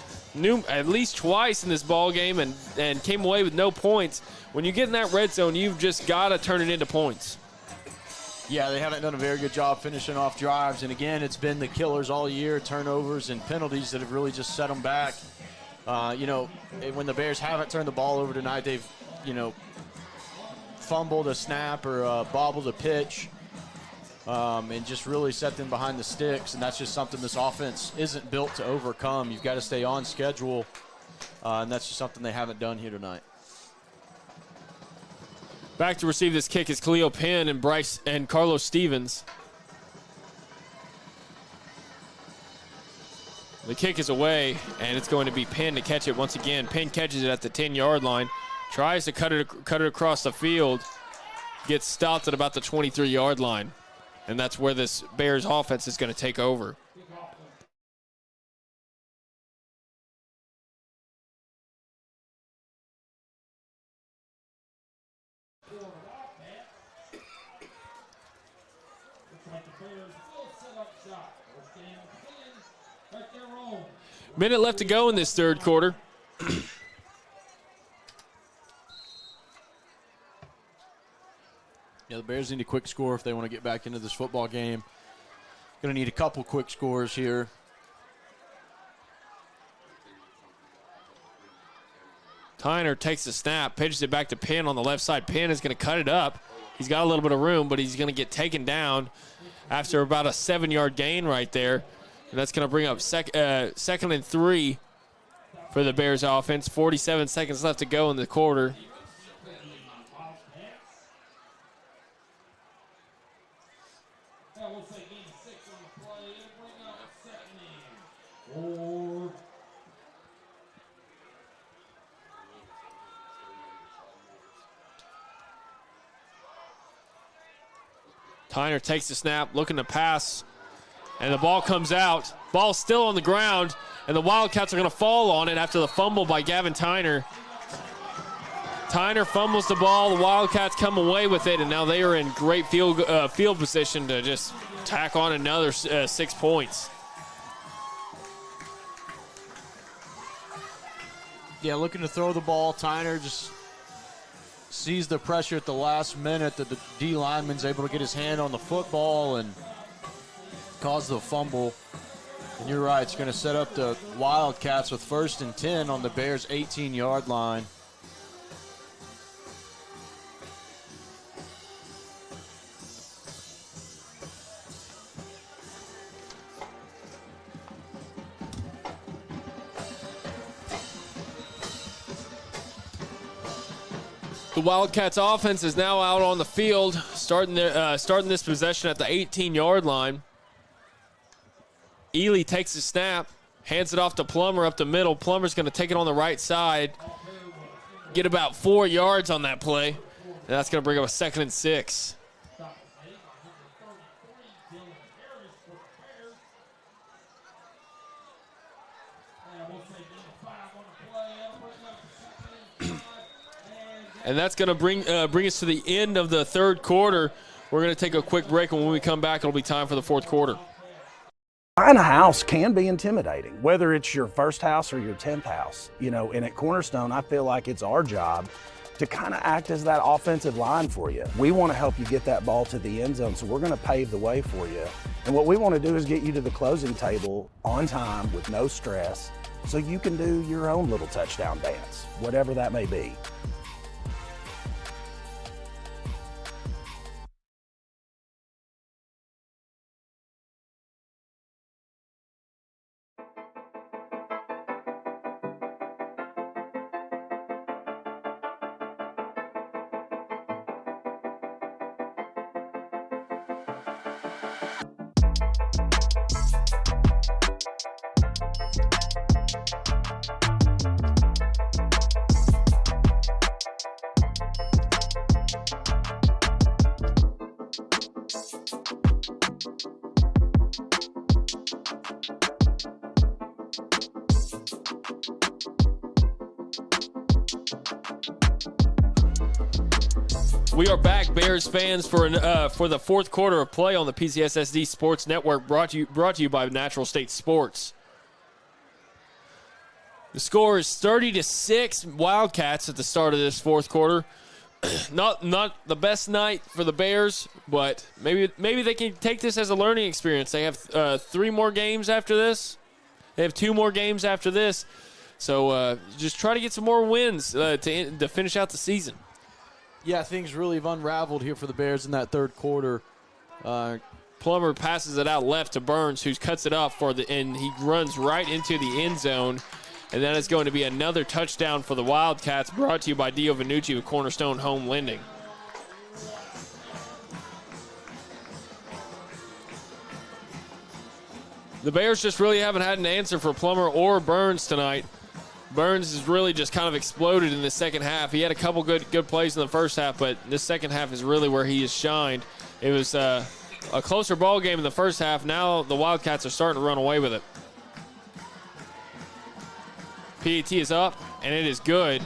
at least twice in this ball game and came away with no points. When you get in that red zone, you've just got to turn it into points. Yeah, they haven't done a very good job finishing off drives. And, again, it's been the killers all year, turnovers and penalties that have really just set them back. When the Bears haven't turned the ball over tonight, they've, fumbled a snap or bobbled a pitch and just really set them behind the sticks. And that's just something this offense isn't built to overcome. You've got to stay on schedule, and that's just something they haven't done here tonight. Back to receive this kick is Khalil Penn and Carlos Stevens. The kick is away, and it's going to be Penn to catch it once again. Penn catches it at the 10-yard line, tries to cut it across the field, gets stopped at about the 23-yard line, and that's where this Bears offense is going to take over. Minute left to go in this third quarter. Yeah, the Bears need a quick score if they want to get back into this football game. Going to need a couple quick scores here. Tyner takes the snap, pitches it back to Penn on the left side. Penn is going to cut it up. He's got a little bit of room, but he's going to get taken down after about a 7-yard gain right there. And that's going to bring up second and 3 for the Bears offense. 47 seconds left to go in the quarter. Tyner takes the snap, looking to pass, and the ball comes out. Ball still on the ground, and the Wildcats are going to fall on it after the fumble by Gavin Tyner. Tyner fumbles the ball. The Wildcats come away with it, and now they are in great field position to just tack on another 6 points. Yeah, looking to throw the ball. Tyner just sees the pressure at the last minute that the D lineman's able to get his hand on the football and cause the fumble. And you're right, it's going to set up the Wildcats with 1st and 10 on the Bears' 18-yard line. The Wildcats offense is now out on the field, starting this possession at the 18-yard line. Ely takes the snap, hands it off to Plummer up the middle. Plummer's going to take it on the right side, get about 4 yards on that play, and that's going to bring up a 2nd and 6. And that's going to bring us to the end of the 3rd quarter. We're going to take a quick break, and when we come back, it'll be time for the 4th quarter. Buying a house can be intimidating, whether it's your first house or your 10th house. You know, and at Cornerstone, I feel like it's our job to kind of act as that offensive line for you. We want to help you get that ball to the end zone, so we're going to pave the way for you. And what we want to do is get you to the closing table on time with no stress, so you can do your own little touchdown dance, whatever that may be. We are back, Bears fans, for the 4th quarter of play on the PCSSD Sports Network, brought to you by Natural State Sports. The score is 30-6 Wildcats at the start of this 4th quarter. Not the best night for the Bears, but maybe they can take this as a learning experience. They have 3 more games after this. They have 2 more games after this. So just try to get some more wins to finish out the season. Yeah, things really have unraveled here for the Bears in that 3rd quarter. Plummer passes it out left to Burns, who cuts it off and he runs right into the end zone. And that is going to be another touchdown for the Wildcats, brought to you by Dio Vanucci with Cornerstone Home Lending. The Bears just really haven't had an answer for Plummer or Burns tonight. Burns has really just kind of exploded in the second half. He had a couple good plays in the first half, but this second half is really where he has shined. It was a closer ball game in the first half. Now the Wildcats are starting to run away with it. PAT is up, and it is good.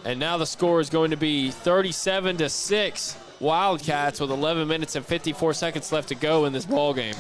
And now the score is going to be 37-6 Wildcats with 11 minutes and 54 seconds left to go in this ball game.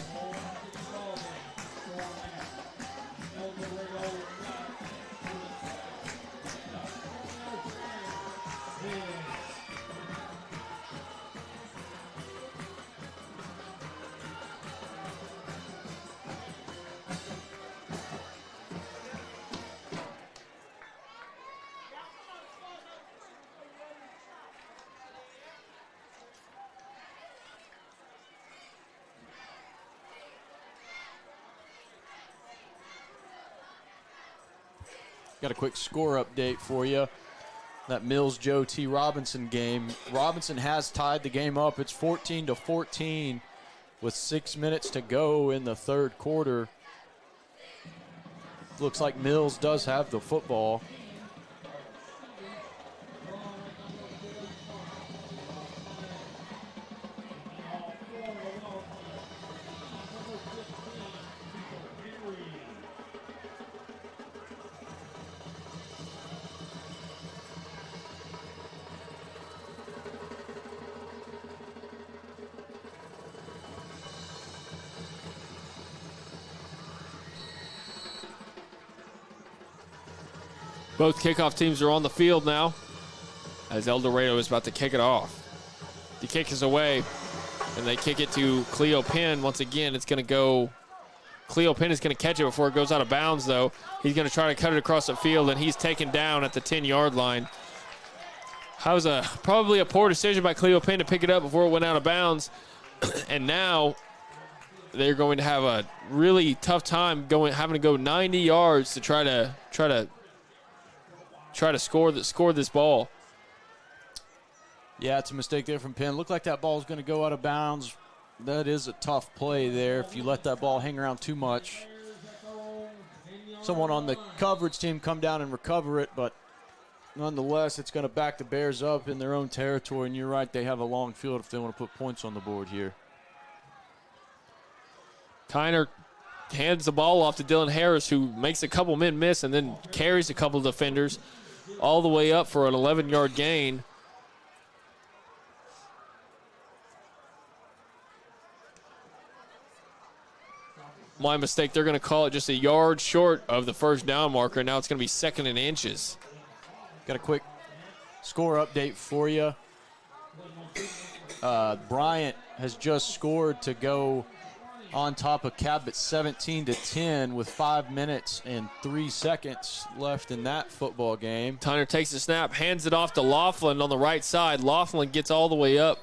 Got a quick score update for you. That Mills-Joe T. Robinson game. Robinson has tied the game up. It's 14-14 with 6 minutes to go in the 3rd quarter. Looks like Mills does have the football. Both kickoff teams are on the field now as El Dorado is about to kick it off. The kick is away, and they kick it to Cleo Penn. Once again, it's going to go. Cleo Penn is going to catch it before it goes out of bounds, though. He's going to try to cut it across the field, and he's taken down at the 10-yard line. That was probably a poor decision by Cleo Penn to pick it up before it went out of bounds. And now they're going to have a really tough time having to go 90 yards to try to score this ball. Yeah, it's a mistake there from Penn. Looked like that ball is going to go out of bounds. That is a tough play there if you let that ball hang around too much. Someone on the coverage team come down and recover it, but nonetheless, it's going to back the Bears up in their own territory, and you're right, they have a long field if they want to put points on the board here. Tyner hands the ball off to Dylan Harris, who makes a couple men miss and then carries a couple defenders all the way up for an 11-yard gain. My mistake, they're going to call it just a yard short of the first down marker. Now it's going to be 2nd and inches. Got a quick score update for you. Bryant has just scored to go on top of Cabot 17-10 with 5 minutes and 3 seconds left in that football game. Tyner takes the snap, hands it off to Laughlin on the right side. Laughlin gets all the way up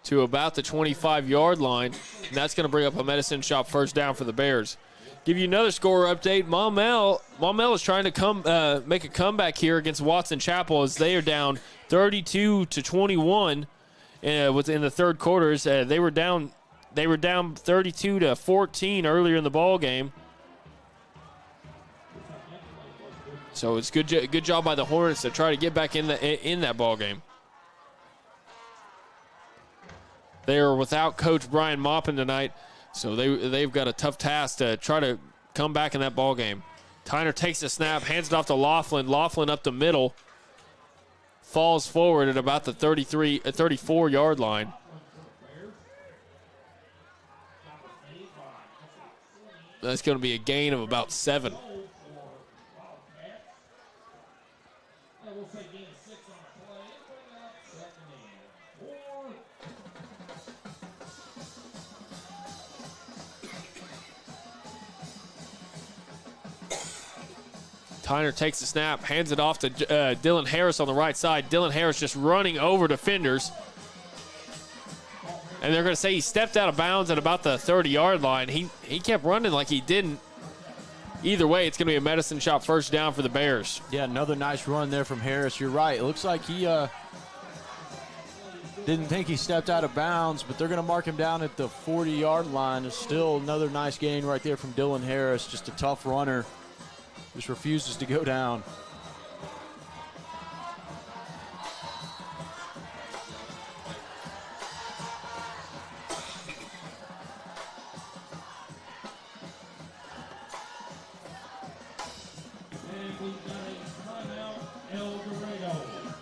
to about the 25-yard line, and that's going to bring up a Medicine Shop first down for the Bears. Give you another score update. Maumelle is trying to make a comeback here against Watson Chapel as they are down 32-21 within the third quarters. They were down 32-14 earlier in the ball game. So it's good job by the Hornets to try to get back in that ball game. They are without Coach Brian Maupin tonight, so they've got a tough task to try to come back in that ball game. Tyner takes the snap, hands it off to Laughlin. Laughlin up the middle, falls forward at about the 34-yard line. That's going to be a gain of about 7. Tyner takes the snap, hands it off to Dylan Harris on the right side. Dylan Harris just running over defenders. And they're going to say he stepped out of bounds at about the 30-yard line. He kept running like he didn't. Either way, it's going to be a Medicine Shop first down for the Bears. Yeah, another nice run there from Harris. You're right. It looks like he didn't think he stepped out of bounds, but they're going to mark him down at the 40-yard line. There's still another nice gain right there from Dylan Harris. Just a tough runner. Just refuses to go down.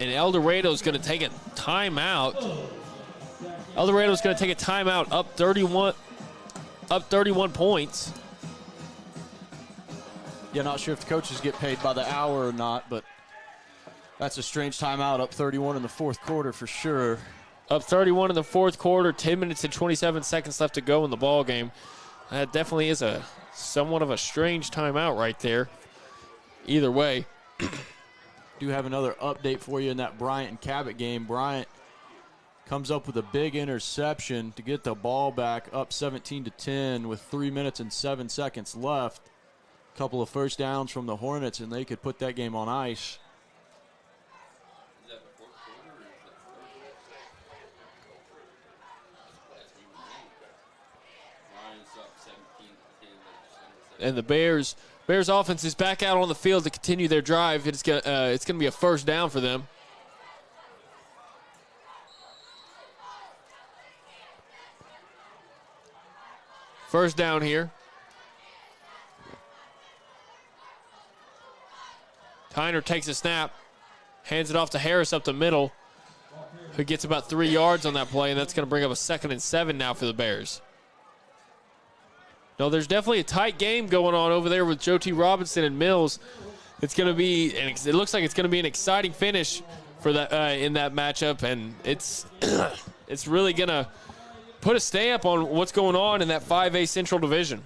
And El Dorado is going to take a timeout. El Dorado is going to take a timeout up 31 points. Yeah, not sure if the coaches get paid by the hour or not, but that's a strange timeout, up 31 in the fourth quarter for sure. Up 31 in the fourth quarter, 10 minutes and 27 seconds left to go in the ball game. That definitely is somewhat of a strange timeout right there. Either way. Do have another update for you in that Bryant and Cabot game. Bryant comes up with a big interception to get the ball back up 17-10 with 3 minutes and 7 seconds left. Couple of first downs from the Hornets, and they could put that game on ice. And the Bears offense is back out on the field to continue their drive. It's gonna be a first down for them. First down here. Tyner takes a snap, hands it off to Harris up the middle, who gets about 3 yards on that play, and that's going to bring up a 2nd and 7 now for the Bears. No, there's definitely a tight game going on over there with Joe T. Robinson and Mills. It's going to be, it looks like it's going to be an exciting finish for that in that matchup, and it's it's really going to put a stamp on what's going on in that 5A Central Division.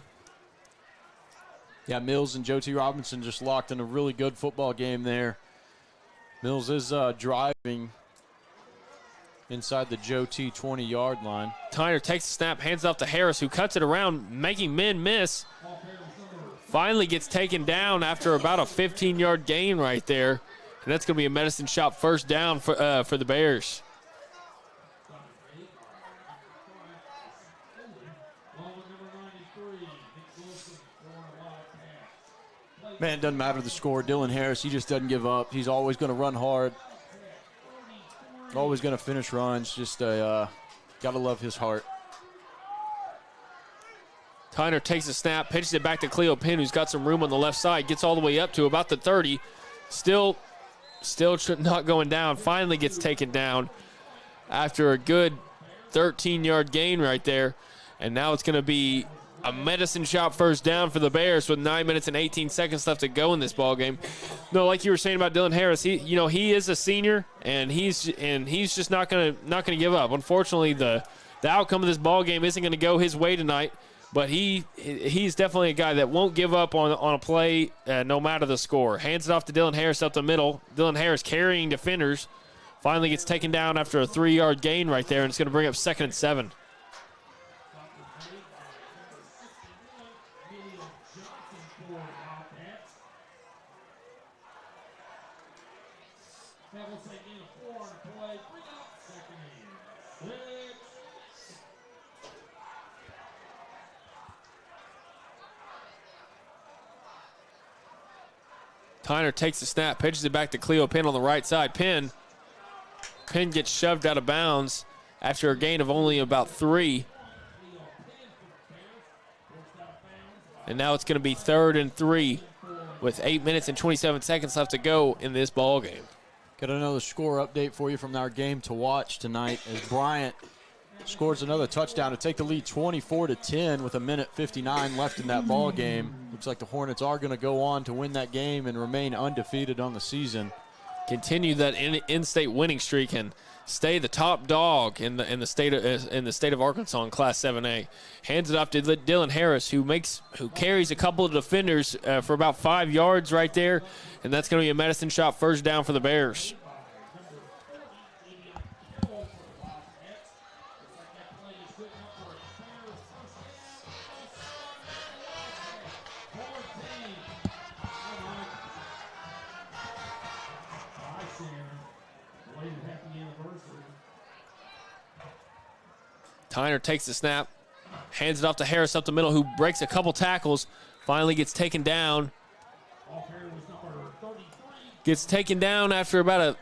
Yeah, Mills and Joe T. Robinson just locked in a really good football game there. Mills is driving inside the Joe T. 20-yard line. Tyner takes the snap, hands it off to Harris, who cuts it around, making men miss. Finally gets taken down after about a 15-yard gain right there. And that's going to be a Medicine Shop first down for the Bears. Man, it doesn't matter the score. Dylan Harris, he just doesn't give up. He's always going to run hard. Always going to finish runs. Just got to love his heart. Tyner takes a snap, pitches it back to Cleo Penn, who's got some room on the left side, gets all the way up to about the 30. Still not going down. Finally gets taken down after a good 13-yard gain right there. And now it's going to be a Medicine Shop first down for the Bears with 9 minutes and 18 seconds left to go in this ball game. No, like you were saying about Dylan Harris, he is a senior, and he's just not gonna give up. Unfortunately, the outcome of this ball game isn't going to go his way tonight, but he's definitely a guy that won't give up on a play no matter the score. Hands it off to Dylan Harris up the middle. Dylan Harris carrying defenders. Finally gets taken down after a 3-yard gain right there, and it's going to bring up 2nd and 7. Tyner takes the snap, pitches it back to Cleo Penn on the right side. Penn gets shoved out of bounds after a gain of only about 3. And now it's going to be 3rd and 3 with 8 minutes and 27 seconds left to go in this ball game. Got another score update for you from our game to watch tonight as Bryant scores another touchdown to take the lead 24-10 with 1:59 left in that ball game. Looks like the Hornets are going to go on to win that game and remain undefeated on the season. Continue that in-state winning streak and stay the top dog in the state of Arkansas in Class 7A. Hands it off to Dylan Harris, who carries a couple of defenders for about 5 yards right there, and that's going to be a Medicine Shop first down for the Bears. Tyner takes the snap, hands it off to Harris up the middle, who breaks a couple tackles, finally gets taken down. Gets taken down after about a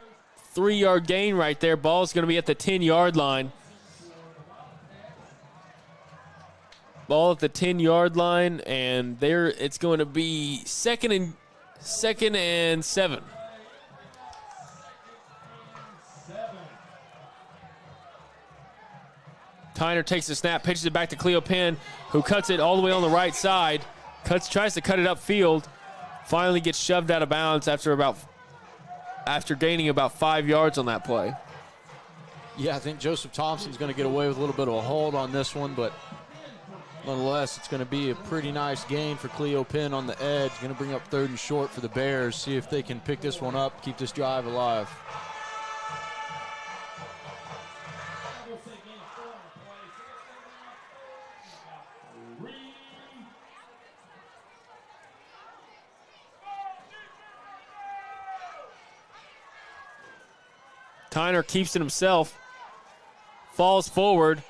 3-yard gain right there. Ball's going to be at the 10-yard line. Ball at the 10-yard line, and there it's going to be second and 7. Tyner takes the snap, pitches it back to Cleo Penn, who cuts it all the way on the right side. Tries to cut it upfield. Finally gets shoved out of bounds after gaining about 5 yards on that play. Yeah, I think Joseph Thompson's going to get away with a little bit of a hold on this one, but nonetheless, it's going to be a pretty nice gain for Cleo Penn on the edge. Going to bring up 3rd and short for the Bears. See if they can pick this one up, keep this drive alive. Tyner keeps it himself, falls forward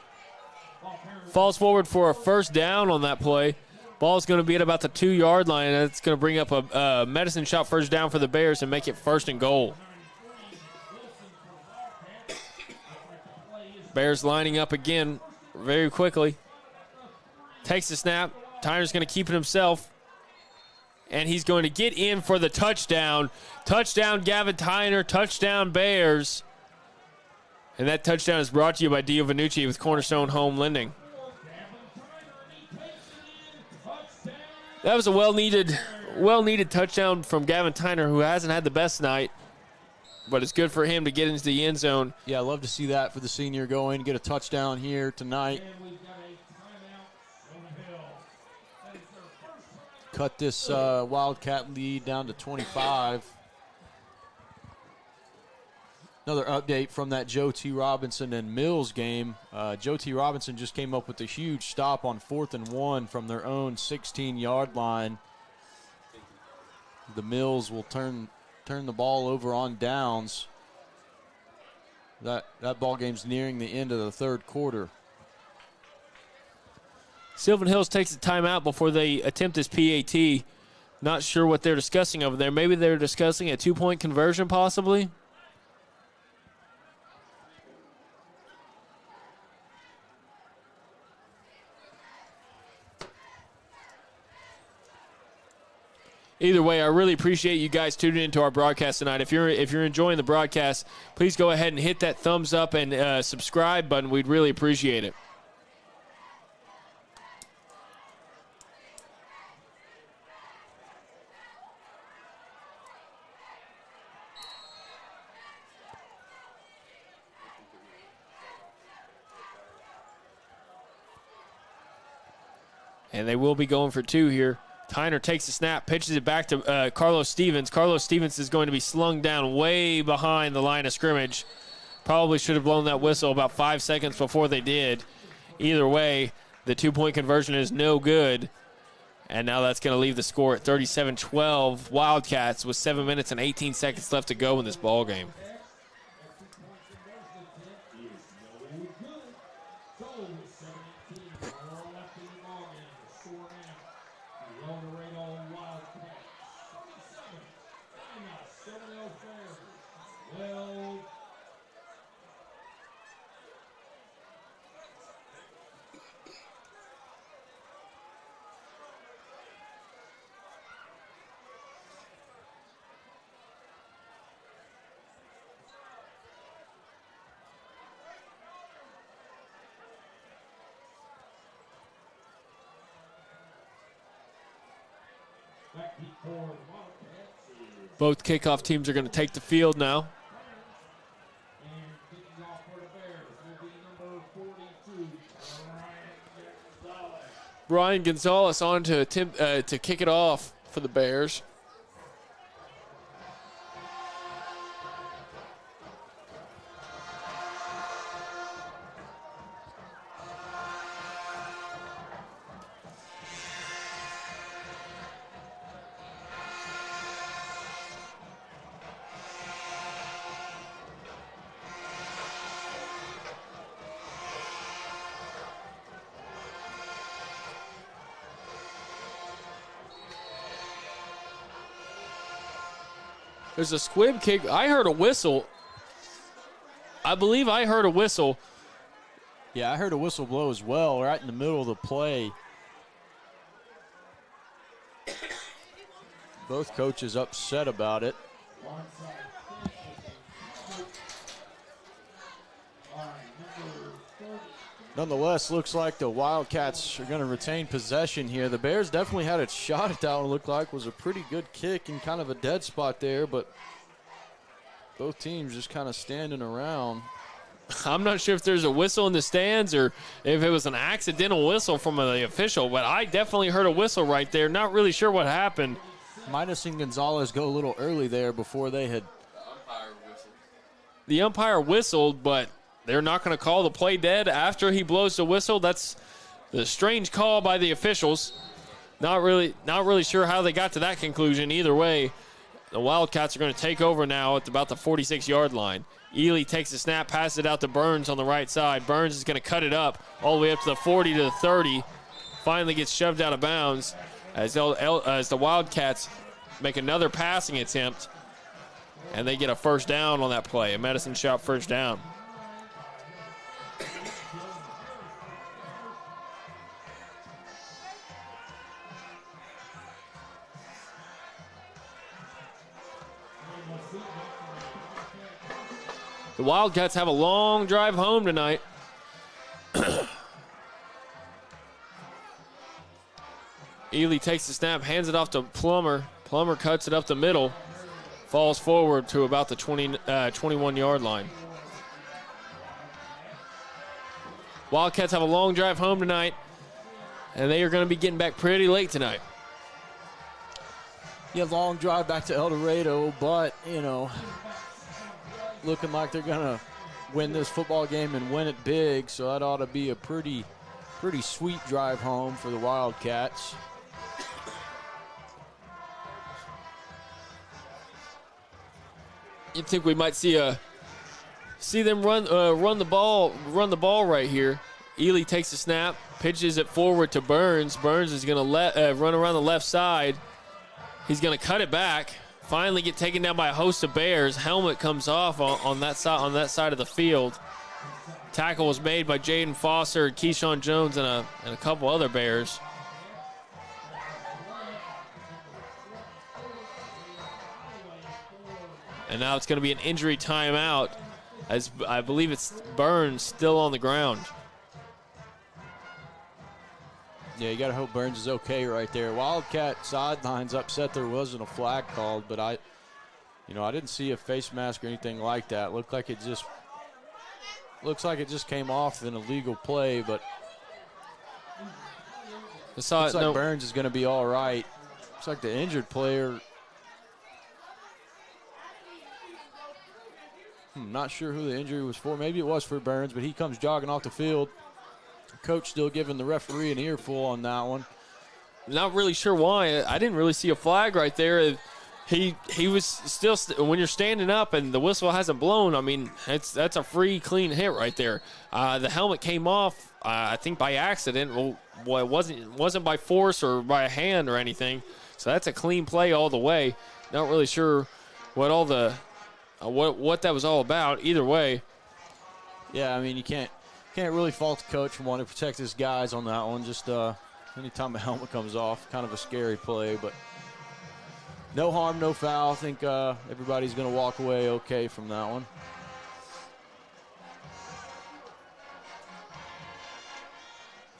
for a first down on that play. Ball's going to be at about the 2-yard line, and it's going to bring up a Medicine Shop first down for the Bears and make it 1st and goal. Bears lining up again very quickly. Takes the snap. Tyner's going to keep it himself, and he's going to get in for the touchdown. Touchdown, Gavin Tyner. Touchdown, Bears. And that touchdown is brought to you by Dio Vanucci with Cornerstone Home Lending. That was a well-needed well-needed touchdown from Gavin Tyner, who hasn't had the best night, but it's good for him to get into the end zone. Yeah, I love to see that for the senior going, get a touchdown here tonight. Cut this Wildcat lead down to 25. Another update from that Joe T. Robinson and Mills game. Joe T. Robinson just came up with a huge stop on 4th and 1 from their own 16-yard line. The Mills will turn the ball over on downs. That ball game's nearing the end of the third quarter. Sylvan Hills takes a timeout before they attempt this PAT. Not sure what they're discussing over there. Maybe they're discussing a 2-point conversion possibly. Either way, I really appreciate you guys tuning into our broadcast tonight. If you're enjoying the broadcast, please go ahead and hit that thumbs up and subscribe button. We'd really appreciate it. And they will be going for 2 here. Tyner takes the snap, pitches it back to Carlos Stevens. Carlos Stevens is going to be slung down way behind the line of scrimmage. Probably should have blown that whistle about 5 seconds before they did. Either way, the 2-point conversion is no good. And now that's going to leave the score at 37-12. Wildcats with 7 minutes and 18 seconds left to go in this ball game. Both kickoff teams are going to take the field now. Brian Gonzalez on to attempt to kick it off for the Bears. There's a squib kick. I heard a whistle. I believe I heard a whistle. Yeah, I heard a whistle blow as well, right in the middle of the play. Both coaches upset about it. Nonetheless, looks like the Wildcats are going to retain possession here. The Bears definitely had a shot at that one. It looked like was a pretty good kick and kind of a dead spot there, but both teams just kind of standing around. I'm not sure if there's a whistle in the stands or if it was an accidental whistle from the official, but I definitely heard a whistle right there. Not really sure what happened. Might have seen Gonzalez go a little early there before they had. The umpire whistled, but they're not going to call the play dead after he blows the whistle. That's the strange call by the officials. Not really sure how they got to that conclusion. Either way, the Wildcats are going to take over now at about the 46-yard line. Ely takes the snap, passes it out to Burns on the right side. Burns is going to cut it up all the way up to the 40 to the 30. Finally gets shoved out of bounds as the Wildcats make another passing attempt, and they get a first down on that play, a Medicine Shop first down. The Wildcats have a long drive home tonight. Ely takes the snap, hands it off to Plummer. Plummer cuts it up the middle, falls forward to about the 21-yard line. Wildcats have a long drive home tonight, and they are going to be getting back pretty late tonight. Yeah, long drive back to El Dorado, but, you know, looking like they're going to win this football game and win it big, so that ought to be a pretty sweet drive home for the Wildcats. You'd think we might see them run the ball right here. Ely takes the snap, pitches it forward to Burns. Burns is going to run around the left side. He's going to cut it back. Finally get taken down by a host of Bears. Helmet comes off on that side of the field. Tackle was made by Jaden Foster, Keyshawn Jones, and a couple other Bears. And now it's going to be an injury timeout, as I believe it's Burns still on the ground. Yeah, you got to hope Burns is okay right there. Wildcat sidelines upset there wasn't a flag called, but I didn't see a face mask or anything like that. Looks like it just came off in a legal play, but looks like Burns is going to be all right. Looks like the injured player. I'm not sure who the injury was for. Maybe it was for Burns, but he comes jogging off the field. Coach still giving the referee an earful on that one. Not really sure why. I didn't really see a flag right there. He was still when you're standing up and the whistle hasn't blown. I mean, that's a free, clean hit right there. The helmet came off, I think by accident. Well, it wasn't by force or by a hand or anything. So that's a clean play all the way. Not really sure what all the what that was all about. Either way. Yeah, I mean, you can't really fault the coach for wanting to protect his guys on that one. Just anytime a helmet comes off, kind of a scary play, but no harm, no foul. I think everybody's going to walk away okay from that one.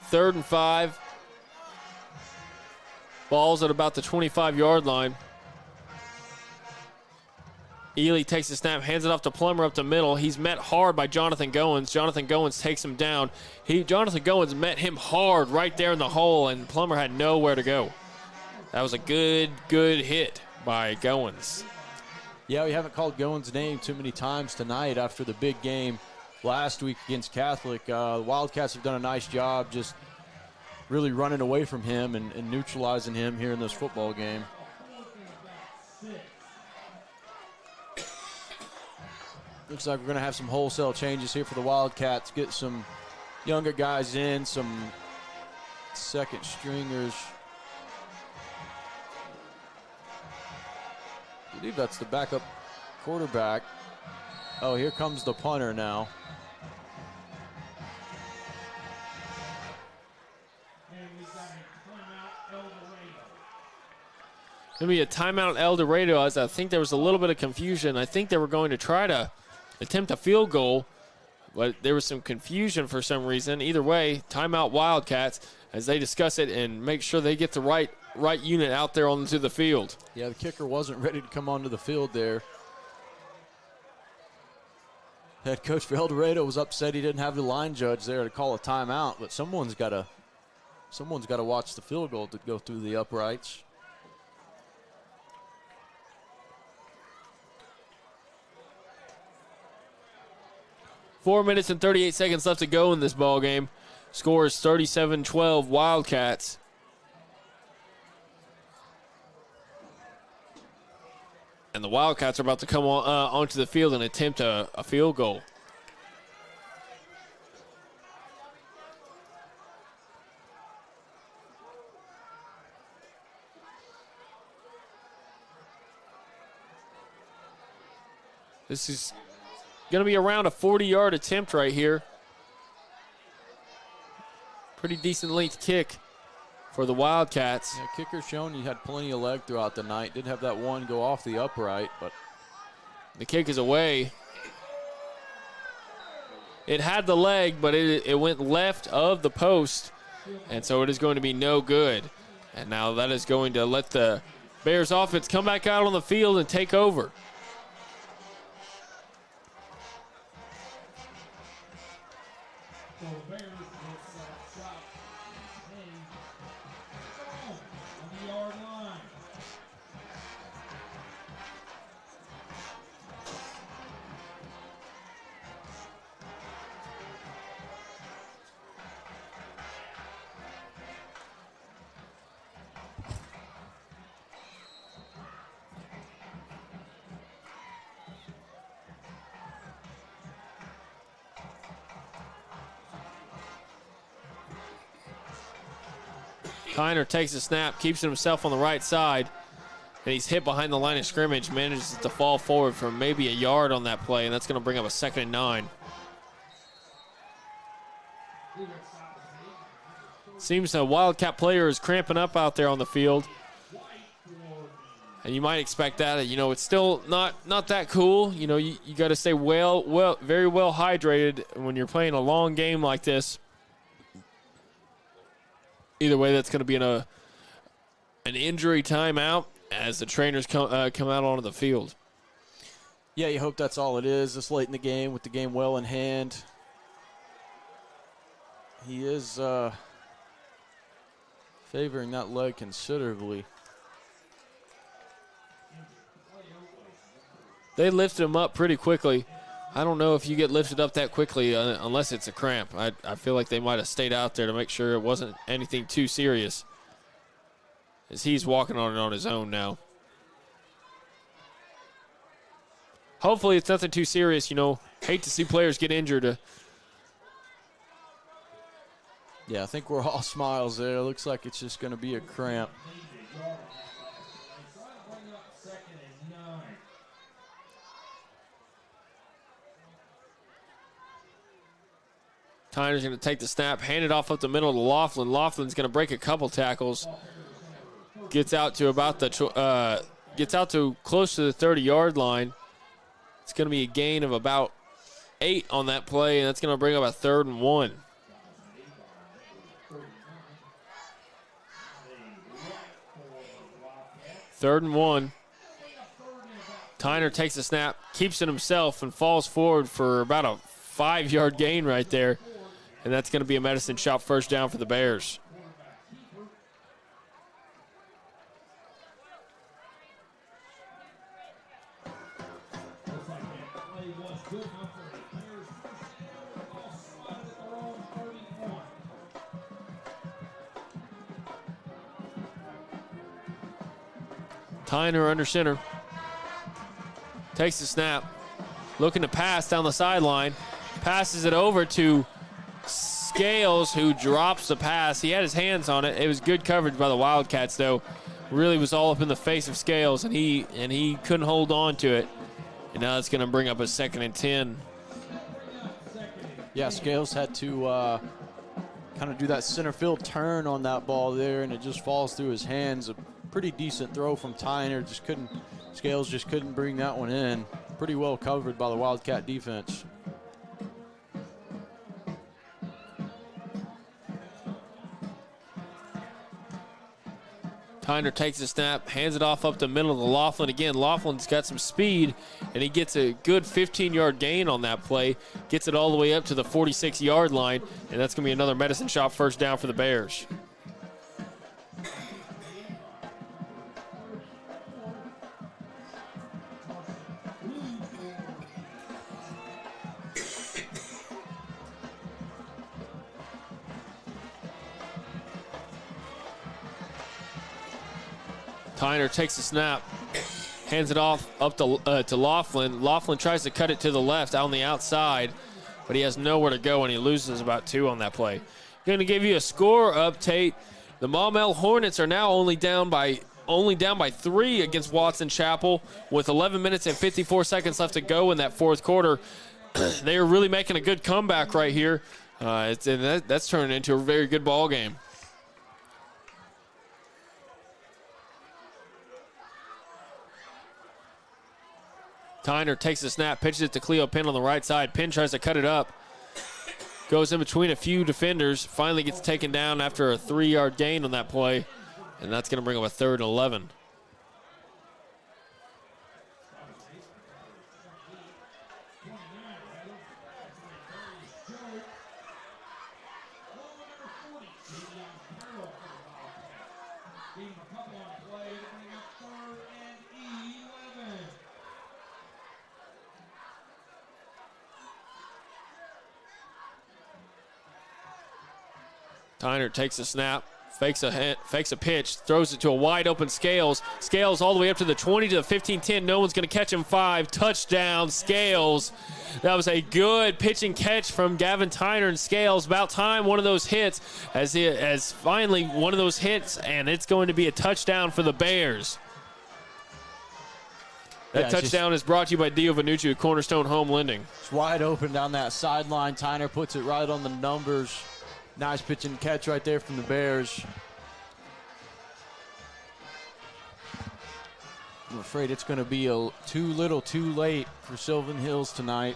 Third and 5. Ball's at about the 25-yard line. Ely takes the snap, hands it off to Plummer up the middle. He's met hard by Jonathan Goins. Jonathan Goins takes him down. Jonathan Goins met him hard right there in the hole, and Plummer had nowhere to go. That was a good hit by Goins. Yeah, we haven't called Goins' name too many times tonight after the big game last week against Catholic. The Wildcats have done a nice job just really running away from him and neutralizing him here in this football game. Looks like we're going to have some wholesale changes here for the Wildcats. Get some younger guys in, some second stringers. I believe that's the backup quarterback. Oh, here comes the punter now. Going to be a timeout El Dorado, as I think there was a little bit of confusion. I think they were going to try to attempt a field goal, but there was some confusion for some reason. Either way, timeout Wildcats as they discuss it and make sure they get the right unit out there onto the field. Yeah, the kicker wasn't ready to come onto the field there. Head coach for El Dorado was upset he didn't have the line judge there to call a timeout, but someone's got to watch the field goal to go through the uprights. Four minutes and 38 seconds left to go in this ball game. Score is 37-12 Wildcats. And the Wildcats are about to come onto the field and attempt a field goal. This is going to be around a 40-yard attempt right here. Pretty decent length kick for the Wildcats. Yeah, kicker shown he had plenty of leg throughout the night. Did have that one go off the upright, but the kick is away. It had the leg, but it went left of the post, and so it is going to be no good. And now that is going to let the Bears offense come back out on the field and take over. Tyner takes a snap, keeps it himself on the right side, and he's hit behind the line of scrimmage, manages to fall forward for maybe a yard on that play, and that's going to bring up a 2nd and 9. Seems the Wildcat player is cramping up out there on the field, and you might expect that. You know, it's still not that cool. You know, you got to stay very well hydrated when you're playing a long game like this. Either way, that's going to be an injury timeout as the trainers come out onto the field. Yeah, you hope that's all it is this late in the game with the game well in hand. He is favoring that leg considerably. They lifted him up pretty quickly. I don't know if you get lifted up that quickly unless it's a cramp. I feel like they might have stayed out there to make sure it wasn't anything too serious, as he's walking on it on his own now. Hopefully it's nothing too serious. You know, hate to see players get injured. Yeah, I think we're all smiles there. Looks like it's just going to be a cramp. Tyner's going to take the snap, hand it off up the middle to Laughlin. Laughlin's going to break a couple tackles. Gets out to close to the 30-yard line. It's going to be a gain of about 8 on that play, and that's going to bring up a 3rd and 1. Third and 1. Tyner takes the snap, keeps it himself, and falls forward for about a 5-yard gain right there. And that's going to be a Medicine Shop first down for the Bears. Tyner under center. Takes the snap. Looking to pass down the sideline. Passes it over to Scales, who drops the pass. He had his hands on it. It was good coverage by the Wildcats, though. Really was all up in the face of Scales, and he couldn't hold on to it. And now it's going to bring up a 2nd and 10. Yeah, Scales had to kind of do that center field turn on that ball there, and it just falls through his hands. A pretty decent throw from Tyner. Scales just couldn't bring that one in. Pretty well covered by the Wildcat defense. Tyner takes the snap, hands it off up the middle to Laughlin. Again, Laughlin's got some speed, and he gets a good 15-yard gain on that play. Gets it all the way up to the 46-yard line, and that's going to be another Medicine Shop first down for the Bears. Tyner takes the snap, hands it off up to Laughlin. Laughlin tries to cut it to the left on the outside, but he has nowhere to go, and he loses about 2 on that play. Going to give you a score update. The Maumelle Hornets are now only down by 3 against Watson Chapel with 11 minutes and 54 seconds left to go in that 4th quarter. They are really making a good comeback right here. That's turning into a very good ball game. Tyner takes the snap, pitches it to Cleo Penn on the right side. Penn tries to cut it up. Goes in between a few defenders. Finally gets taken down after a 3-yard gain on that play. And that's going to bring up a 3rd and 11. Tyner takes a snap, fakes a pitch, throws it to a wide open Scales. Scales all the way up to the 20 to the 15-10. No one's going to catch him. 5. Touchdown, Scales. That was a good pitch and catch from Gavin Tyner and Scales. About time one of those hits, as finally one of those hits, and it's going to be a touchdown for the Bears. That touchdown is brought to you by Dio Vanucci at Cornerstone Home Lending. It's wide open down that sideline. Tyner puts it right on the numbers. Nice pitch and catch right there from the Bears. I'm afraid it's going to be too little too late for Sylvan Hills tonight.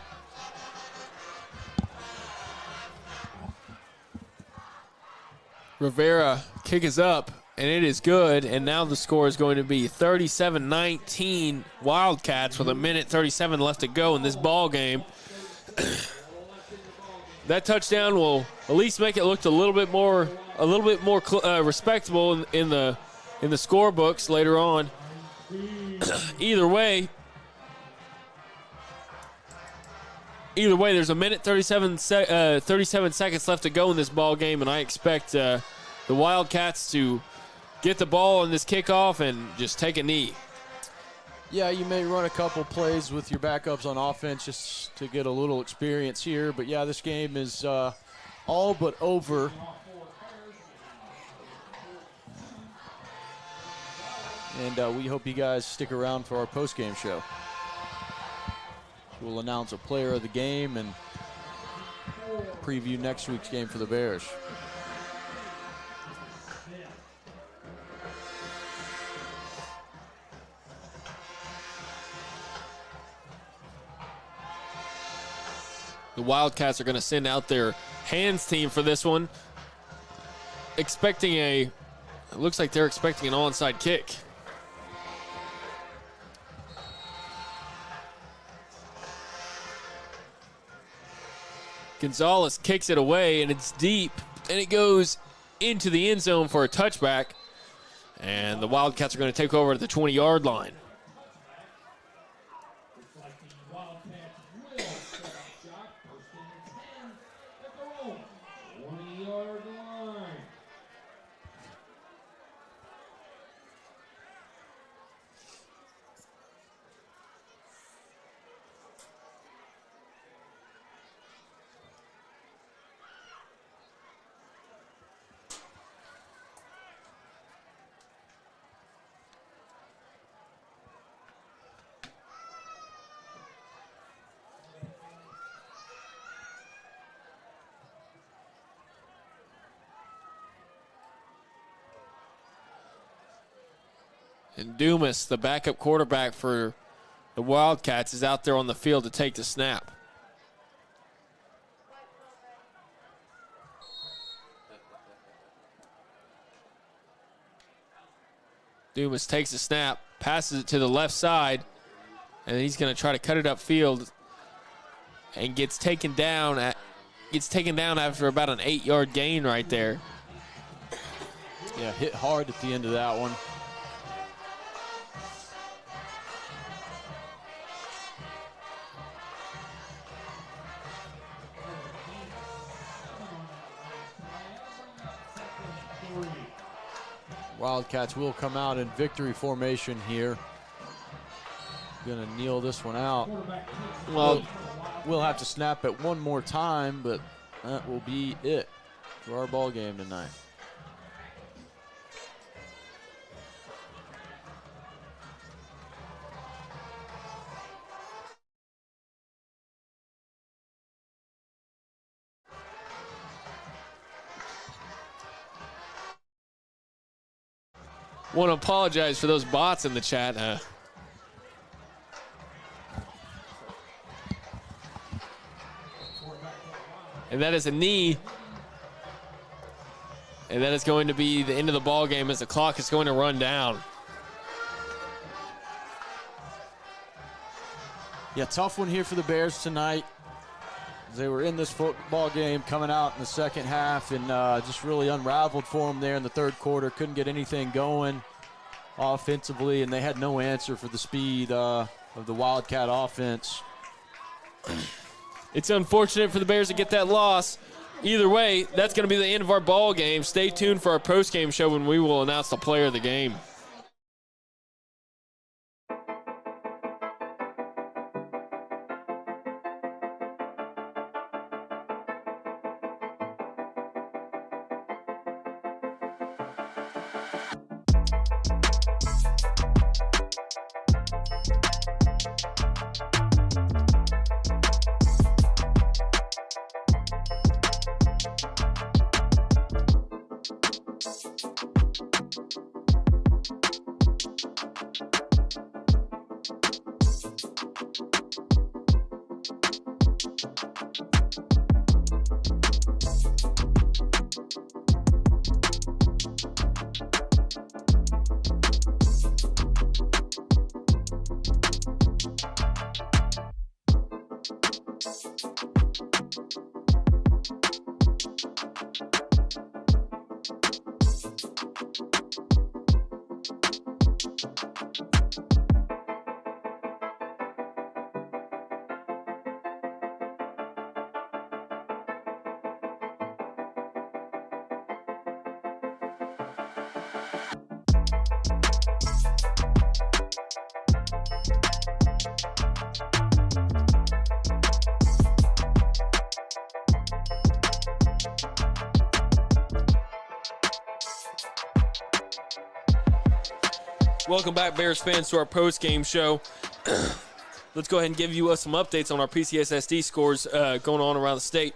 Rivera kick is up, and it is good. And now the score is going to be 37-19 Wildcats with 1:37 left to go in this ball game. That touchdown will at least make it look a little bit more respectable in the scorebooks later on. Either way, there's 1:37 seconds left to go in this ball game, and I expect the Wildcats to get the ball in this kickoff and just take a knee. Yeah, you may run a couple plays with your backups on offense just to get a little experience here. But, yeah, this game is all but over. And we hope you guys stick around for our postgame show. We'll announce a player of the game and preview next week's game for the Bears. The Wildcats are going to send out their hands team for this one. It looks like they're expecting an onside kick. Gonzalez kicks it away, and it's deep, and it goes into the end zone for a touchback. And the Wildcats are going to take over at the 20-yard line. And Dumas, the backup quarterback for the Wildcats, is out there on the field to take the snap. Dumas takes the snap, passes it to the left side, and he's going to try to cut it upfield and gets taken down after about an 8-yard gain right there. Yeah, hit hard at the end of that one. Wildcats will come out in victory formation here. Gonna kneel this one out. Well, we'll have to snap it one more time, but that will be it for our ball game tonight. Want to apologize for those bots in the chat. And that is a knee. And that is going to be the end of the ball game as the clock is going to run down. Yeah, tough one here for the Bears tonight. They were in this football game coming out in the second half and just really unraveled for them there in the third quarter. Couldn't get anything going offensively, and they had no answer for the speed of the Wildcat offense. It's unfortunate for the Bears to get that loss. Either way, that's going to be the end of our ball game. Stay tuned for our post-game show when we will announce the player of the game. Welcome back, Bears fans, to our post-game show. Let's go ahead and give you some updates on our PCSSD scores going on around the state.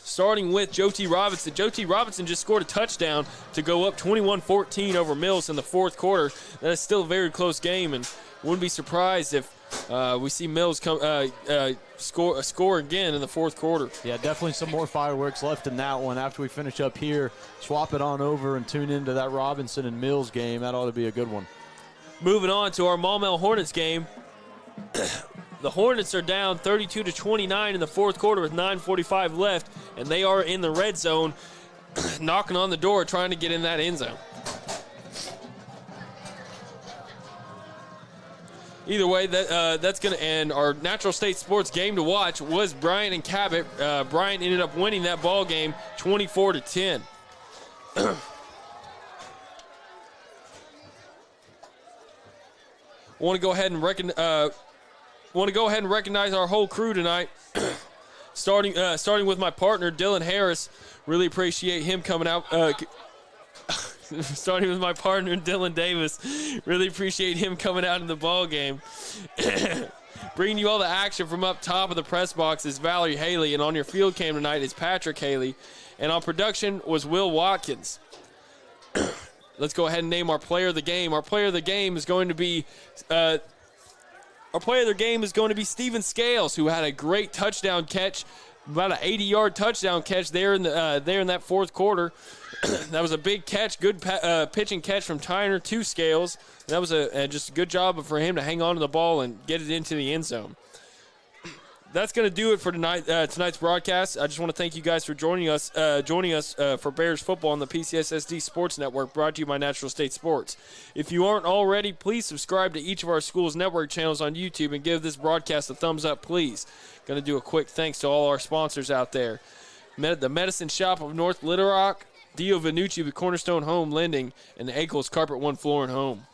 Starting with Joe T. Robinson. Joe T. Robinson just scored a touchdown to go up 21-14 over Mills in the fourth quarter. That is still a very close game, and wouldn't be surprised if we see Mills score again in the fourth quarter. Yeah, definitely some more fireworks left in that one. After we finish up here, swap it on over and tune into that Robinson and Mills game. That ought to be a good one. Moving on to our Maumelle Hornets game. The Hornets are down 32-29 in the fourth quarter with 9:45 left, and they are in the red zone, knocking on the door, trying to get in that end zone. Either way, that's going to end. Our Natural State Sports game to watch was Bryant and Cabot. Bryant ended up winning that ball game 24-10. Want to go ahead and recognize our whole crew tonight. starting with my partner Dylan Harris. Really appreciate him coming out. Starting with my partner Dylan Davis. Really appreciate him coming out in the ball game. Bringing you all the action from up top of the press box is Valerie Haley, and on your field cam tonight is Patrick Haley, and on production was Will Watkins. Let's go ahead and name our player of the game. Our player of the game is going to be Steven Scales, who had a great touchdown catch, about an 80-yard touchdown catch there in that fourth quarter. That was a big catch, good pitch and catch from Tyner to Scales. That was just a good job for him to hang on to the ball and get it into the end zone. That's going to do it for tonight's broadcast. I just want to thank you guys for joining us for Bears football on the PCSSD Sports Network, brought to you by Natural State Sports. If you aren't already, please subscribe to each of our school's network channels on YouTube and give this broadcast a thumbs up, please. Going to do a quick thanks to all our sponsors out there. The Medicine Shop of North Little Rock, Dio Vanucci with Cornerstone Home Lending, and the Ackles Carpet One Floor and Home.